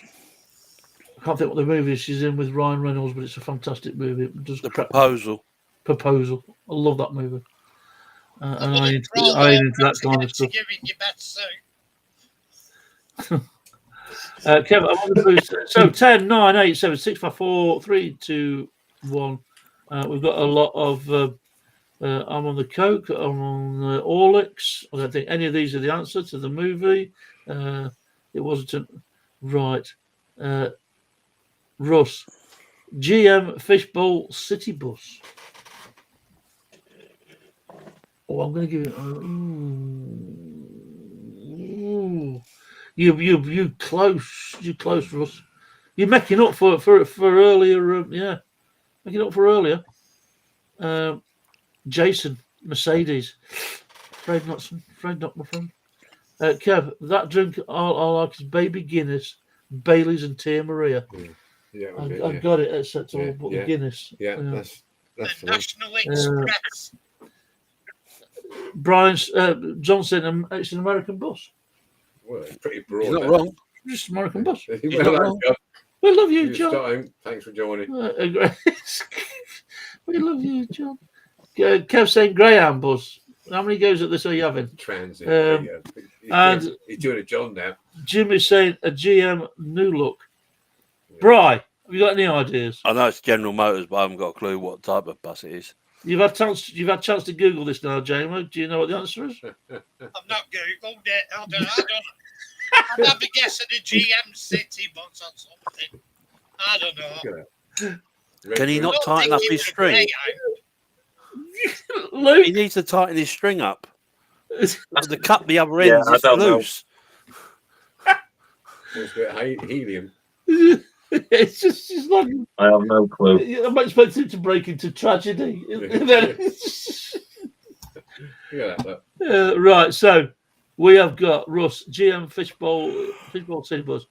I can't think what the movie is she's in with Ryan Reynolds, but it's a fantastic movie. It does The crack- proposal. Proposal. I love that movie. And Well, I it's into rather that to kind of get stuff. to you in your best suit. Kevin, I'm on the boost. So 10, 9, 8, 7, 6, 5, 4, 3, 2, 1. We've got a lot of. I'm on the Coke. I'm on Orlix. I don't think any of these are the answer to the movie. It wasn't right. Russ, GM Fishbowl City Bus. Oh, I'm going to give it. You close, Russ. You're making up for earlier. Yeah, making up for earlier. Jason Mercedes. Afraid not, my friend. Kev, that drink I like is Baby Guinness, Bailey's, and Tia Maria. Yeah, I got it. Except all but the Guinness. Yeah, that's The the one. National Express. Brian Johnson. It's an American bus. Well, it's pretty broad. He's not isn't wrong. Just an American bus. it? He's Well, not that's wrong. good. We love you, You John. starting. Thanks for joining. We love you, John. Kev saying Greyhound bus. How many goes at this are you having? Transit. and- he's doing a John now. Jim is saying a GM new look. Bri, have you got any ideas? I know it's General Motors, but I haven't got a clue what type of bus it is. You've had chance to Google this now, Jamie. Do you know what the answer is? I've not googled it. I don't know. I'd have a guess at a GM City bus or something. I don't know. Can he I not don't tighten think up it his was a string? Greyhound. Luke, He needs to tighten his string up. The cut the other Yeah, end I is don't know. loose. Let's do it. Helium. it's like I have no clue. I'm expecting it to break into tragedy. Yeah, that. Right, so we have got Russ, GM Fishbowl City Bus,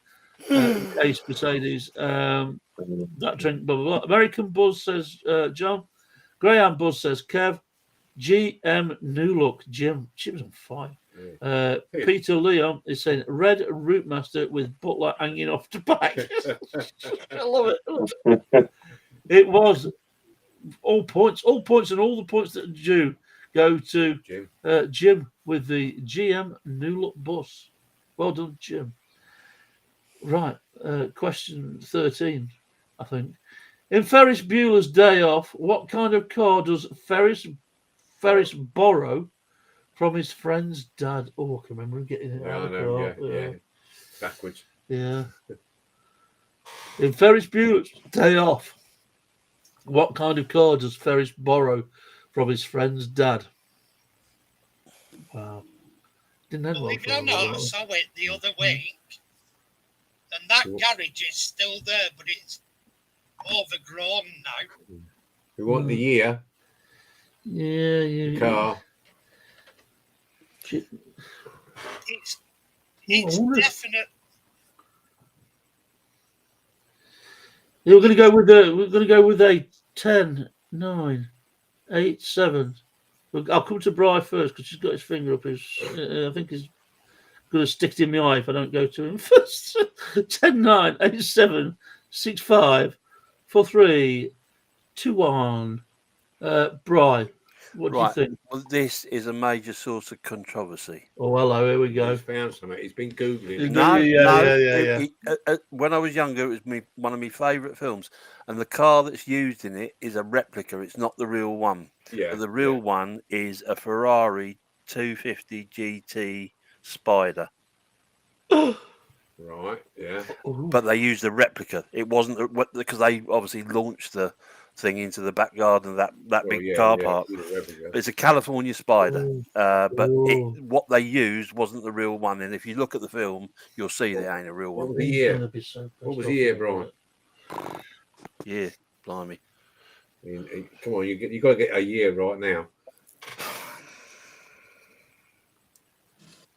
Ace Mercedes, that drink, blah, blah, blah. American Buzz says John. Graham Buzz says Kev. GM New Look, Jim. Jim's on fire. Peter Leon is saying Red Rootmaster with Butler hanging off the back. I love it. It was all points, and all the points that are due go to Jim with the GM New Look bus. Well done, Jim. Right, question 13, I think. In Ferris Bueller's Day Off, what kind of car does Ferris borrow from his friend's dad? Oh, I can remember him getting it. Yeah, out I of the know. car. Yeah. Backwards. Yeah. In Ferris Bueller's Day Off, what kind of car does Ferris borrow from his friend's dad? Wow. Didn't end well Believe for it or him, not, I did it? saw it the other week, and that garage is still there, but it's overgrown now. We want the year, Yeah, the car. It's wonder- definite. Yeah, we're going to go with a 10, 9, 8, 7. I'll come to Bri first because he's got his finger up his. I think he's going to stick it in my eye if I don't go to him first. 10, 9, 8, 7, 6, 5, 4, 3, 2, 1. Bri, what do you think? Well, this is a major source of controversy. Oh, hello, here we go. He's found something. He's been googling. it. No, Yeah, no. yeah. When I was younger, it was one of my favourite films, and the car that's used in it is a replica. It's not the real one. Yeah, The real one is a Ferrari 250 GT Spider, right. Yeah, but they used a replica. It wasn't because they obviously launched the thing into the back garden of that big car park. It's a California Spider, but what they used wasn't the real one. And if you look at the film, you'll see they ain't a real What one. was the year? What was the year, Brian? Yeah, blimey. Come on, you got to get a year right now.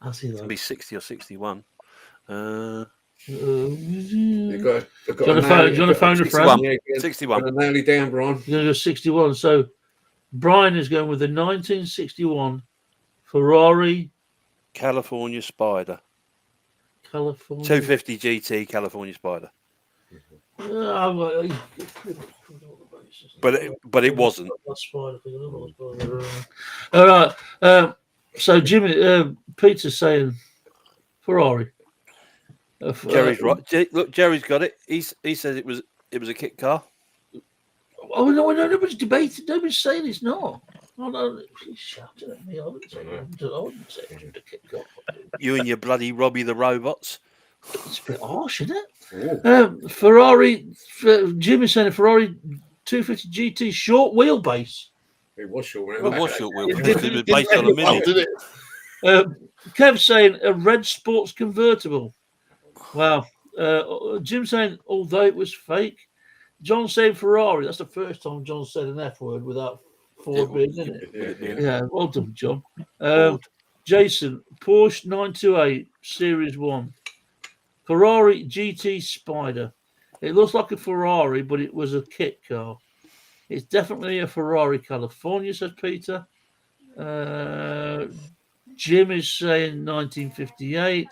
I see It's gonna be 60 or 61. You got Do you want to phone a friend? 61. Nail it down, Brian. You're going to go 61. So Brian is going with the 1961 Ferrari California Spider. California. 250 GT California Spider. But it wasn't. All right. So Jimmy, Peter's saying Ferrari. Jerry's right. Look, Jerry's got it. He says it was a kit car. Oh no, nobody's debating. Nobody's saying it's not. Oh no, he's shouting at me. I wouldn't say it was a kit car. You and your bloody Robbie the Robots. It's a bit harsh, isn't it? Ferrari. Jimmy's saying a Ferrari 250 GT short wheelbase. It was short. It was short wheelbase. It was based on a Mini. Kev's saying a red sports convertible. Wow. Jim saying although it was fake. John saying Ferrari. That's the first time John said an F word without Ford being in it. Yeah, well done, John. Jason, Porsche 928 Series 1. Ferrari GT Spider. It looks like a Ferrari, but it was a kit car. It's definitely a Ferrari California, says Peter. Jim is saying 1958.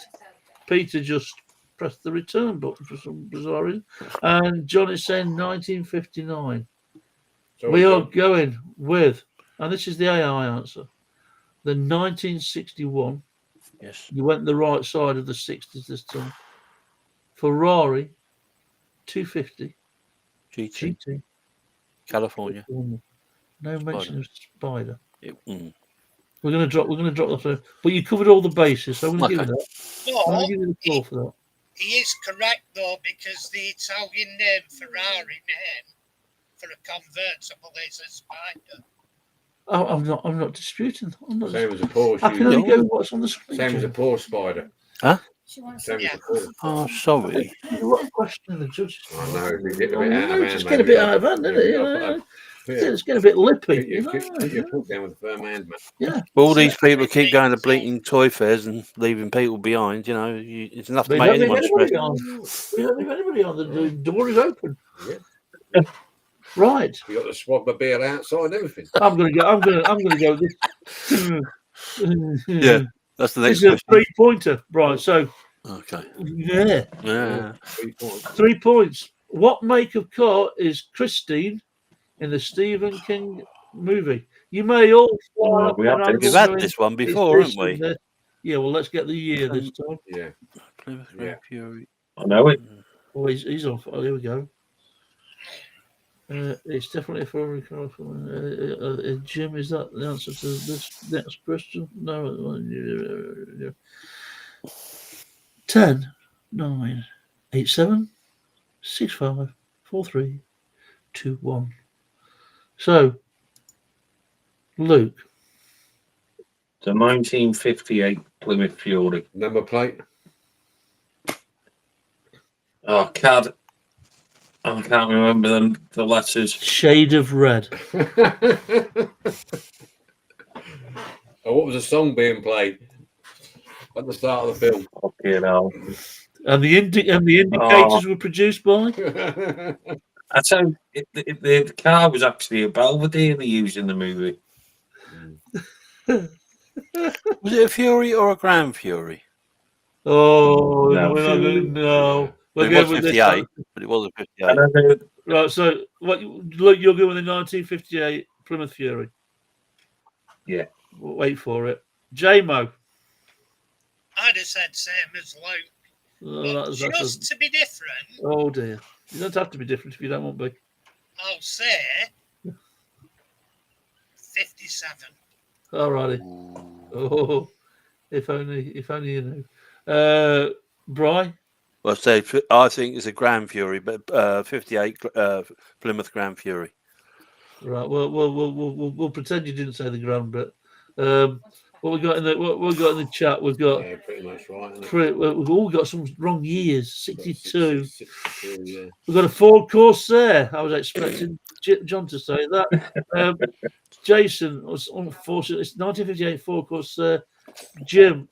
Peter just pressed the return button for some bizarre reason. And John is saying 1959. We are going with, and this is the AI answer, the 1961. Yes. You went the right side of the 60s this time. Ferrari 250 GT California. No mention of Spider. We're going to drop that, but you covered all the bases, so I'm going to give you that. No, I'm going to give you the call for that. he is correct though, because the Italian name Ferrari name for a convertible is a Spider. Oh, I'm not disputing. Same as a Porsche. I can only go with what's on the screen. Same as a Porsche Spider. Huh? Same as a Porsche. Oh, sorry. What a question the judges. I know. It's getting a bit out of hand. Just get a bit out of hand, isn't it? It's getting a bit lippy. Put your foot down with a firm hand, man. Yeah. All these people keep going to blinking toy fairs and leaving people behind. You know, it's enough to We make don't leave anyone anybody stressed. on. We don't leave anybody on. The door is open. Yeah. Right. We got the swab of beer outside and everything. I'm gonna go with this. Yeah, that's the next This is a question. 3-pointer, right? So Okay. yeah, 3 points. 3 points. What make of car is Christine in the Stephen King movie? You may all fly up We have and We've I'm had going, this one "Is before, this haven't we? in there?" Yeah, well, let's get the year this time. Yeah. Plymouth Yeah. Grand Fury. I know it. Oh, he's on. Oh, here we go. It's definitely a Ferrari car. Jim, is that the answer to this next question? No. 10, 9, 8, 7, 6, 5, 4, 3, 2, 1. So, Luke. The 1958 Plymouth Fury. Number plate. Oh, CAD I can't remember the letters. Shade of red. Oh, what was the song being played at the start of the film? Fucking hell. And the indicators were produced by. I tell you, the car was actually a Belvedere they used in the movie. Was it a Fury or a Grand Fury? Oh, No. we're not going. No, we're It going was with this 58, one. but it was a 58. And then Right. So, what? Look, you're going with the 1958 Plymouth Fury. Yeah. We'll wait for it. J-Mo. I'd have said same as Luke. Oh, But just to be different, oh dear. You don't have to be different if you don't want to be. I'll say 57. Alrighty. Oh, if only you knew. Bri. Well, I think it's a Grand Fury, but 58 Plymouth Grand Fury. Right. Well, we'll pretend you didn't say the grand bit. What we got in the chat? We've got Yeah, pretty much right. Isn't it? we've all got some wrong years. 62. 62, yeah. We've got a Ford Corsair. I was expecting John to say that. Jason was unfortunate. It's 1958 Ford Corsair. Jim,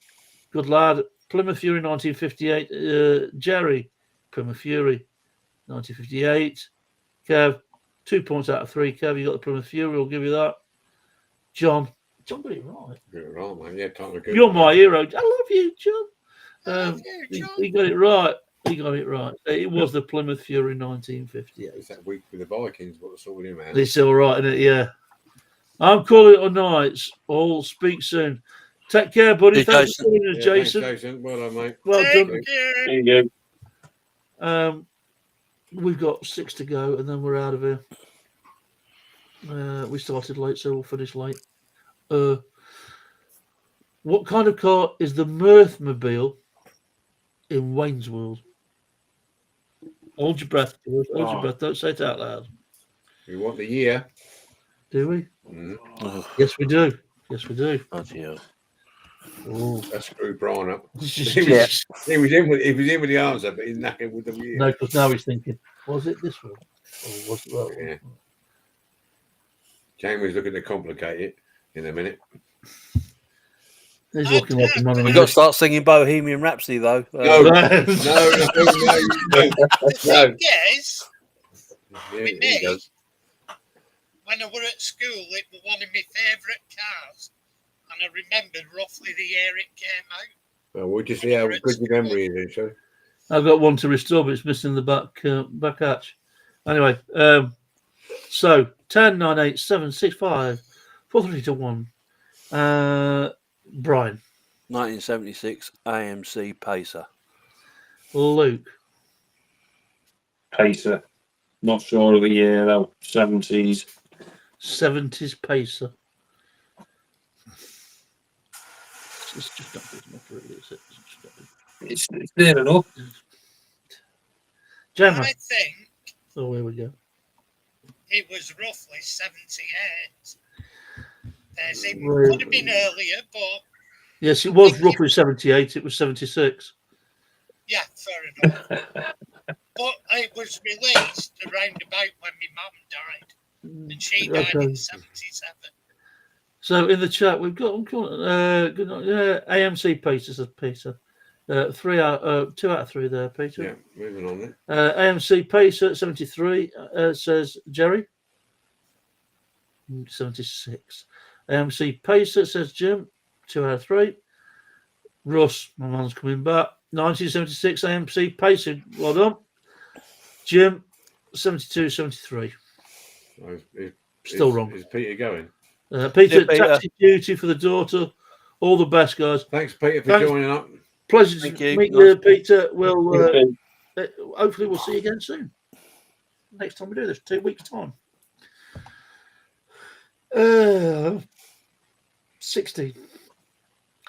good lad. Plymouth Fury 1958. Jerry, Plymouth Fury 1958. Kev, 2 points out of 3. Kev, you got the Plymouth Fury. We'll give you that. John got it right. Get it right, man. Yeah, time to go. You're my hero. I love you, John. I love you, John. He got it right. He got it right. It was the Plymouth Fury 1958. It's that week with the Vikings, but it's all in, man. It's all right, isn't it? Yeah. I'm calling it on nights. All speak soon. Take care, buddy. Hey, Thanks for Jason. joining us, Jason. Thanks, Jason. Well done, mate. Well Thank done. you. there you go. We've got 6 to go, and then we're out of here. We started late, so we'll finish late. What kind of car is the Mirthmobile in Wayne's World? Hold your breath, George. Hold your breath. Don't say it out loud. We want the year. Do we? Oh, Yes, we do. Yes, we do. bloody hell. Oh. That screwed Brian up. Yeah. He was in with the answer, but he's knackered with the year. No, because now he's thinking, was it this one? Or was it that one? Yeah. Jamie's looking to complicate it in a minute. He's looking like a man on We've a got to start singing Bohemian Rhapsody, though. No, no, no. The thing is, Yeah, with he me, does. when I were at school, it was one of my favourite cars. And I remember roughly the year it came out. Well, we'll just see how good your memory is, so. I've got one to restore, but it's missing the back hatch. Anyway, so 10, 9, 8, 7, 6, 5, 4, 3, 2, 1. Brian. 1976 AMC Pacer. Luke. Pacer. Not sure of the year though. 70s. 70s Pacer. It's just not good enough, really, is it? It's just not good. It's near enough. Gemma. I think Oh, here we go. it was roughly 78. It Really? could have been earlier, but Yes, it was roughly 78. It was 76. yeah, fair enough. But it was released around about when my mum died, and she died Okay. in 77. So in the chat, we've got good night, AMC Peter says Peter. 2 out of 3 there, Peter. Yeah, moving on then. AMC Pacer 73 says Jerry. 76. AMC Pacer says Jim. 2 out of 3. Russ, my man's coming back. 1976 AMC Pacer. Well done. Jim. 72, 73. Still wrong. Is Peter going? Peter, Yeah, Peter. taxi duty for the daughter. All the best, guys. Thanks, Peter, for Thanks. joining up. Pleasure Thank to you. meet Nice you, Peter. We'll Okay. hopefully we'll see you again soon. Next time we do this, 2 weeks' time. 16.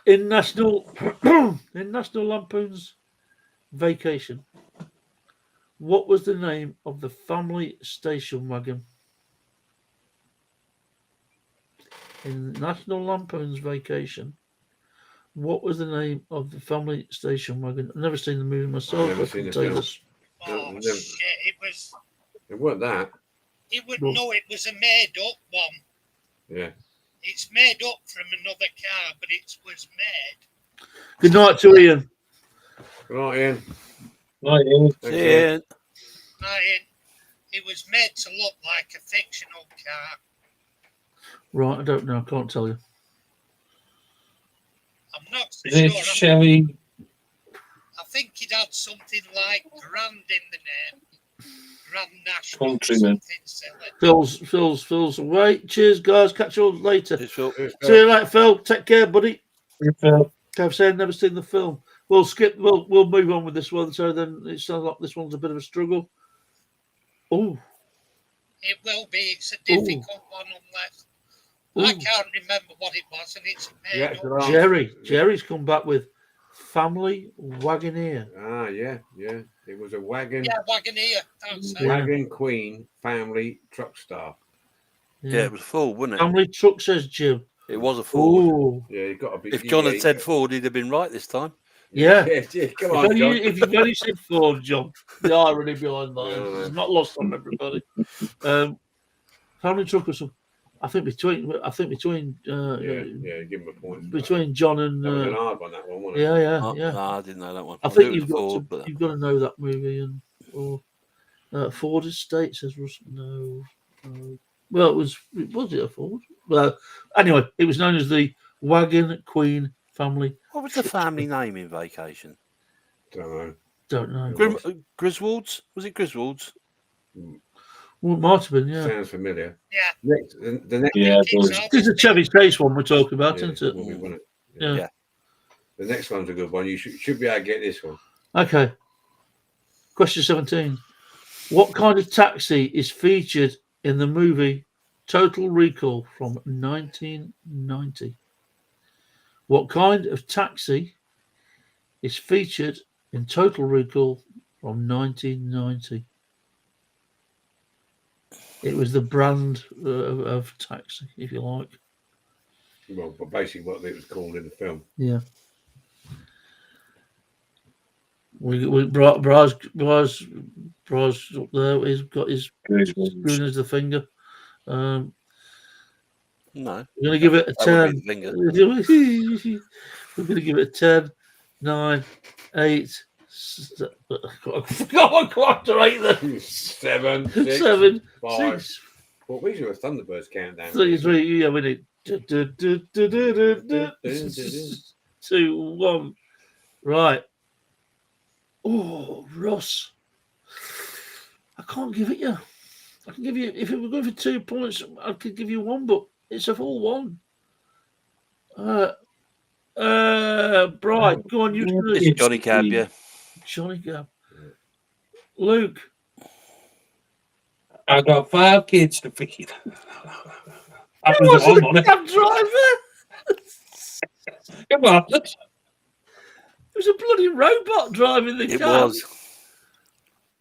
In National Lampoon's Vacation, what was the name of the family station wagon? In National Lampoon's Vacation, what was the name of the family station wagon? I've never seen the movie myself. Never I seen can the tell you film. this. Oh, Never- shit, it was It weren't that. It would Well- know it was a made-up one. Yeah. It's made up from another car, but it was made. Good night to Ian. Right, Ian. Right, Ian. Thanks, Ian. Yeah. Right, it was made to look like a fictional car. Right, I don't know. I can't tell you. I'm not so Is it sure. Chevy? I think it had something like Grand in the name. Grand National. Countryman. Something silly. Phil's away. Cheers, guys. Catch you all later. It's Phil. Cheers, See you later, Phil. Take care, buddy. Phil. Kev saying never seen the film. We'll skip. We'll move on with this one. So then it sounds like this one's a bit of a struggle. Oh, It will be. It's a difficult one unless I can't remember what it was, and it's made Yeah, up. good answer. Jerry's come back with Family Wagoneer. Ah, yeah. It was a wagon. Yeah, Wagoneer. That's it. Yeah. Wagon Queen family truck star. Yeah, it was Ford, wasn't it? Family truck, says Jim. It was a Ford. Oh, Yeah, you got to be. If John had said Ford, he'd have been right this time. yeah. Yeah, come on, John. If you've only said Ford, John, the irony behind that Yeah. is not lost on everybody. Family truck or something. I think between Yeah, give him a point. between John and That was an hard one, that one, wasn't it? yeah. No, I didn't know that one. I knew think it you've was got Ford, to but you've got to know that movie and Ford Estate says Russell. No. Well, was it a Ford? Well, anyway, it was known as the Wagon Queen family. what was the family name in Vacation? Don't know. Don't know. Griswolds? Was it Griswolds? Well, it might have been, yeah. Sounds familiar. Yeah. Next, the next. Yeah, it It's was. all- This is a Chevy Chase one we're talking about, Yeah, isn't it? will be, won't it? Yeah. Yeah. The next one's a good one. You should be able to get this one. Okay. Question 17. What kind of taxi is featured in the movie Total Recall from 1990? What kind of taxi is featured in Total Recall from 1990? It was the brand of taxi, if you like. Well, but basically what it was called in the film. Yeah. Braz up there. He's got his spoon as the finger. No. We're going to give it a That 10. would be the finger. We're going to give it a 10, 9, 8. I forgot what quarter 8 then. 7, 6, 7, 5. 6, Well, we should have Thunderbirds countdown. 3, 3. Yeah, we need 2, 1. Right. Oh, Ross. I can't give it you. I can give you, if it were going for 2 points, I could give you 1, but it's a full 1. Brian, go on, you do this. Johnny Cab, yeah. Johnny Cab. Luke. I got 5 kids to feed. It wasn't a cab driver. Come on. It was a bloody robot driving the It car. was.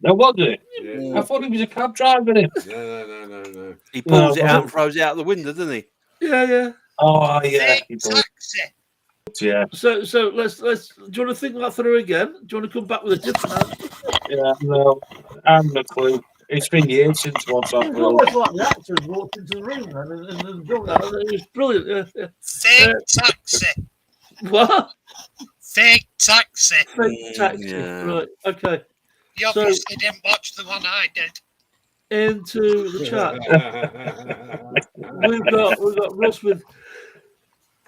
No, was it? Yeah. I thought he was a cab driver. Then. No. He pulls No, it out and throws it out the window, doesn't he? Yeah. Oh, yeah. Fake taxi. Yeah. So let's. Do you want to think that through again? Do you want to come back with a different answer? Yeah, no. I haven't a clue. It's been years since once I've It's heard. almost like the actors walked into the room and done that. It was brilliant. Yeah. Fake taxi. What? Fake taxi. Fake taxi. Yeah. Right. Okay. You obviously didn't watch the one I did. Into the chat. We've got Russ with.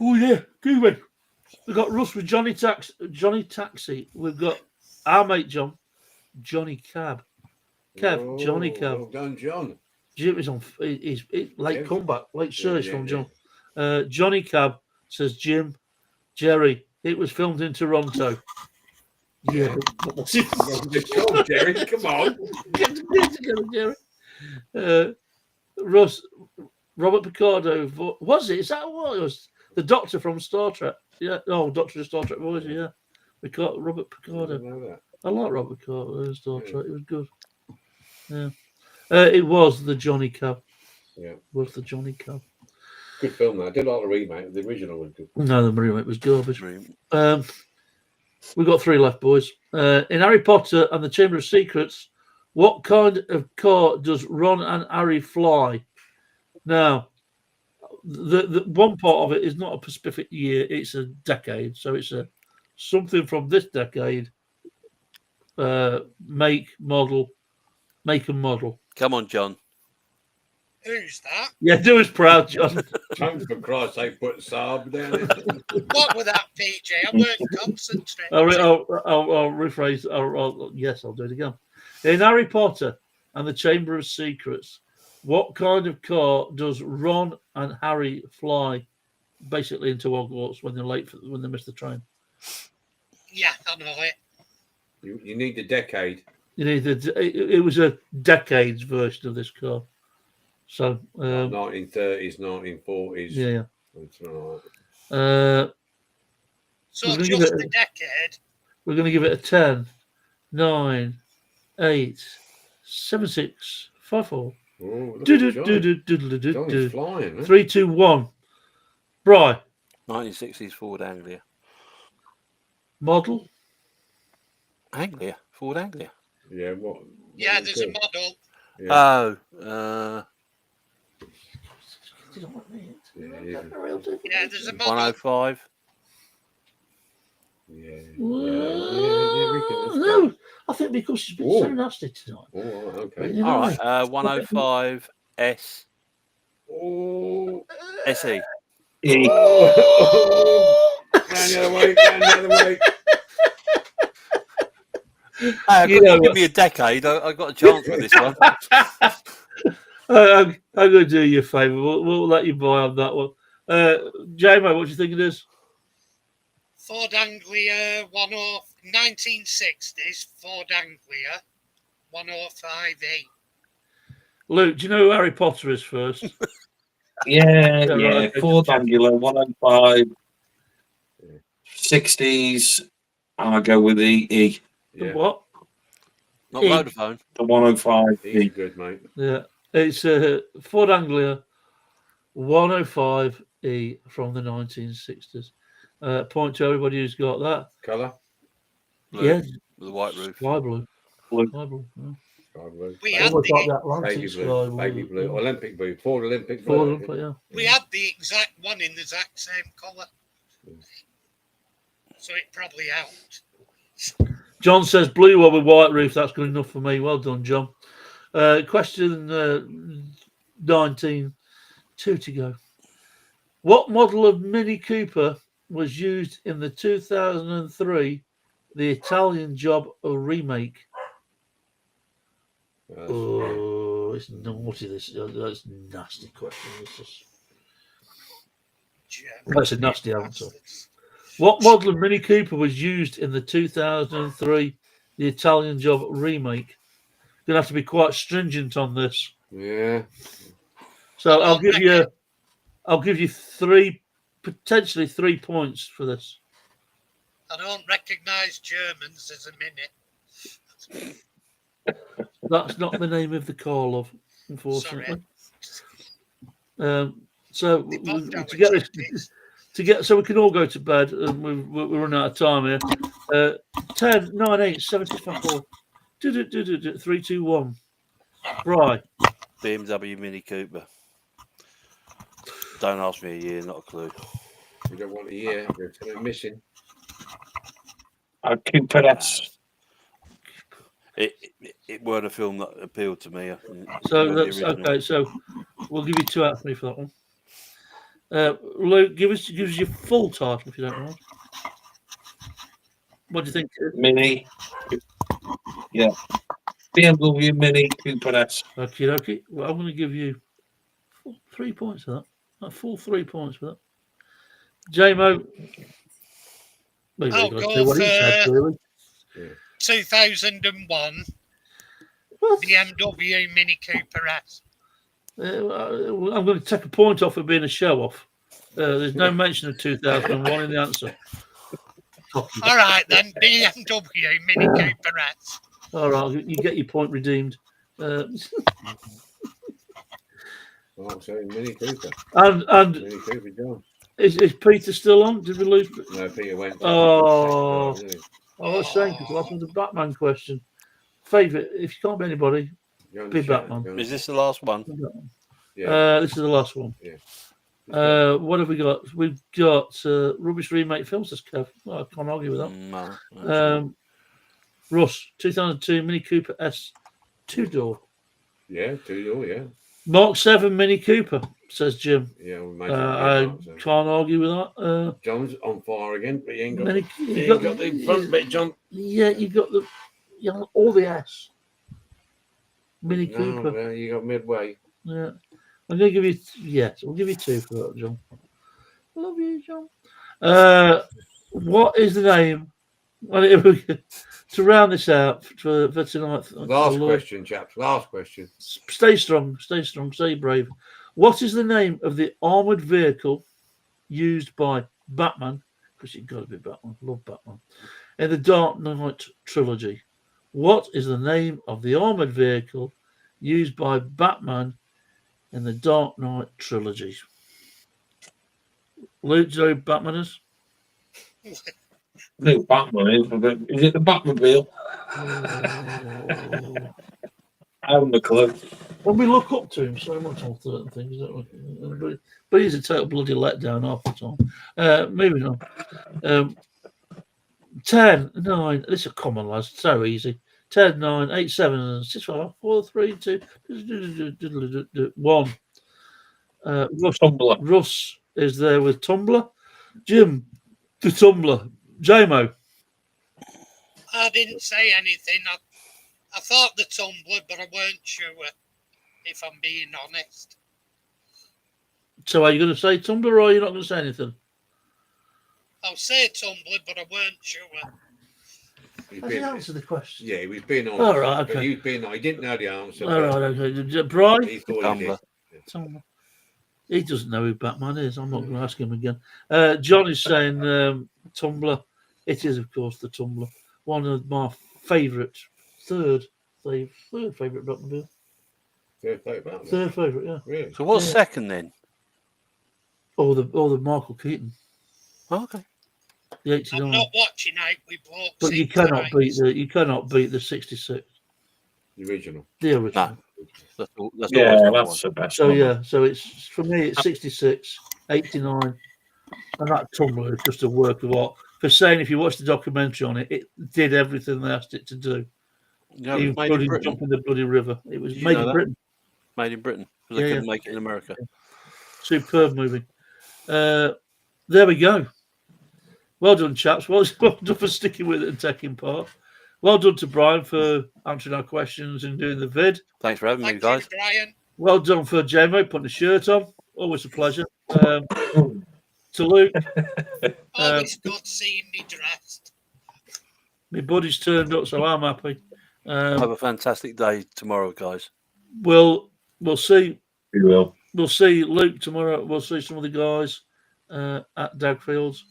Oh yeah, Google. We've got Russ with Johnny Taxi. We've got our mate John, Johnny Cab. Kev, Johnny Cab. Well done, John. Jim is on. He's late Yeah. comeback, late surge yeah, from yeah. John. Johnny Cab says Jim, Jerry. It was filmed in Toronto. Yeah. Well, good job, Jerry. Come on. Get together, Jerry. Russ, Robert Picardo. Was it? Is that what it was? The Doctor from Star Trek. Yeah. Oh, Doctor of Star Trek voice. Yeah. Robert I Picardo. know that. I like Robert Picardo in Star Yeah. Trek. It was good. Yeah. It was the Johnny Cab. Yeah. It was the Johnny Cab. Good film, though. I did like the remake. The original was good. No, the remake was garbage. Dream. We've got 3 left, boys. In Harry Potter and the Chamber of Secrets, What kind of car does Ron and Harry fly? Now, the one part of it is not a specific year; it's a decade. So it's a something from this decade. Make and model. Come on, John. Who's that? Yeah, do us proud, John. Don't for Christ's sake put Saab down it. What was that, PJ? I weren't concentrating. I'll rephrase. Yes, I'll do it again. In Harry Potter and the Chamber of Secrets, what kind of car does Ron and Harry fly basically into Hogwarts when they're late when they miss the train? Yeah, I know it. You need the decade. You need it was a decades version of this car. So 1930s, 1940s. yeah. So We're gonna just give it the decade. We're going to give it a 10, 9, 8, 7, 6, 5, 4. Oh, look at John. John's flying, eh? 3, 2, 1. Bri, 1960s Ford Anglia. model. Anglia? Ford Anglia? Yeah, what? Yeah, there's a model. Yeah. Yeah, Yeah, there's a model. 105. Yeah. No, I think because she's been so nasty tonight. Oh, okay. You know All what I right. mean? 105 S. Oh. SE. Oh. Round the other way, round the other way. Give me a decade. I got a chance with this one. I'm going to do you a favour. We'll let you buy on that one. J-Mo, what do you think it is? Ford Anglia 1960s Ford Anglia 105E. Luke, do you know who Harry Potter is first? Yeah, Yeah, yeah. right, okay. Ford Anglia 105 60s. I'll go with the E. The what? Not E. Vodafone. The 105 He's E. good, mate. Yeah, it's Ford Anglia 105E from the 1960s. Point to everybody who's got that. Colour? Blue, Yeah, with a white roof. sky blue. Blue. Sky blue. Yeah. Sky blue. We had Almost like the, the Atlantic Baby sky blue. blue. Baby blue. Yeah. Olympic blue. Ford Olympic Ford blue. Olympic, yeah. we had the exact one in the exact same colour. So it probably helped. John says blue one with white roof. That's good enough for me. Well done, John. Question 19. 2 to go. What model of Mini Cooper was used in the 2003 The Italian Job remake? Oh, it's naughty. That's a nasty question. That's a nasty answer. What model of Mini Cooper was used in the 2003 The Italian Job remake? Gonna have to be quite stringent on this. Yeah. So I'll give you potentially 3 points for this. I don't recognise Germans as a minute. That's not the name of the car, love, unfortunately. So so we can all go to bed, and we're running out of time here. 10, 9, 8, 7, 6, 5, 4, 3, 2, 1. Right. BMW Mini Cooper. Don't ask me a year, not a clue. You don't want a year. There's something missing. Cooper S. It weren't a film that appealed to me. So that's okay. So we'll give you 2 out of 3 for that one. Luke, give us your full title if you don't mind. What do you think? Mini. Yeah. BMW Mini Cooper S. Okay. Well, I'm going to give you 3 points for that. A full 3 points for that. J-Mo. I'll go for 2001 BMW Mini Cooper S. I'm going to take a point off for being a show-off. There's no mention of 2001 in the answer. All right, then. BMW Mini Cooper S. All right, you get your point redeemed. Sorry, Mini Cooper. And Mini Cooper John. Is Peter still on? Did we lose? No, Peter went. Oh, that's a shame because that was the Batman question. favourite. If you can't be anybody, Go on be the chat, Batman. go on the Is this chat. the last one? Yeah. This is the last one. Yeah. What have we got? We've got Rubbish Remake Films, says Kev. Well, I can't argue with that. No. Russ, 2002 Mini Cooper S 2-door. Yeah, 2-door, yeah. Mark 7 Mini Cooper, says Jim. Yeah, we I so. can't argue with that. John's on fire again, but he ain't got, Mini, he ain't got the front bit, John. Yeah, you got the all the S. Mini No, Cooper. well, you got midway. Yeah. I'm going to give you, yes, I'll give you 2 for that, John. Love you, John. What is the name? Well, to round this out for tonight. Last question, chaps. Last question. Stay strong, stay brave. What is the name of the armoured vehicle used by Batman? Because you've got to be Batman. Love Batman. In the Dark Knight trilogy. What is the name of the armoured vehicle used by Batman in the Dark Knight trilogy? Luke, do you know who Batman is? I think Batman is it the Batmobile? I haven't a clue. Well, we look up to him so much on certain things, don't we? But he's a total bloody letdown half the time. Moving on. 10, 9, this is a common, lads, so easy. 10, 9, 8, 7, 6, 5, 4, 3, 2, 1. Russ is there with Tumblr. Jim, the Tumblr. JMO. I didn't say anything. I thought the Tumblr, but I weren't sure, if I'm being honest. So are you going to say Tumblr or are you not going to say anything? I'll say Tumblr, but I weren't sure. Has he answered the question? Yeah, he was being honest. All right, okay. But he was being honest. He didn't know the answer. All right, okay. Brian? He thought he did. Tumblr. He doesn't know who Batman is. I'm not going to ask him again. John is saying Tumblr. It is, of course, the Tumblr. One of my favourite, third favourite Batmobile. Third favourite, yeah. Really? So what's second then? Or the Michael Keaton. Oh, okay. The 89. I'm not watching Out with Blokes. But you cannot beat the 66. The original. The original. No. That's the best. So yeah, so it's for me it's 66, 89, and that Tumblr is just a work of art. For saying if you watch the documentary on it, it did everything they asked it to do. Yeah, it was made in Britain. Jump in the bloody river. It was made in Britain. Made in Britain. Because they couldn't make it in America. Superb movie. There we go. Well done, chaps. Well done for sticking with it and taking part. Well done to Brian for answering our questions and doing the vid. Thanks for having me, guys. You, Brian. Well done for JMO putting the shirt on. Always a pleasure. To Luke. Always good seeing me dressed. My buddy's turned up, so I'm happy. Have a fantastic day tomorrow, guys. We'll see. We will. We'll see Luke tomorrow. We'll see some of the guys at Dagfields.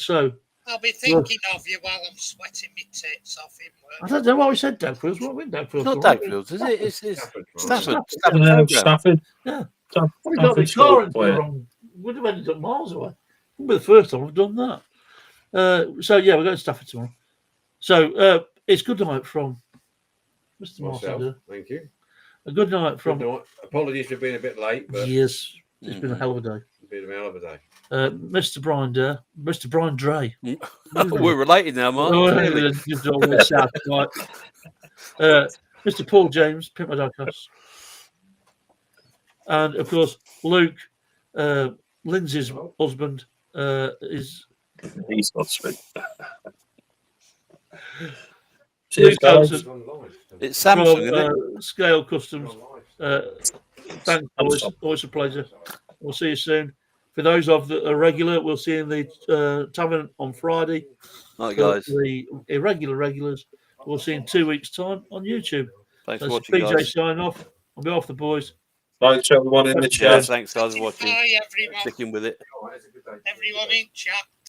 So I'll be thinking of you while I'm sweating my tits off in I work. don't know why we said Dagfields. What we Dagfields? Not Dagfields, is it? It's Stafford. Stafford. Yeah. Stafford Got the car into the wrong. Would have ended up miles away. Wouldn't be the first time I've done that. So yeah, we're going to Stafford tomorrow. So it's good night from Mr. Martin. Thank you. A good night from. Good night. Apologies for being a bit late, but yes, it's been a hell of a day. It's been a hell of a day. Mr. Brian Dare, Mr. Brian Dre. We're related now, Mark. Mr. Paul James, Pimp My Diecast. And of course, Luke, Lindsay's husband, is. He's not sweet. Cheers, guys. It's Samsung, isn't it? Scale Customs. Thanks, always, always a pleasure. We'll see you soon. For those of that are regular, we'll see you in the tavern on Friday. Right, guys. For the irregular regulars, we'll see you in 2 weeks' time on YouTube. Thanks So for watching, PJ guys. signing off. On behalf of the boys. Thanks, everyone in the Yeah, chat. thanks, guys, for watching. Bye, everyone. Sticking with it. Everyone in chat.